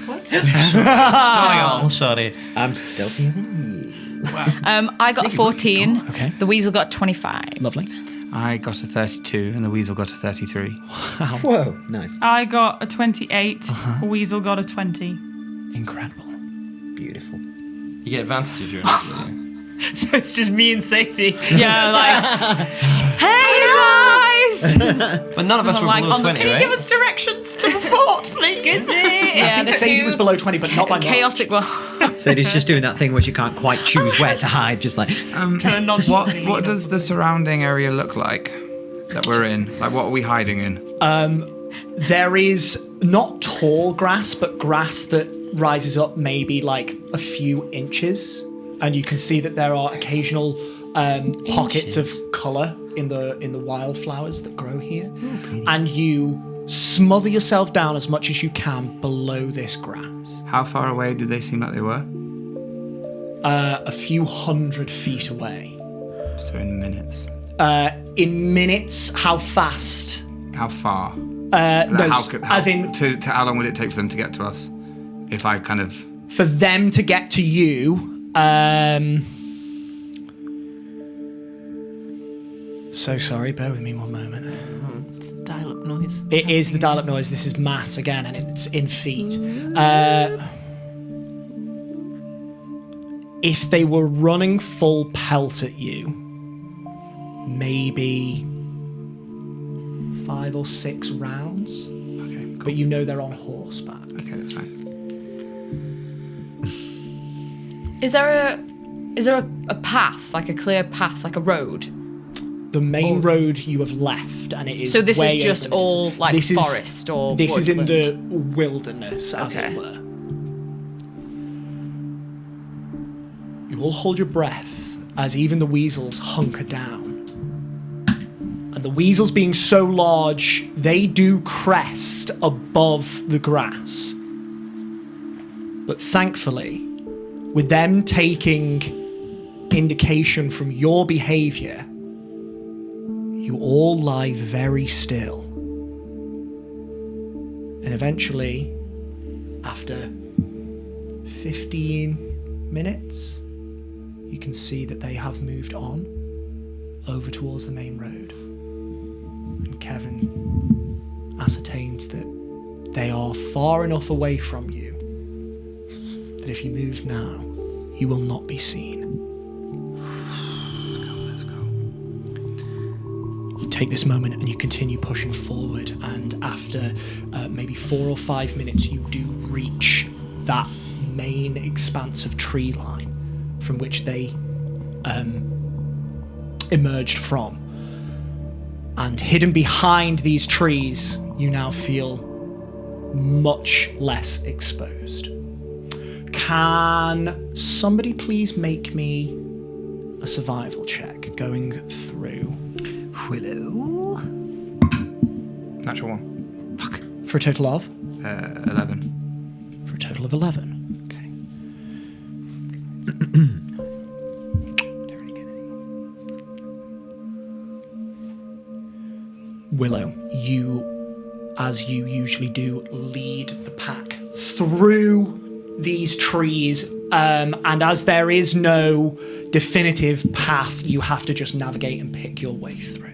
Sorry. I'm stealthier than you. I got a 14. Okay. The weasel got 25. Lovely. I got a 32 and the weasel got a 33. Whoa, nice. I got a 28. A weasel got a 20. Incredible. Beautiful. You get advantage if you're an So it's just me and Sadie. Yeah, like. Hey, supplies. But none of us were Like, below on the 20, Can you give right? us directions to the fort, please? I think Sadie was below 20, but not by much. Chaotic one. Sadie's just doing that thing where she can't quite choose where to hide, just like. What does the surrounding area look like that we're in? Like, what are we hiding in? There is not tall grass, but grass that rises up maybe like a few inches, and you can see that there are occasional pockets of colour in the wildflowers that grow here, and you smother yourself down as much as you can below this grass. How far away did they seem like they were? A few 100 feet away. So in minutes. In minutes, how fast? How far? No, As in, how long would it take for them to get to us? If I kind of for them to get to you. So sorry, bear with me one moment. It's the dial-up noise. It is the dial-up noise. This is maths again, and it's in feet. If they were running full pelt at you, maybe 5 or 6 rounds. Okay, cool. But you know they're on horseback. Okay, that's fine. Is there a path, like a clear path, like a road? The main road you have left, and it is. So this way is just over the all distance. like This is- forest or This is in woodland? the wilderness, as Okay. it were. You all hold your breath as even the weasels hunker down. And the weasels being so large, they do crest above the grass. But thankfully, with them taking indication from your behaviour, you all lie very still. And eventually, after 15 minutes, you can see that they have moved on over towards the main road. And Kevin ascertains that they are far enough away from you that if you move now, you will not be seen. Let's go. You take this moment and you continue pushing forward, and after maybe 4 or 5 minutes, you do reach that main expanse of tree line from which they emerged from. And hidden behind these trees, you now feel much less exposed. Can somebody please make me a survival check going through? Willow. Natural 1. Fuck. For a total of? 11. For a total of 11. Okay. Willow, you, as you usually do, lead the pack through these trees, and as there is no definitive path, you have to just navigate and pick your way through.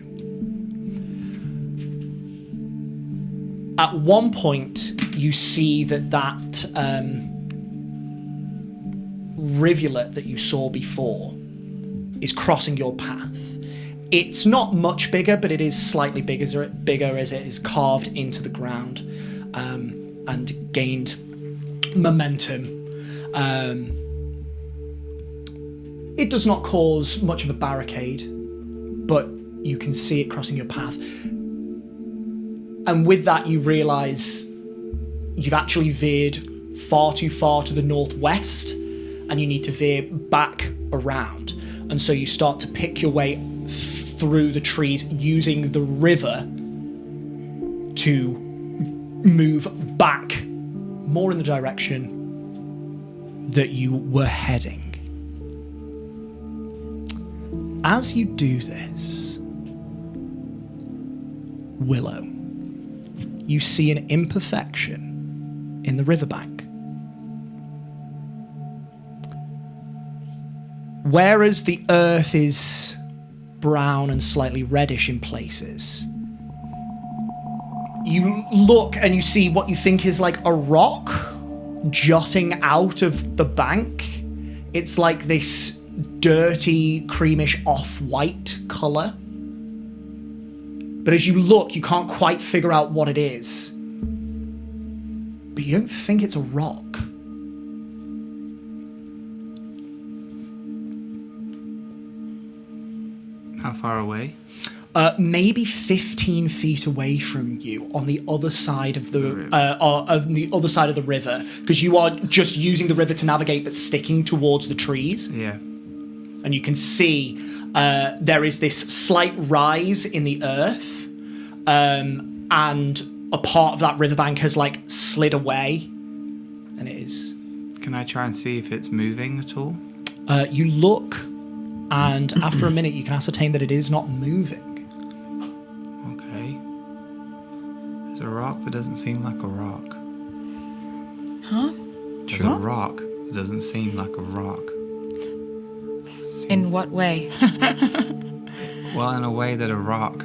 At one point, you see that rivulet that you saw before is crossing your path. It's not much bigger, but it is slightly bigger as it is carved into the ground and gained momentum. It does not cause much of a barricade, but you can see it crossing your path. And with that, you realise you've actually veered far too far to the northwest, and you need to veer back around. And so you start to pick your way through the trees using the river to move back more in the direction that you were heading. As you do this, Willow, you see an imperfection in the riverbank. Whereas the earth is brown and slightly reddish in places, you look and you see what you think is like a rock jutting out of the bank. It's like this dirty, creamish off-white colour. But as you look, you can't quite figure out what it is. But you don't think it's a rock. How far away? Maybe 15 feet away from you, on the other side of the river, because you are just using the river to navigate, but sticking towards the trees. Yeah. And you can see there is this slight rise in the earth, and a part of that riverbank has like slid away, and it is. Can I try and see if it's moving at all? You look, and after a minute, you can ascertain that it is not moving. Okay. There's a rock that doesn't seem like a rock. Huh? There's a rock that doesn't seem like a rock. In what way? Well, in a way that a rock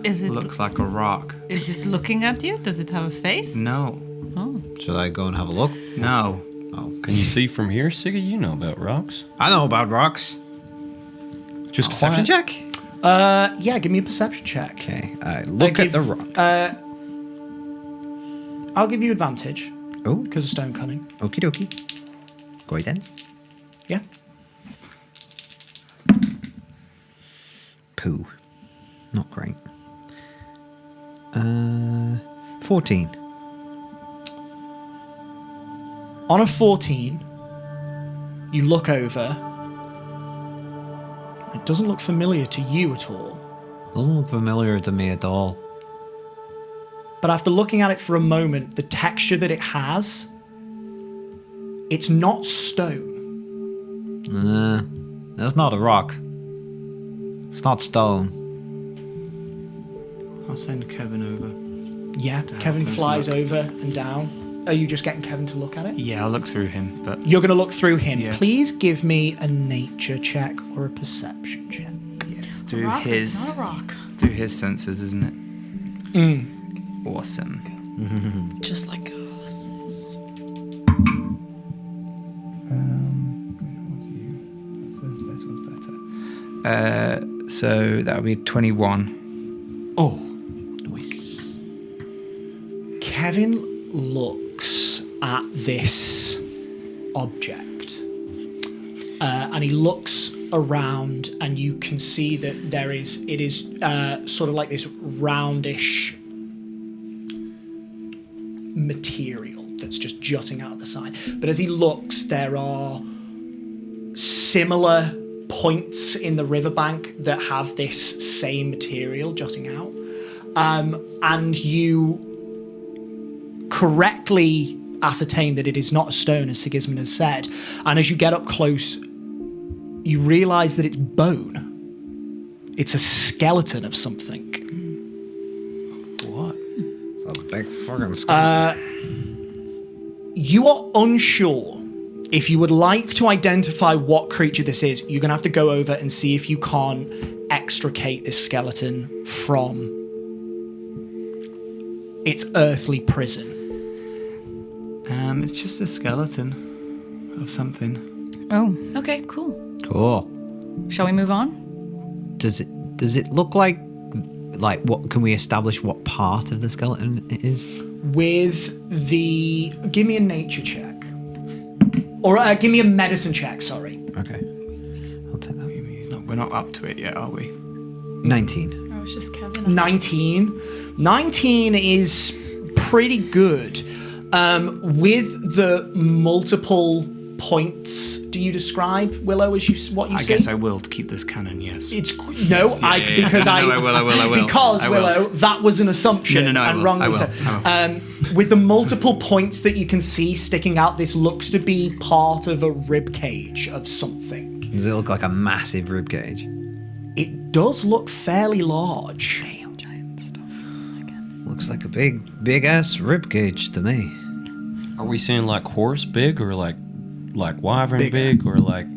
Is it looks like a rock. Is it looking at you? Does it have a face? No. Oh. Should I go and have a look? No. Oh, Can you see from here, Siggy? You know about rocks. I know about rocks. Just Perception quiet. check. Yeah, give me a perception check. Okay, I look at the rock. I'll give you advantage. Oh. Because of stone cunning. Okie dokie. Guidance. Yeah. Poo. Not great. 14. On a 14, you look over. It doesn't look familiar to you at all. Doesn't look familiar to me at all. But after looking at it for a moment, the texture that it has, it's not stone. That's not a rock. It's not stone. I'll send Kevin over. Yeah, Kevin close flies look. over and down. Are you just getting Kevin to look at it? Yeah, I'll look through him, but You're going to look through him. Yeah. Please give me a nature check or a perception check. it's through Rock? his It's not a rock. through his senses, isn't it? Awesome. Just like horses. So that would be 21. Oh. Nice. Kevin looks at this object and he looks around, and you can see that it is sort of like this roundish material that's just jutting out of the side. But as he looks, there are similar points in the riverbank that have this same material jutting out. And you correctly ascertain that it is not a stone, as Sigismund has said. And as you get up close, you realise that it's bone. It's a skeleton of something. What? It's a big fucking skull. You are unsure if you would like to identify what creature this is. You're going to have to go over and see if you can't extricate this skeleton from its earthly prison. It's just a skeleton of something. Oh. Okay, cool. Cool. Shall we move on? Does it look like what? Can we establish what part of the skeleton it is? Give me a nature check. Or give me a medicine check, sorry. Okay. I'll take that. We're not up to it yet, are we? 19. Oh, it's just Kevin. 19. 19 is pretty good. With the multiple points, do you describe, Willow, as what you I see? guess I will to keep this canon, yes. It's Yeah, no, I will. Because I will. Willow, that was an assumption No, I and will. wrongly I will. said. I will. With the multiple points that you can see sticking out, this looks to be part of a rib cage of something. Does it look like a massive rib cage? It does look fairly large. Damn, giant stuff. Looks like a big ass rib cage to me. Are we saying like horse big or like wyvern Bigger. big or like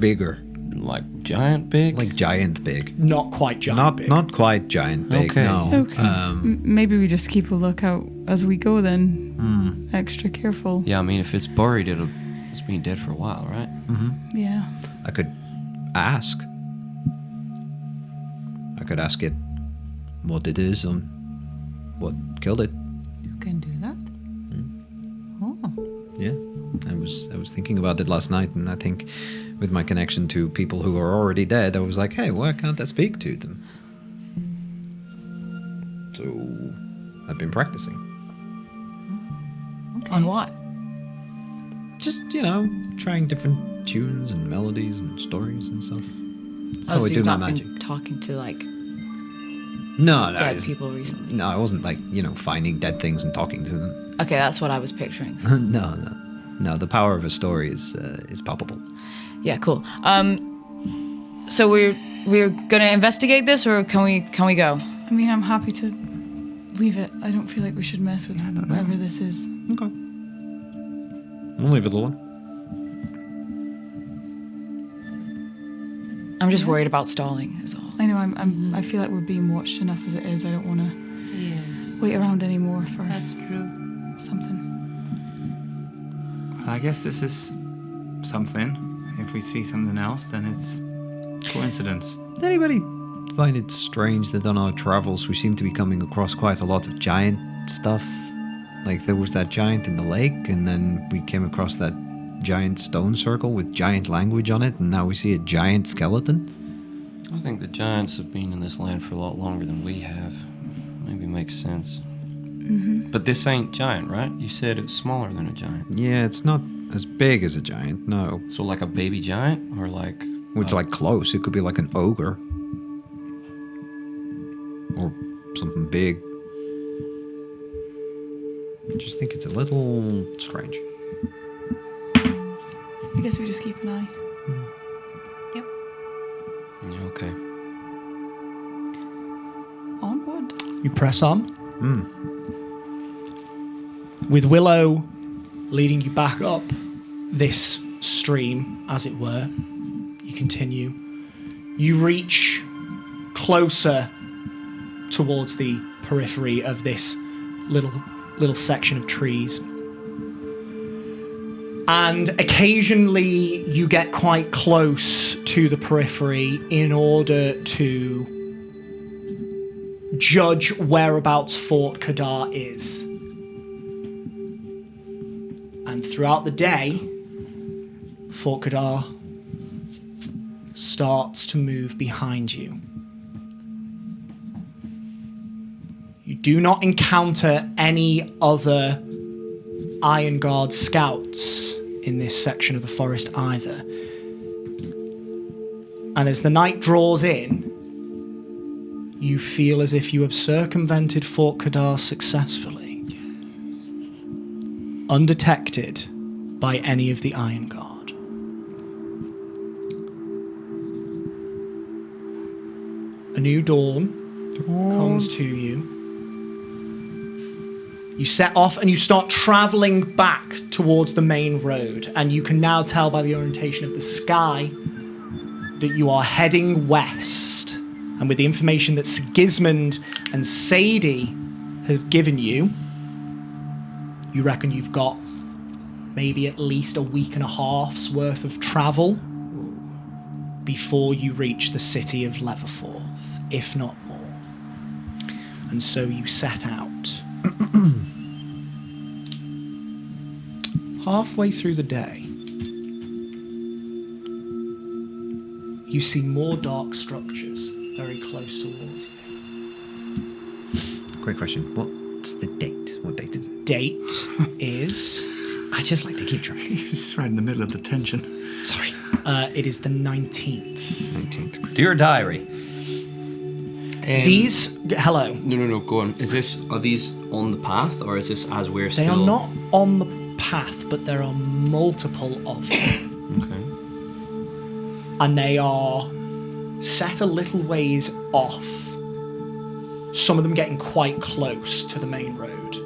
Bigger. like giant big? Like giant big. Not quite giant big. Not quite giant big. Okay. No. Okay. Maybe we just keep a lookout as we go then. Extra careful. Yeah, I mean if it's buried, it's been dead for a while, right? Yeah. I could ask. I could ask it what it is and what killed it. You can do that. Oh. Yeah, I was thinking about it last night, and I think with my connection to people who are already dead, I was like, hey, why can't I speak to them? So I've been practicing. Okay. On what? Just, trying different tunes and melodies and stories and stuff. That's how so I do you've my not magic. been talking to like No, dead it's- people recently. No, I wasn't like, finding dead things and talking to them. Okay, that's what I was picturing. No. The power of a story is palpable. Yeah, cool. So we're gonna investigate this, or can we go? I mean, I'm happy to leave it. I don't feel like we should mess with whatever this is. Okay. We'll leave it alone. I'm just worried about stalling. Is all. I know. I feel like we're being watched enough as it is. I don't want to Yes. wait around anymore for That's true. something. I guess this is something. If we see something else, then it's coincidence. Did anybody find it strange that on our travels we seem to be coming across quite a lot of giant stuff? Like there was that giant in the lake, and then we came across that giant stone circle with giant language on it, and now we see a giant skeleton? I think the giants have been in this land for a lot longer than we have. Maybe makes sense. Mm-hmm. But this ain't giant, right? You said it's smaller than a giant. Yeah, it's not as big as a giant, no. So like a baby giant, or like... Which, like, close. It could be like an ogre. Or something big. I just think it's a little strange. I guess we just keep an eye. Yeah, okay. Onward. You press on. Hmm. With Willow leading you back up this stream, as it were. You continue. You reach closer towards the periphery of this little section of trees. And occasionally you get quite close to the periphery in order to judge whereabouts Fort Kadar is. And throughout the day, Fort Kadar starts to move behind you. You do not encounter any other Iron Guard scouts in this section of the forest either. And as the night draws in, you feel as if you have circumvented Fort Kadar successfully, undetected by any of the Iron Guard. A new dawn comes to you. You set off and you start traveling back towards the main road, and you can now tell by the orientation of the sky that you are heading west. And with the information that Sigismund and Sadie have given you, you reckon you've got maybe at least a week and a half's worth of travel before you reach the city of Leatherforth, if not more. And so you set out. Halfway through the day, you see more dark structures very close towards you. Quick question. What's the date? What date is it? Date is... I just like to keep track. It's right in the middle of the tension. Sorry. It is the 19th. 19th. Dear diary. These... Hello. No, go on. Are these on the path, or is this as we're They still... are not on the path, but there are multiple of them. Okay. And they are set a little ways off. Some of them getting quite close to the main road.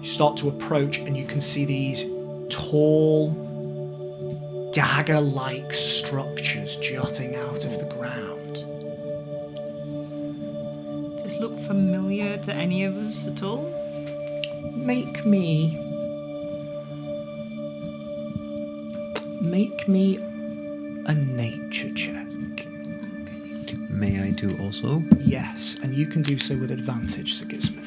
You start to approach and you can see these tall, dagger-like structures jutting out of the ground. Does this look familiar to any of us at all? Make me a nature check. may I do also? Yes, and you can do so with advantage, Sigismund.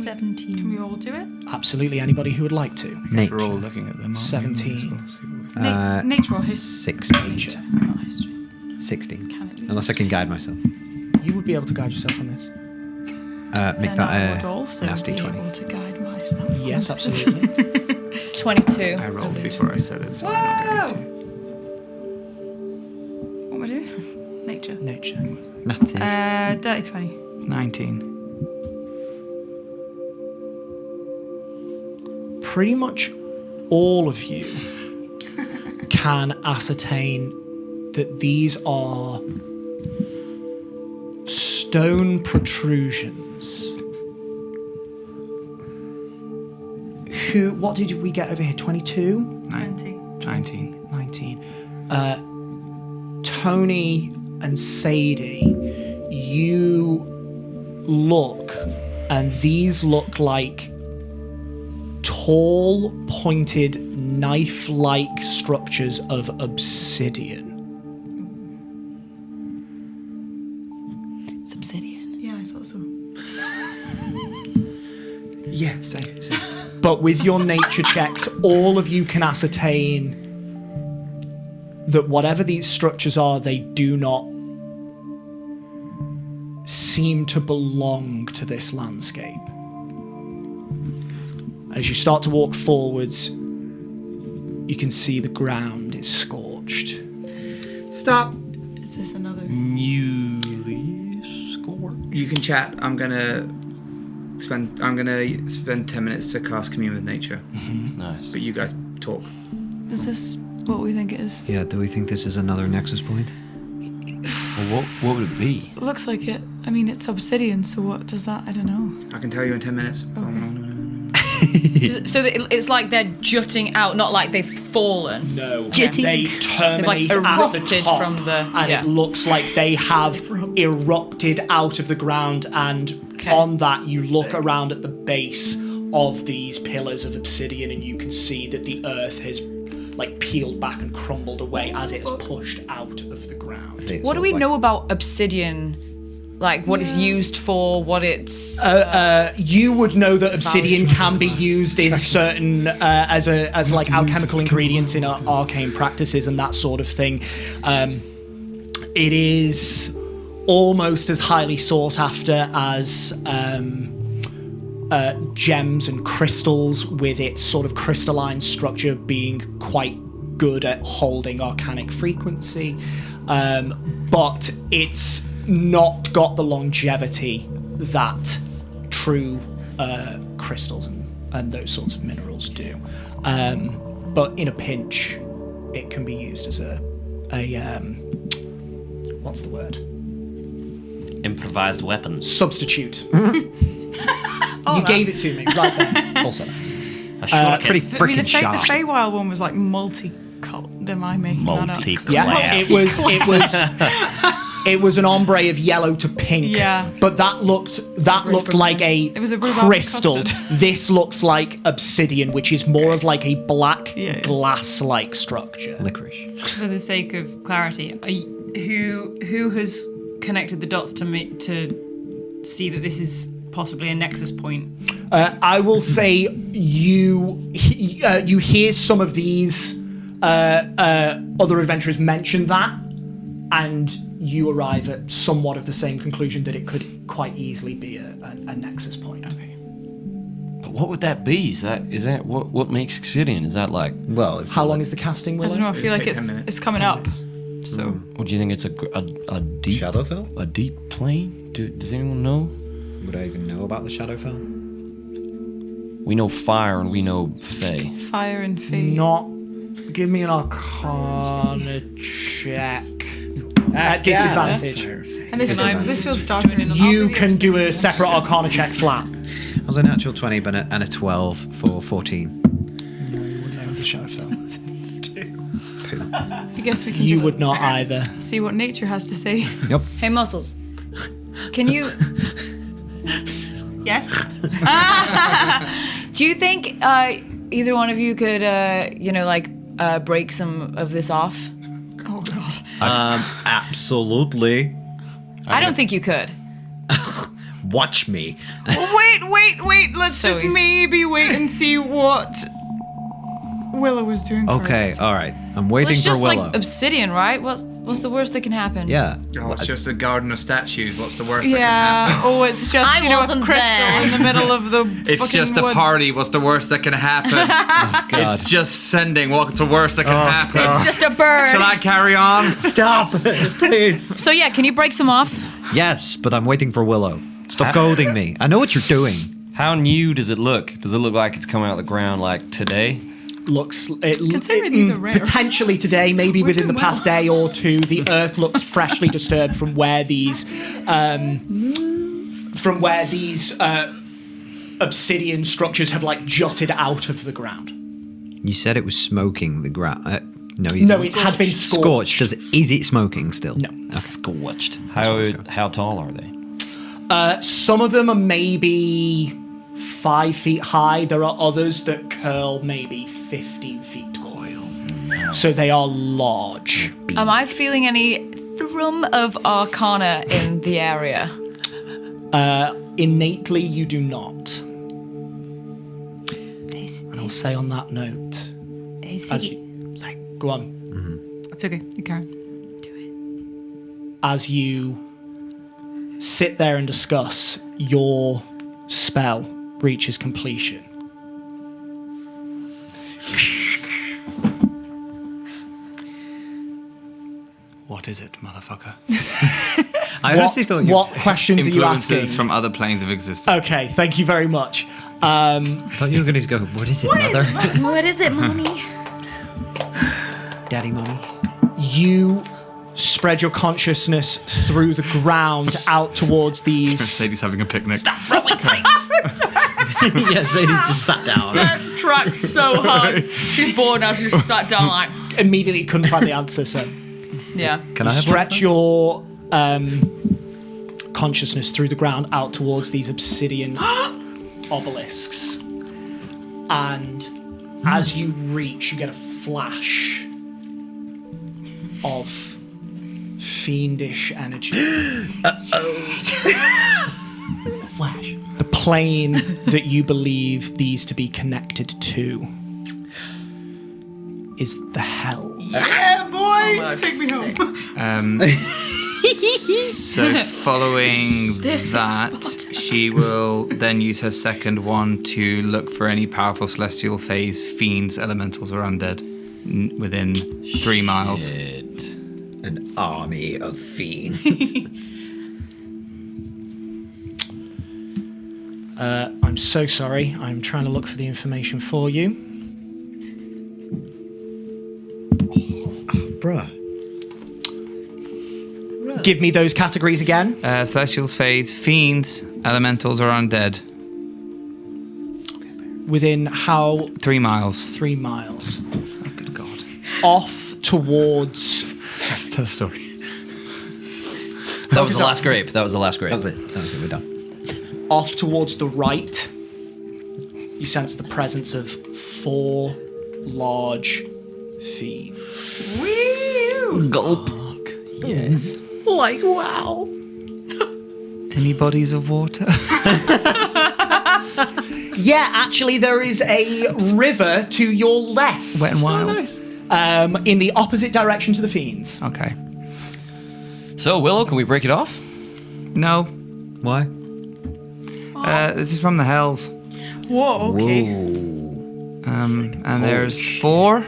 17. Can we all do it? Absolutely, anybody who would like to. Nature. We're all looking at them. 17. Nature or history? 16. Nature. 16. Unless I can guide myself. You would be able to guide yourself on this. Make Then I that would a also nasty be 20. able to guide myself. Yes, absolutely. 22. I rolled before I said it, so I'm not going to. What am I doing? Nature. Nature. That's it. Dirty 20. 19. Pretty much all of you can ascertain that these are stone protrusions. What did we get over here? 22? 19. 19. Tony and Sadie, you look, and these look like tall, pointed, knife-like structures of obsidian. It's obsidian. Yeah, I thought so. Yeah, same. But with your nature checks, all of you can ascertain that whatever these structures are, they do not seem to belong to this landscape. As you start to walk forwards, you can see the ground is scorched. Stop. Is this another? Newly scored. You can chat. I'm gonna spend 10 minutes to cast Commune with Nature. Nice. But you guys talk. Is this what we think it is? Yeah, do we think this is another nexus point? Well, what would it be? It looks like it. I mean, it's obsidian, so what does that? I don't know. I can tell you in 10 minutes. So it's like they're jutting out, not like they've fallen. No, Jutting. they terminate They've, like, at the erupted top, from the- and yeah. it looks like they have erupted out of the ground. And Okay. on that, you look around at the base of these pillars of obsidian, and you can see that the earth has like peeled back and crumbled away as it's pushed out of the ground. What do we know about obsidian? Like what it's used for, what it's. You would know that obsidian can be used in certain as like alchemical ingredients in arcane practices and that sort of thing. It is almost as highly sought after as gems and crystals, with its sort of crystalline structure being quite good at holding arcanic frequency, but it's not got the longevity that true crystals and those sorts of minerals do. But in a pinch, it can be used as a what's the word? Improvised weapons. Substitute. You gave it to me right there. Also, I pretty mean, freaking the sharp. Feywild one was like multi-cult. Am I making that up? Yeah, it was an ombre of yellow to pink. Yeah. But that looked like It was a rhubarb crystal. custard. This looks like obsidian, which is more of like a black Yeah. glass-like structure. Licorice. For the sake of clarity, who has connected the dots to see that this is possibly a nexus point? I will say you hear some of these other adventurers mention that, and you arrive at somewhat of the same conclusion that it could quite easily be a nexus point. But what would that be? Is that what makes obsidian? Is that like? Well, How long is the casting, I Willow? don't know. I feel like take 10 minutes. it's coming 10 up. minutes. So What do you think? It's a deep Shadowfell? a deep plane? Does anyone know? Would I even know about the Shadowfell? We know fire and we know Fae. fire and feed. Not. Give me an Arcana check. At disadvantage. And this feels darker. You can do a separate Arcana check flat. I was a natural 20 but and a 12 for 14. No, you wouldn't know the Shadowfell. I guess we can You just would not either. see what nature has to say. Yep. Hey, Muscles. Can you. Yes. Do you think either one of you could, break some of this off? Oh god. Absolutely. I don't think you could. Watch me. Wait. Let's So just easy. maybe wait and see what Willow was doing Okay, first. all right. I'm waiting It's for just Willow. like obsidian, right? What's the worst that can happen? Yeah. Oh, it's just a garden of statues. What's the worst that can Yeah. happen? Oh, it's just I a wasn't crystal there. in the middle of the. It's fucking just a woods. party. What's the worst that can happen? God. It's just sending. What's the worst that can happen? It's just a bird. Shall I carry on? Stop, please. So yeah, can you break some off? Yes, but I'm waiting for Willow. Stop goading me. I know what you're doing. How new does it look? Does it look like it's come out of the ground like today? Considering these are rare. Potentially today, maybe within the past day or two, the earth looks freshly disturbed from where these obsidian structures have like jutted out of the ground. You said it was smoking the ground. No, It had been scorched. Is it smoking still? No. Scorched. How tall are they? Some of them are maybe 5 feet high. There are others that curl maybe 15 feet tall. So they are large. Am I feeling any thrum of arcana in the area? Innately, you do not. And I'll say on that note, sorry, go on. It's okay. You can. As you sit there and discuss, your spell reaches completion. What is it, motherfucker? I honestly thought you. What questions are you asking? Influences from other planes of existence. Okay, thank you very much. Thought you were going to go. What is it, mother? What is it, mommy? Daddy, mommy. You spread your consciousness through the ground out towards these. Sadie's having a picnic. Yeah, Sadie's just sat down. Tracked so hard. She's bored now. She just sat down like. Immediately couldn't find the answer, so Yeah. Can I have stretch your consciousness through the ground out towards these obsidian obelisks. And as you reach, you get a flash of fiendish energy. Flash. The plane that you believe these to be connected to is the Hells. Yeah, boy. Take me home. So following This that, she will then use her second one to look for any powerful celestial phase fiends, elementals, or undead within 3 miles. An army of fiends. I'm so sorry. I'm trying to look for the information for you. Bruh. Give me those categories again. Celestials, phase, fiends, elementals, or undead. Within how 3 miles. 3 miles? Oh, good God. Off towards. Let's tell a story. That was the last grape. That was the last grape. That was it. We're done. Off towards the right, you sense the presence of 4 large fiends. Gulp. Yes. Like, wow. Any bodies of water? Yeah, actually, there is a river to your left. Wet and wild. In the opposite direction to the fiends. Okay. So, Willow, can we break it off? No. Why? This is from the Hells. Whoa, okay. And there's 4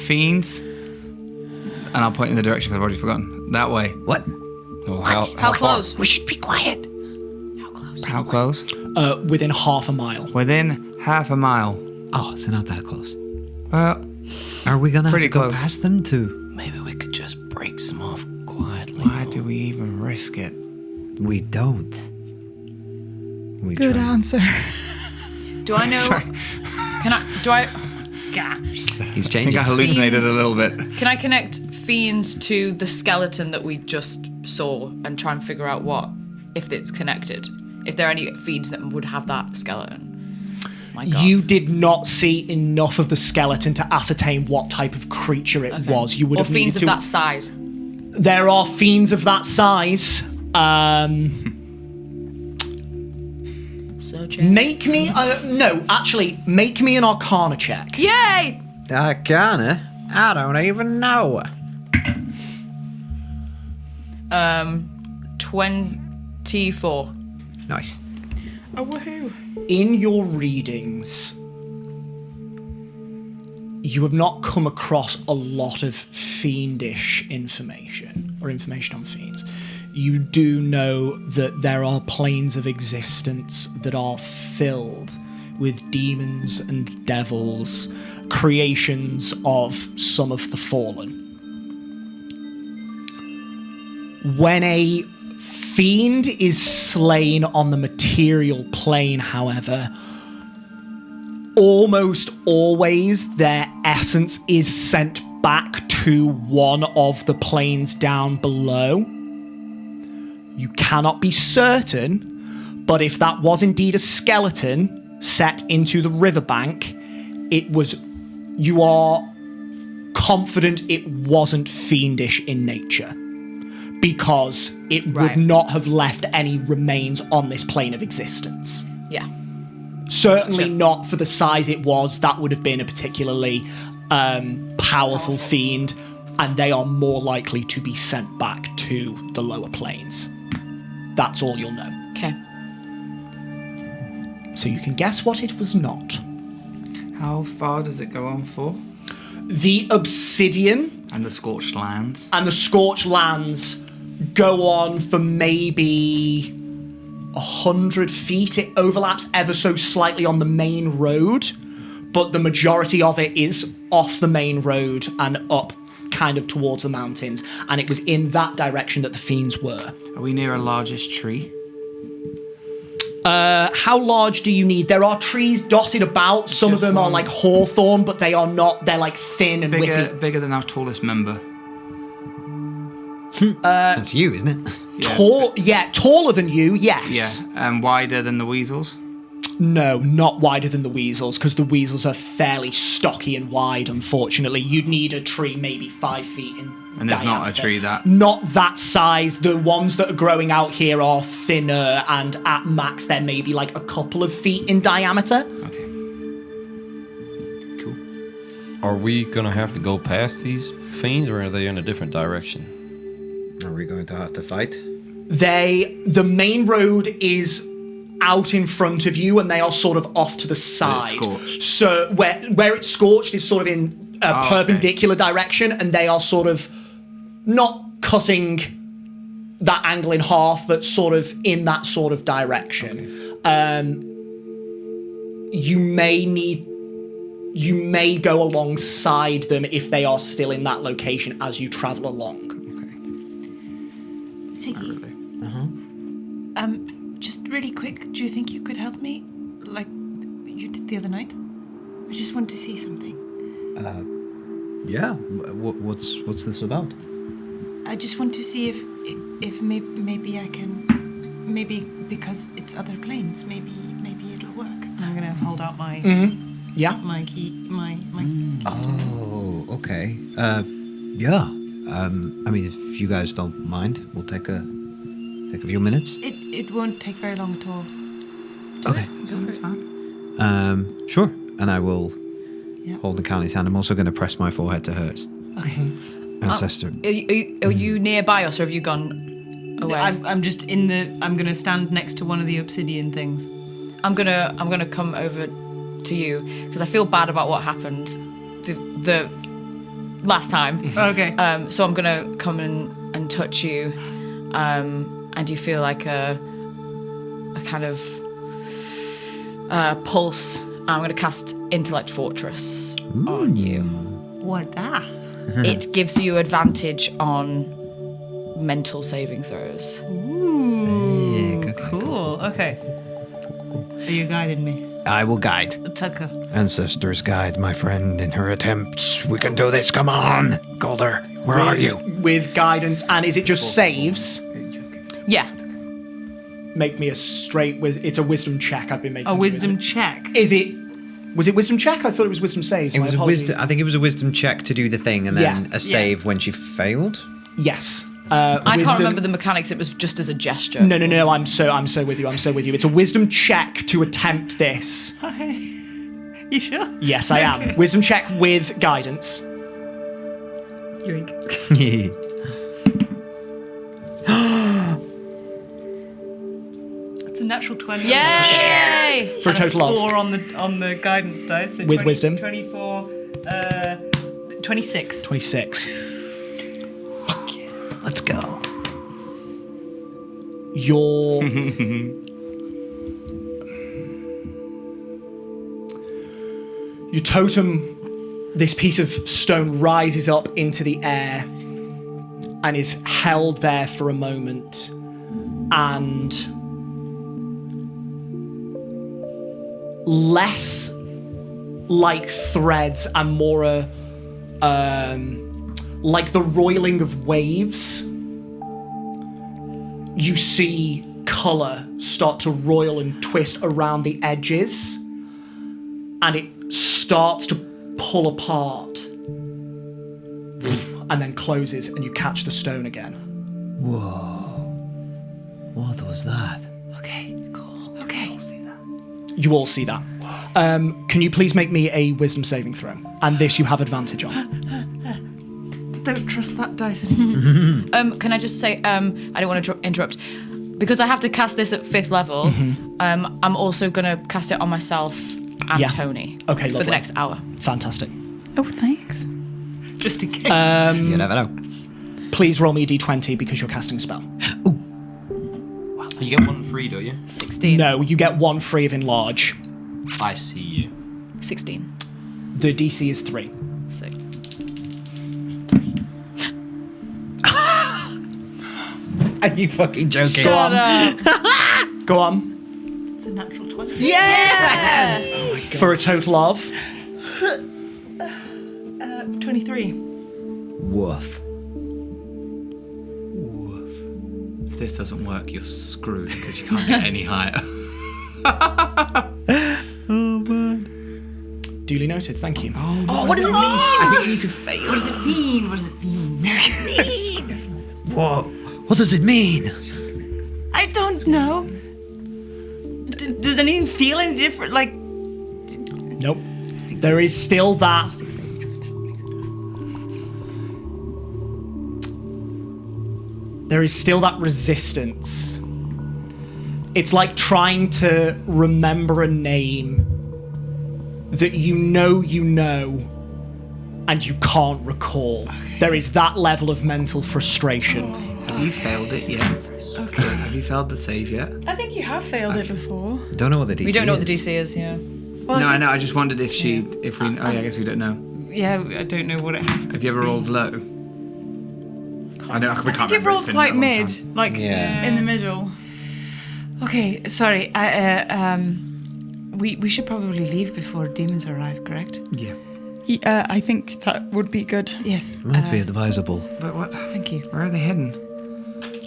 fiends. And I'll point in the direction because I've already forgotten. That way. What? Oh, How close? We should be quiet. How close? Within half a mile. Within half a mile. Oh, so not that close. Well, Are we gonna have Pretty to go close. past them too? Maybe we could just break some off quietly. why do we even risk it? We don't. We Good try. answer. Do I know? Can I? Do I? He's I think changing. I hallucinated a Fiends. little bit. Can I connect fiends to the skeleton that we just saw and try and figure out if it's connected? If there are any fiends that would have that skeleton. my God. You did not see enough of the skeleton to ascertain what type of creature it was. You would or have needed fiends of to. that size. There are fiends of that size. Make me make me an Arcana check. Yay! Arcana? I don't even know. 24. Nice. Oh, woohoo. In your readings, you have not come across a lot of fiendish information or information on fiends. You do know that there are planes of existence that are filled with demons and devils, creations of some of the fallen. When a fiend is slain on the material plane, however, almost always their essence is sent back to one of the planes down below. You cannot be certain, but if that was indeed a skeleton set into the riverbank, you are confident it wasn't fiendish in nature, because it would not have left any remains on this plane of existence. Yeah. Certainly not for the size it was. That would have been a particularly powerful fiend, and they are more likely to be sent back to the lower planes. That's all you'll know. Okay. So you can guess what it was not. How far does it go on for? The obsidian And the scorched lands. and the scorched lands go on for maybe 100 feet. It overlaps ever so slightly on the main road, but the majority of it is off the main road and up kind of towards the mountains, and it was in that direction that the fiends were. Are we near a largest tree? How large do you need? There are trees dotted about. Some of them are like hawthorn, but they are not. They're like thin and whippy. Bigger than our tallest member. That's you, isn't it? Taller than you, yes. Yeah, and wider than the weasels? No, not wider than the weasels, because the weasels are fairly stocky and wide, unfortunately. You'd need a tree maybe 5 feet in And there's not a diameter. tree that... Not that size. The ones that are growing out here are thinner, and at max they're maybe like a couple of feet in diameter. Okay. Cool. Are we gonna have to go past these fiends, or are they in a different direction? Are we going to have to fight? The main road is out in front of you, and they are sort of off to the side. scorched. So where it's scorched is sort of in a perpendicular direction, and they are sort of not cutting that angle in half, but sort of in that sort of direction. You may go alongside them if they are still in that location as you travel along. Siggy. Just really quick, do you think you could help me, like you did the other night? I just want to see something. Yeah. What's this about? I just want to see if maybe I can, maybe because it's other planes, maybe it'll work. I'm gonna hold out my Yeah. my key my keys. Oh, okay. Yeah. I mean, if you guys don't mind, we'll take a few minutes. It won't take very long at all. Okay. That's fine. Sure. And I will Yeah. hold the county's hand. I'm also going to press my forehead to hers. Okay. Ancestor. Are you nearby us, or have you gone away? I'm just in the. I'm gonna stand next to one of the obsidian things. I'm gonna come over to you because I feel bad about what happened the last time. Okay. So I'm gonna come and touch you, and you feel like a kind of pulse. I'm gonna cast Intellect Fortress on you. What? It gives you advantage on mental saving throws. Ooh. Sick. Okay, Cool. Okay. Are you guiding me? I will guide. Tucker. Ancestors guide my friend in her attempts. We can do this. Come on. Calder, where are you? With guidance, and is it just saves? Yeah. Make me a straight it's a wisdom check I've been making. A wisdom check. Is it Was it wisdom check? I thought it was wisdom saves. It My was a apologies. wisdom. I think it was a wisdom check to do the thing, and then Yeah. a save when she failed. Yes. I Wisdom- can't remember the mechanics. It was just as a gesture. No. I'm so with you. It's a wisdom check to attempt this. You sure? Yes, I am. Wisdom check with guidance. Yoink. It's a natural 20. Yay! For a total of 4 on the guidance dice. So With wisdom? 24. 26. 26. Let's go. Your your totem, this piece of stone rises up into the air and is held there for a moment, and less like threads and more like the roiling of waves. You see colour start to roil and twist around the edges, and it starts to pull apart and then closes, and you catch the stone again. Whoa. What was that? Okay, cool. Okay. You all see that. Can you please make me a wisdom saving throw? And this you have advantage on. Don't trust that dice anymore. Can I just say, I don't want to interrupt. Because I have to cast this at 5th level, I'm also going to cast it on myself and Yeah. Tony Okay, for lovely. the next hour. Fantastic. Oh, thanks. Just in case. You never know. Please roll me a d20 because you're casting a spell. You get one free, don't you? 16. No, you get one free of enlarge. I see you. 16. The DC is 3. Sick. Are you fucking joking? Go on. Go on. It's a natural 20. Yes! For a total of 23. Woof. If this doesn't work, you're screwed because you can't get any higher. duly noted. Thank you. Oh, what does it mean? I think you need to fail. What does it mean? What does it mean? Whoa. What does it mean? I don't know. Does anything feel any different? Like, Nope. There is still that. There is still that resistance. It's like trying to remember a name that you know, and you can't recall. There is that level of mental frustration. Have you failed it yet? Okay. Have you failed the save yet? I think you have failed it before. Don't know what the DC is. We don't know what the DC is, yeah. Well, No, I know. I just wondered if we. Oh, yeah, I guess we don't know. yeah, I don't know what it has to Have you ever be. rolled low? I know. We can't. You've remember, it's rolled been quite a long mid, time. like Yeah. in the middle. Okay, sorry. We should probably leave before demons arrive, correct? Yeah. I think that would be good. Yes. Might be advisable. But what? Thank you. Where are they heading?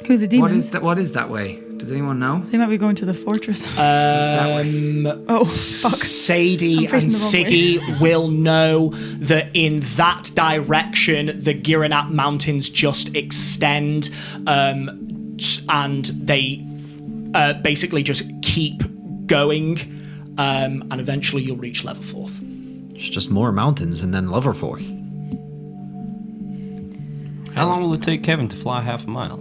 Who the demons? What is that? What is that way? Does anyone know? They might be going to the fortress. Oh, fuck. Sadie I'm and facing the wrong Siggy will know that in that direction the Girinat Mountains just extend, and they basically just keep going, and eventually you'll reach level 4th. It's just more mountains and then Loverforth. How long will it take Kevin to fly half a mile?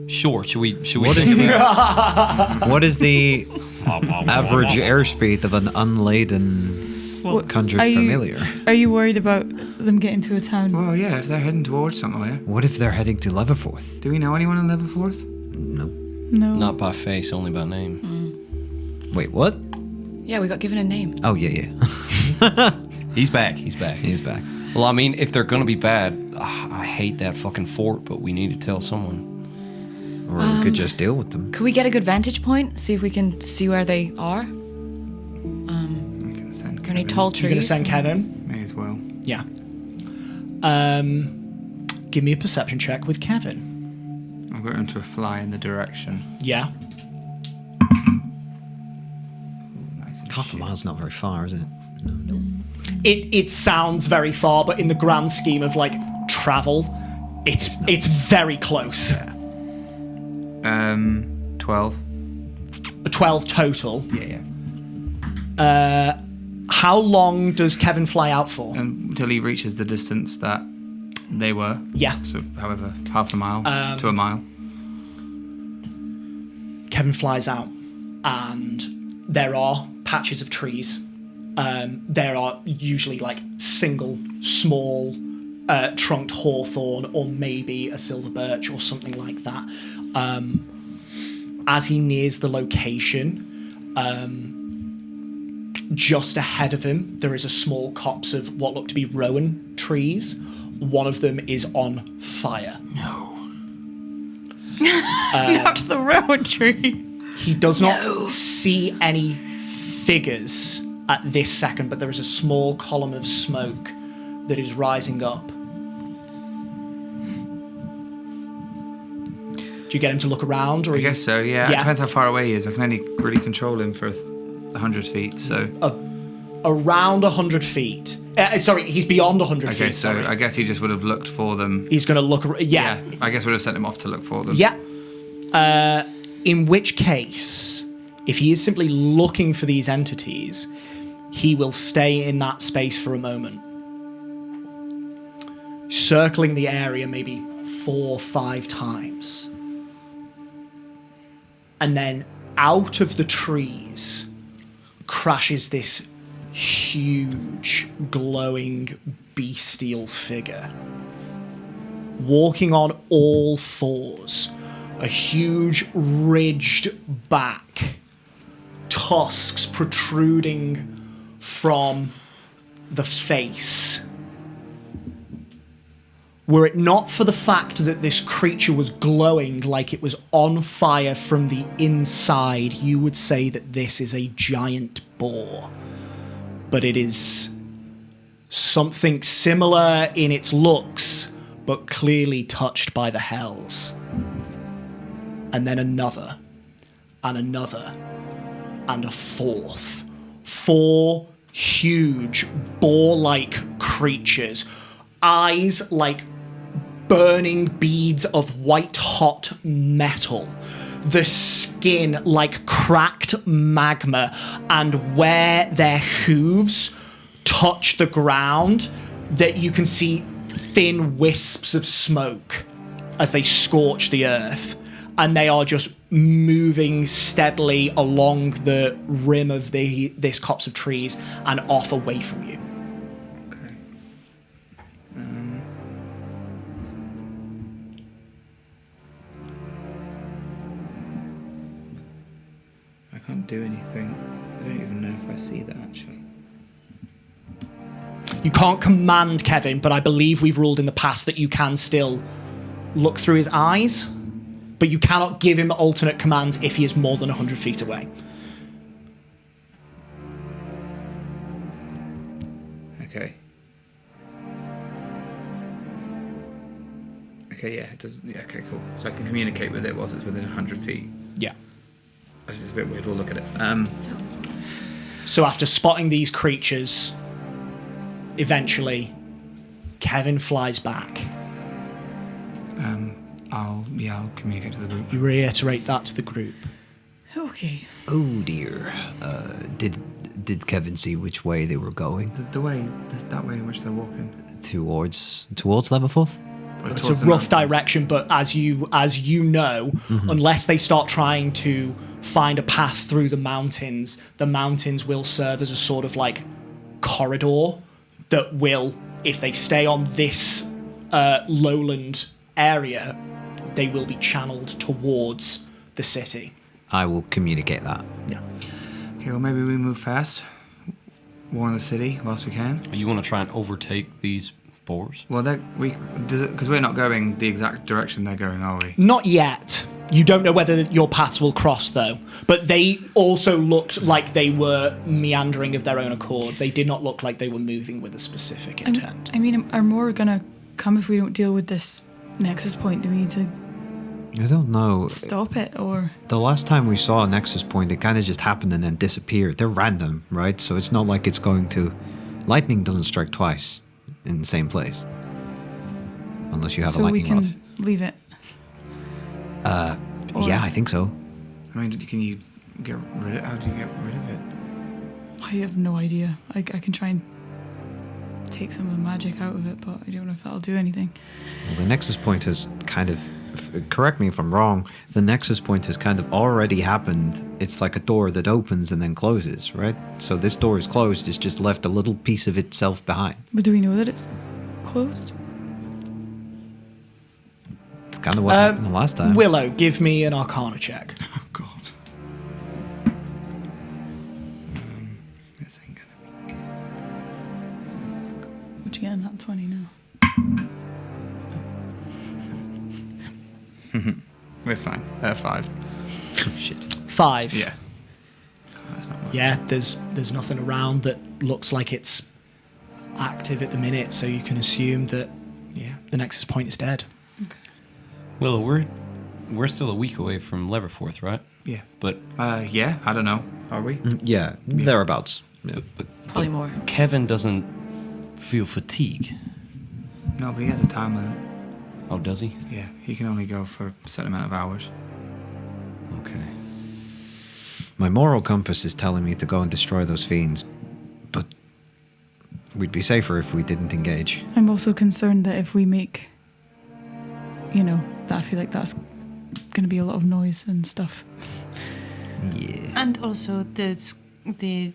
Sure. Should we? What is think the, about- what is the average airspeed of an unladen conjured Are you- familiar? Are you worried about them getting to a town? Well, yeah. If they're heading towards somewhere. What if they're heading to Loverforth? Do we know anyone in Levelforth? No. No. Not by face, only by name. Wait, what? Yeah, we got given a name. Oh, yeah. He's back. He's back. He's back. Well, I mean, if they're gonna be bad, I hate that fucking fort, but we need to tell someone. Or we could just deal with them. Could we get a good vantage point? See if we can see where they are? I can send Are there any Kevin. tall You're going to trees? send Kevin? May as well. Yeah. Give me a perception check with Kevin. I'll get him to fly in the direction. Yeah. half a mile's not very far, is it? No. It sounds very far, but in the grand scheme of like travel, it's very close. 12. 12 total. Yeah. How long does Kevin fly out for? Until he reaches the distance that they were. Yeah. So, however, half a mile to a mile. Kevin flies out, and there are patches of trees. There are usually like single, small, trunked hawthorn, or maybe a silver birch or something like that. As he nears the location, just ahead of him, there is a small copse of what look to be rowan trees. One of them is on fire. Not the rowan tree. He does not see any figures at this second, but there is a small column of smoke that is rising up. Do you get him to look around? Or I guess so, yeah. It depends how far away he is. I can only really control him for 100 feet, so... Around 100 feet. Sorry, he's beyond 100 feet. Okay, so sorry. I guess he just would have looked for them. He's going to look... Yeah. I guess would have sent him off to look for them. Yeah. In which case, if he is simply looking for these entities, he will stay in that space for a moment. Circling the area maybe 4 or 5 times. And then out of the trees crashes this huge, glowing, bestial figure. Walking on all fours, a huge, ridged back, tusks protruding from the face. Were it not for the fact that this creature was glowing like it was on fire from the inside, you would say that this is a giant boar. But it is something similar in its looks, but clearly touched by the hells. And then another, and another, and a fourth. 4 huge boar-like creatures, eyes like burning beads of white-hot metal, the skin like cracked magma, and where their hooves touch the ground, that you can see thin wisps of smoke as they scorch the earth. And they are just moving steadily along the rim of this copse of trees and off away from you. Okay. I can't do anything. I don't even know if I see that, actually. You can't command Kevin, but I believe we've ruled in the past that you can still look through his eyes, but you cannot give him alternate commands if he is more than 100 feet away. Okay. Okay, yeah, it does. Yeah, okay, cool. So I can communicate with it whilst it's within 100 feet. Yeah. This is a bit weird. We'll look at it. So after spotting these creatures, eventually, Kevin flies back. I'll communicate to the group. You reiterate that to the group. Okay. Oh dear. Did Kevin see which way they were going? The way, that way in which they're walking. Towards Leatherforth? It's a rough direction, but as you know, unless they start trying to find a path through the mountains will serve as a sort of like corridor that will, if they stay on this lowland area, they will be channeled towards the city. I will communicate that. Yeah. Okay, well maybe we move fast. Warn the city whilst we can. You want to try and overtake these boars? Well, because we're not going the exact direction they're going, are we? Not yet. You don't know whether your paths will cross, though. But they also looked like they were meandering of their own accord. They did not look like they were moving with a specific intent. I mean, are more gonna come if we don't deal with this nexus point? Do we need to I don't know. stop it, or The last time we saw a nexus point, it kind of just happened and then disappeared. They're random, right? So it's not like it's going to... Lightning doesn't strike twice in the same place. Unless you have a so we lightning rod. can leave it. Yeah, I think so. I mean, can you get rid of? How do you get rid of it? I have no idea. I can try and take some of the magic out of it, but I don't know if that'll do anything. Well, the nexus point has kind of... Correct me if I'm wrong. The nexus point has kind of already happened. It's like a door that opens and then closes, right? So this door is closed. It's just left a little piece of itself behind. But do we know that it's closed? It's kind of what happened the last time. Willow, give me an Arcana check. Oh God. This ain't gonna be Would you get in that 20 now? good. We're fine. 5. Shit. 5. Yeah. That's not much. Yeah, there's nothing around that looks like it's active at the minute, so you can assume that the nexus point is dead. Well, we're still a week away from Leverforth, right? Yeah. But Yeah. I don't know. Are we? Yeah, thereabouts. Yeah. Probably more. Kevin doesn't feel fatigue. No, but he has a time limit. Oh, does he? Yeah. He can only go for a certain amount of hours. Okay. My moral compass is telling me to go and destroy those fiends, but we'd be safer if we didn't engage. I'm also concerned that if we make, that I feel like that's going to be a lot of noise and stuff. Yeah. And also the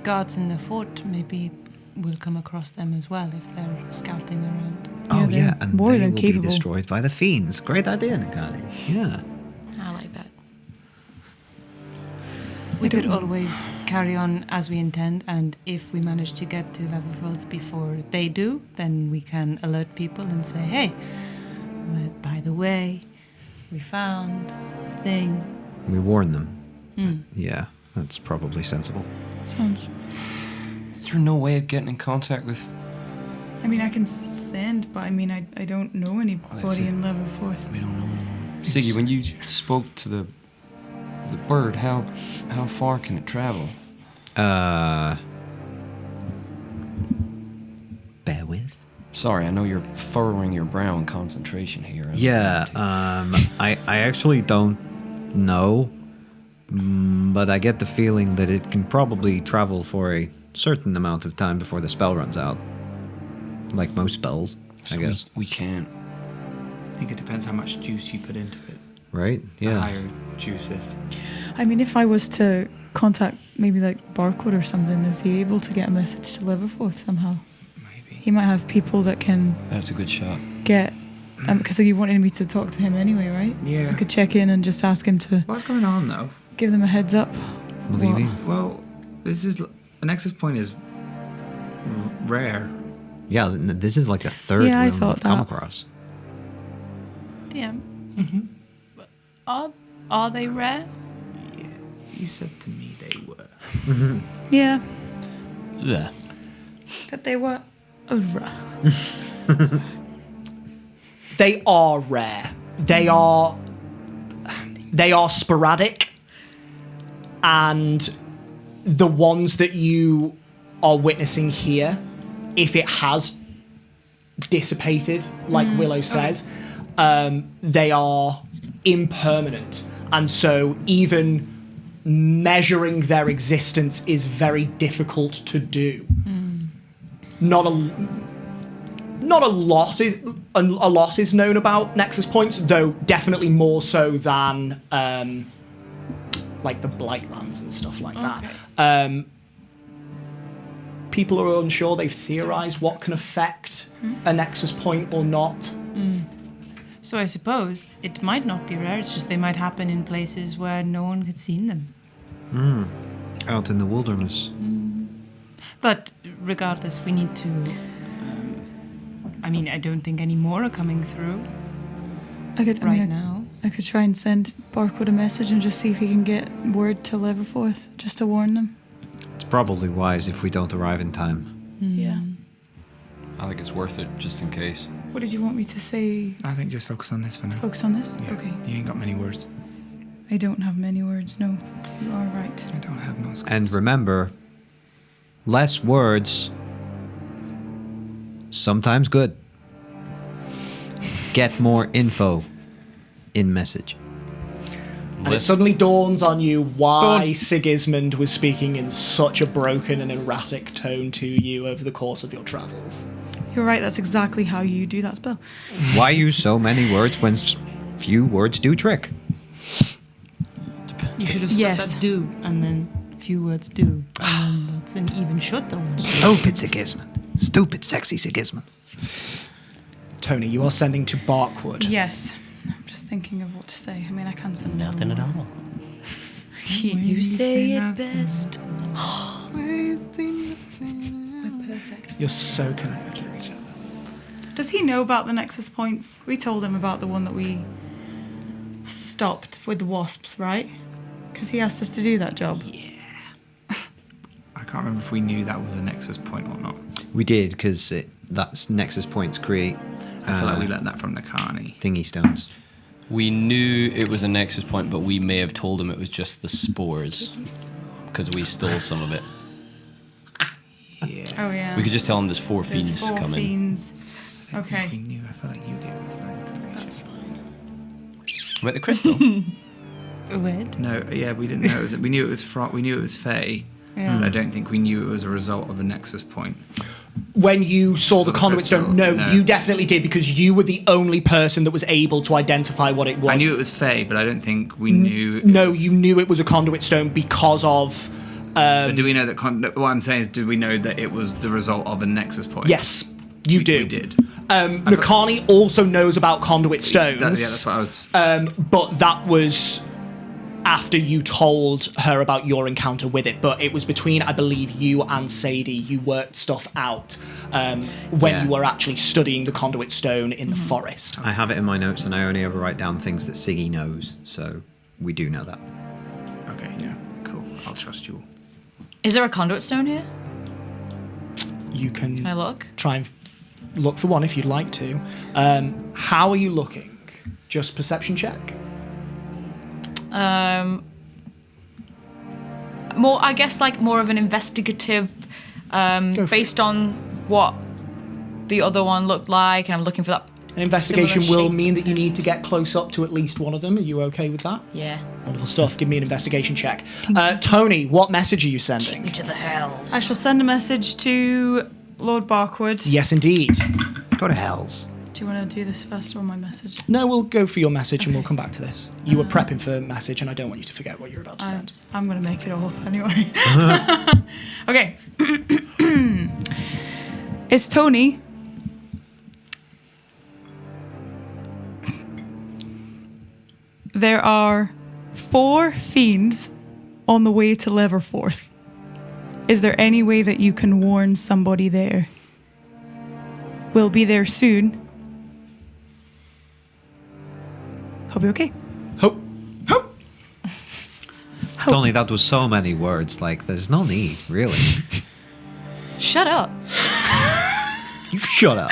guards in the fort maybe will come across them as well if they're scouting around. Oh they're yeah, and more they than will capable. be destroyed by the fiends. Great idea, Nikani. Yeah. I like that. We don't could know. always carry on as we intend, and if we manage to get to Leverforth before they do, then we can alert people and say, hey, well, by the way, we found a thing. We warn them. Hmm. Yeah, that's probably sensible. Sounds. Is there no way of getting in contact with? I mean, I can send, but I mean, I don't know anybody in Leverforth. We don't know anymore. Siggy, when you spoke to the bird, how far can it travel? Bear with. Sorry, I know you're furrowing your brow in concentration here. Yeah, I actually don't know, but I get the feeling that it can probably travel for a certain amount of time before the spell runs out. Like most spells, I So guess. we can't. I think it depends how much juice you put into it. Right? The Yeah. higher juice is. I mean, if I was to contact maybe like Barcode or something, is he able to get a message to Leverforth somehow? Maybe. He might have people that can That's a good shot. get. Because you wanted me to talk to him anyway, right? Yeah. I could check in and just ask him to What's going on though? give them a heads up. What do you What? mean? Well, this is an access point is rare. Yeah, this is like the third Yeah, I one thought we've come that. across. DM. Are they rare? You said to me they were. Yeah, Yeah. that they were. They are rare. They are sporadic, and the ones that you are witnessing here, if it has dissipated, like Willow says, they are impermanent, and so even measuring their existence is very difficult to do. Not a lot is known about Nexus points, though definitely more so than like the Blightlands and stuff like that. People are unsure. They've theorized what can affect a Nexus point or not. So I suppose it might not be rare, it's just they might happen in places where no one had seen them. Out in the wilderness. But regardless, we need to... I mean, I don't think any more are coming through right now. I could try and send Barcode a message and just see if he can get word to Leverforth, just to warn them. It's probably wise if we don't arrive in time. Yeah. I think it's worth it, just in case. What did you want me to say? I think just focus on this for now. Focus on this? Yeah. Okay. You ain't got many words. I don't have many words, no. You are right. I don't have no skills. And remember, less words, sometimes good. Get more info in message. And it suddenly dawns on you why Sigismund was speaking in such a broken and erratic tone to you over the course of your travels. You're right, that's exactly how you do that spell. Why use so many words when few words do trick? You should have stuck Yes. that do and then few words do. And then that's an even shorter one. Stupid Sigismund. Stupid, sexy Sigismund. Tony, you are sending to Barkwood. Yes. I'm just thinking of what to say. I mean, I can send Nothing at all. You say it best. You're so connected to each other. Does he know about the Nexus points? We told him about the one that we stopped with the wasps, right? Because he asked us to do that job. I can't remember if we knew that was a Nexus point or not. We did, because that's Nexus points create I feel like we learned that from Nakani. thingy stones. We knew it was a Nexus point, but we may have told him it was just the spores. Because we stole some of it. Yeah. Oh, yeah. We could just tell him there's 4 There's fiends 4 coming. fiends. We Okay. knew. I feel like you gave us that information. That's fine. About the crystal? Weird. No, yeah, we didn't know. We knew it was we knew it was Fae. Yeah. But I don't think we knew it was a result of a Nexus point. When you saw the the conduit crystal, stone, no, no. you definitely did because you were the only person that was able to identify what it was. I knew it was Fae, but I don't think we knew. It No, was- you knew it was a conduit stone because of. But do we know that? What I'm saying is, do we know that it was the result of a Nexus point? Yes, you do. We did. Nakani also knows about conduit stones. That's what I was. But that was after you told her about your encounter with it. But it was between, I believe, you and Sadie. You worked stuff out when Yeah. you were actually studying the conduit stone in the forest. I have it in my notes, and I only ever write down things that Siggy knows, so we do know that. Okay. Yeah. Cool. I'll trust you. Is there a conduit stone here? You Can I look? try and look for one if you'd like to. How are you looking? Just perception check? More, I guess, like more of an investigative, based on what the other one looked like, and I'm looking for that. An investigation similar will shape. mean that you need to get close up to at least one of them. Are you okay with that? Yeah. Wonderful stuff. Give me an investigation check. Tony, what message are you sending? To the hells. I shall send a message to Lord Barkwood. Yes, indeed. Go to hells. Do you want to do this first or my message? No, we'll go for your message and we'll come back to this. You were prepping for message, and I don't want you to forget what you're about to send. I'm going to make it all up anyway. Okay. It's Tony. There are 4 fiends on the way to Leverforth. Is there any way that you can warn somebody there? We'll be there soon. Hope you're okay. Hope. Tony, that was so many words. Like, there's no need, really. Shut up. You shut up.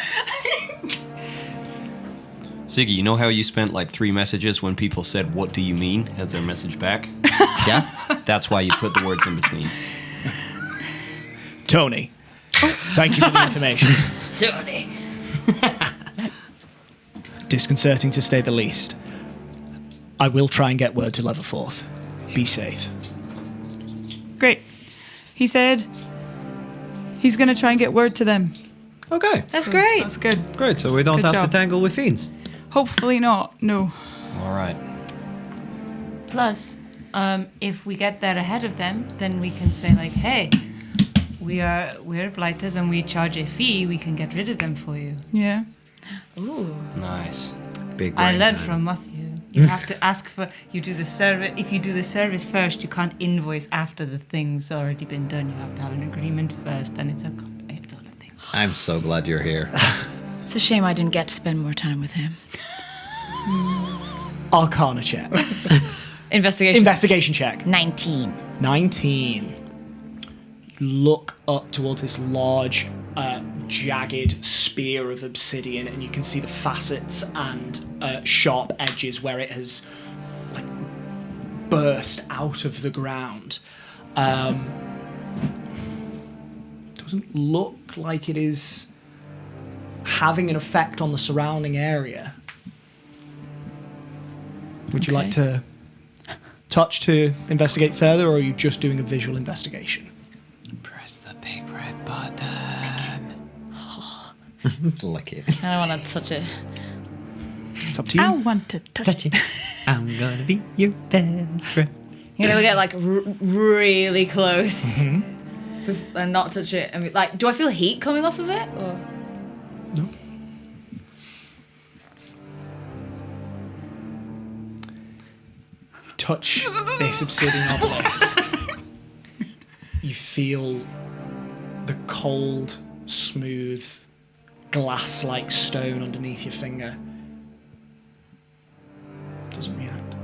Ziggy, you know how you spent like 3 messages when people said, "What do you mean?" as their message back? Yeah? That's why you put the words in between. Tony, thank you for the information. Tony. Disconcerting to say the least. I will try and get word to Leverforth. Be safe. Great. He said he's going to try and get word to them. Okay. That's great. That's good. Great, so we don't Good have job. to tangle with fiends. Hopefully not. No. All right. Plus, if we get there ahead of them, then we can say like, "Hey, we're blighters and we charge a fee. We can get rid of them for you." Yeah. Ooh. Nice. Big I brain learned time. from Matthew. You have to ask for. You do the service. If you do the service first, you can't invoice after the thing's already been done. You have to have an agreement first, and it's all a thing. I'm so glad you're here. It's a shame I didn't get to spend more time with him. Arcana check. Investigation. Investigation check. 19. 19. You look up towards this large jagged spear of obsidian, and you can see the facets and sharp edges where it has like burst out of the ground. Doesn't look like it is having an effect on the surrounding area. Would you like to touch to investigate further, or are you just doing a visual investigation? Press the big red button. Lick it. I don't want to touch it. It's up to you. I want to touch it. I'm gonna be your best friend. You know, we get like really close and not touch it. I mean, like, do I feel heat coming off of it? Or? No. Touch this obsidian obelisk. You feel the cold, smooth, glass-like stone underneath your finger. Doesn't react.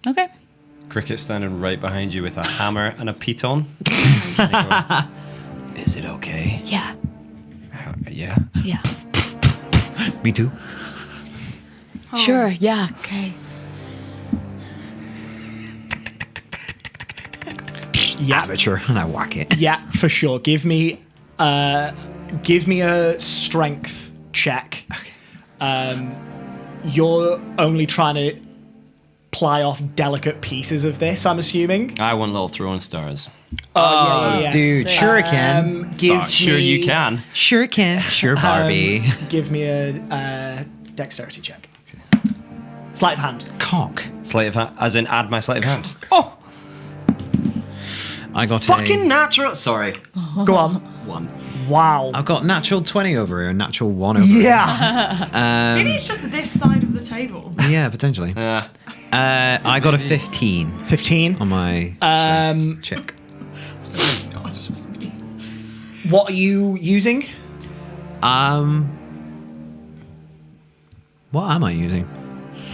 Okay. Cricket standing right behind you with a hammer and a piton. Is it okay? Yeah. Yeah. Yeah. Me too. Sure. Yeah. Okay. Yeah. Amateur, and I whack it. Yeah, for sure. Give me a strength check. Okay. You're only trying to ply off delicate pieces of this, I'm assuming. I want little throwing stars. Oh, yeah. Dude, sure can. Sure me, you can. Sure can. Sure, Barbie. Give me a dexterity check. Sleight of hand. Cock. Sleight of hand, as in add my sleight of hand. Oh, I got Fucking natural. Sorry. go on. 1. Wow. I've got natural 20 over here and natural 1 over here. Yeah. Maybe it's just this side of the table. Yeah, potentially. I got a 15 15. on my check. No, it's just me. What are you using? What am I using?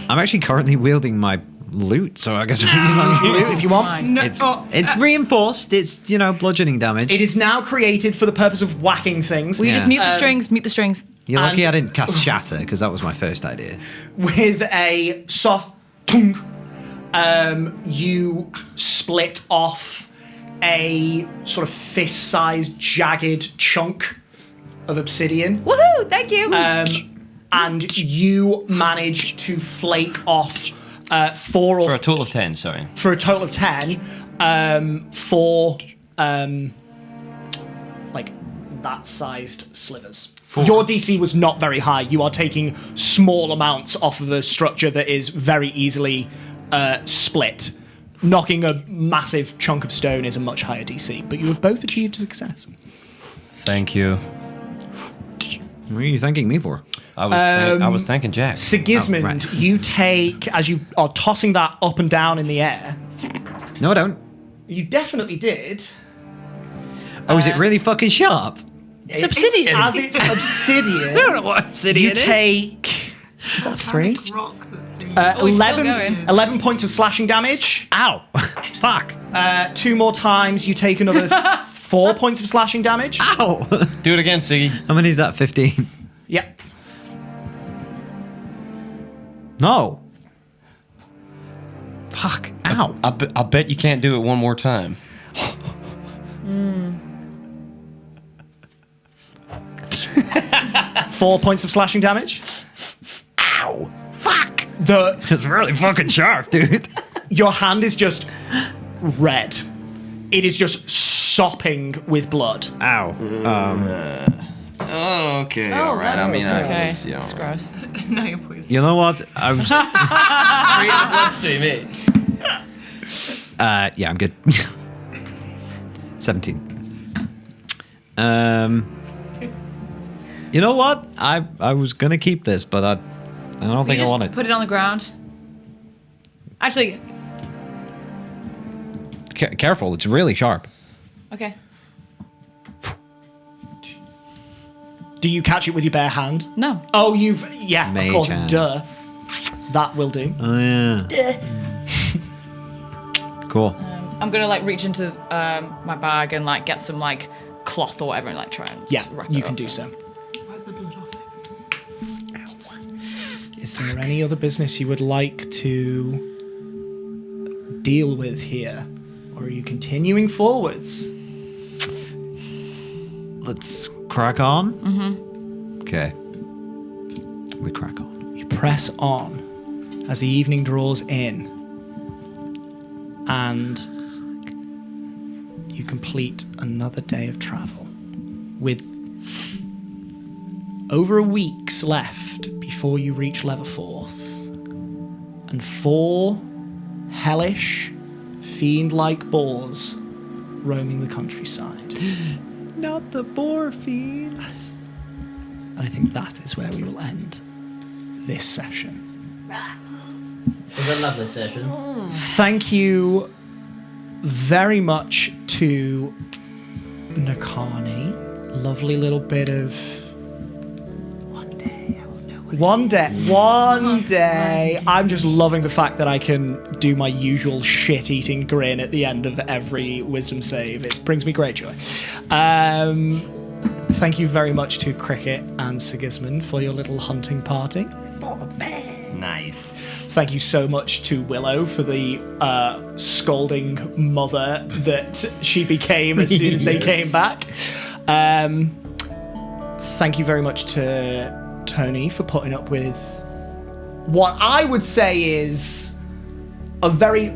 I'm actually currently wielding my loot, so I guess I can use my loot If you want. No, It's reinforced. It's, bludgeoning damage. It is now created for the purpose of whacking things. Will you just Yeah. mute the strings? Mute the strings. You're lucky and- I didn't cast Shatter, because that was my first idea. With a soft tung, you split off a sort of fist-sized jagged chunk of obsidian, Woohoo! Thank you. and you manage to flake off 4 or For a total of 10, sorry. for a total of 10 for like that sized slivers. Your DC was not very high. You are taking small amounts off of a structure that is very easily split. Knocking a massive chunk of stone is a much higher DC, but you have both achieved success. Thank you. What are you thanking me for? I was thanking Jack. Sigismund, Oh, right. you take, as you are tossing that up and down in the air, No, I don't. you definitely did. Oh, is it really fucking sharp? It's obsidian. As it's obsidian, I don't know what obsidian you is. take... Is that 3? Rock that Oh, he's still 11, going. 11 points of slashing damage. Ow! Fuck! 2 more times, you take another 4 points of slashing damage. Ow! Do it again, Siggy. How many is that? 15? Yep. No! Fuck! Ow! I bet you can't do it one more time. 4 points of slashing damage. Ow! Fuck! The It's really fucking sharp, dude. Your hand is just red. It is just sopping with blood. Ow. Oh, okay. Oh, all right. I mean, okay. I was, It's gross. now you're poisoned. You know what? I was. straight in the bloodstream, eh? Yeah, I'm good. 17. You know what? I was gonna keep this, but I don't think I want it. Put it on the ground. Actually, Careful, it's really sharp. okay. Do you catch it with your bare hand? No. Oh, yeah, Mage of course, hand. duh. That will do. Oh yeah. Cool. I'm gonna like reach into my bag and like get some like cloth or whatever and like try and Yeah, wrap you it can up. do so. Wipe the blood off it. Is there any other business you would like to deal with here? Or are you continuing forwards? Let's crack on. Okay. We crack on. You press on as the evening draws in, and you complete another day of travel with over a week's left before you reach Leatherforth, and 4 hellish, fiend-like boars roaming the countryside. Not the boar fiends. And I think that is where we will end this session. It was a lovely session. Thank you very much to Nakani. Lovely little bit of... One day. I'm just loving the fact that I can do my usual shit-eating grin at the end of every wisdom save. It brings me great joy. Thank you very much to Cricket and Sigismund for your little hunting party. Nice. Thank you so much to Willow for the scolding mother that she became as soon as they came back. Thank you very much to Tony for putting up with what I would say is a very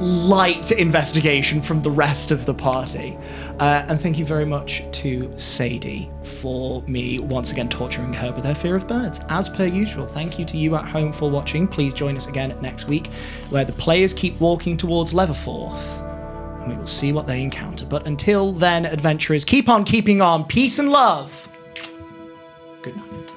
light investigation from the rest of the party. And thank you very much to Sadie for me once again torturing her with her fear of birds. As per usual, thank you to you at home for watching. Please join us again next week, where the players keep walking towards Leatherforth, and we will see what they encounter. But until then, adventurers, keep on keeping on. Peace and love. Good night.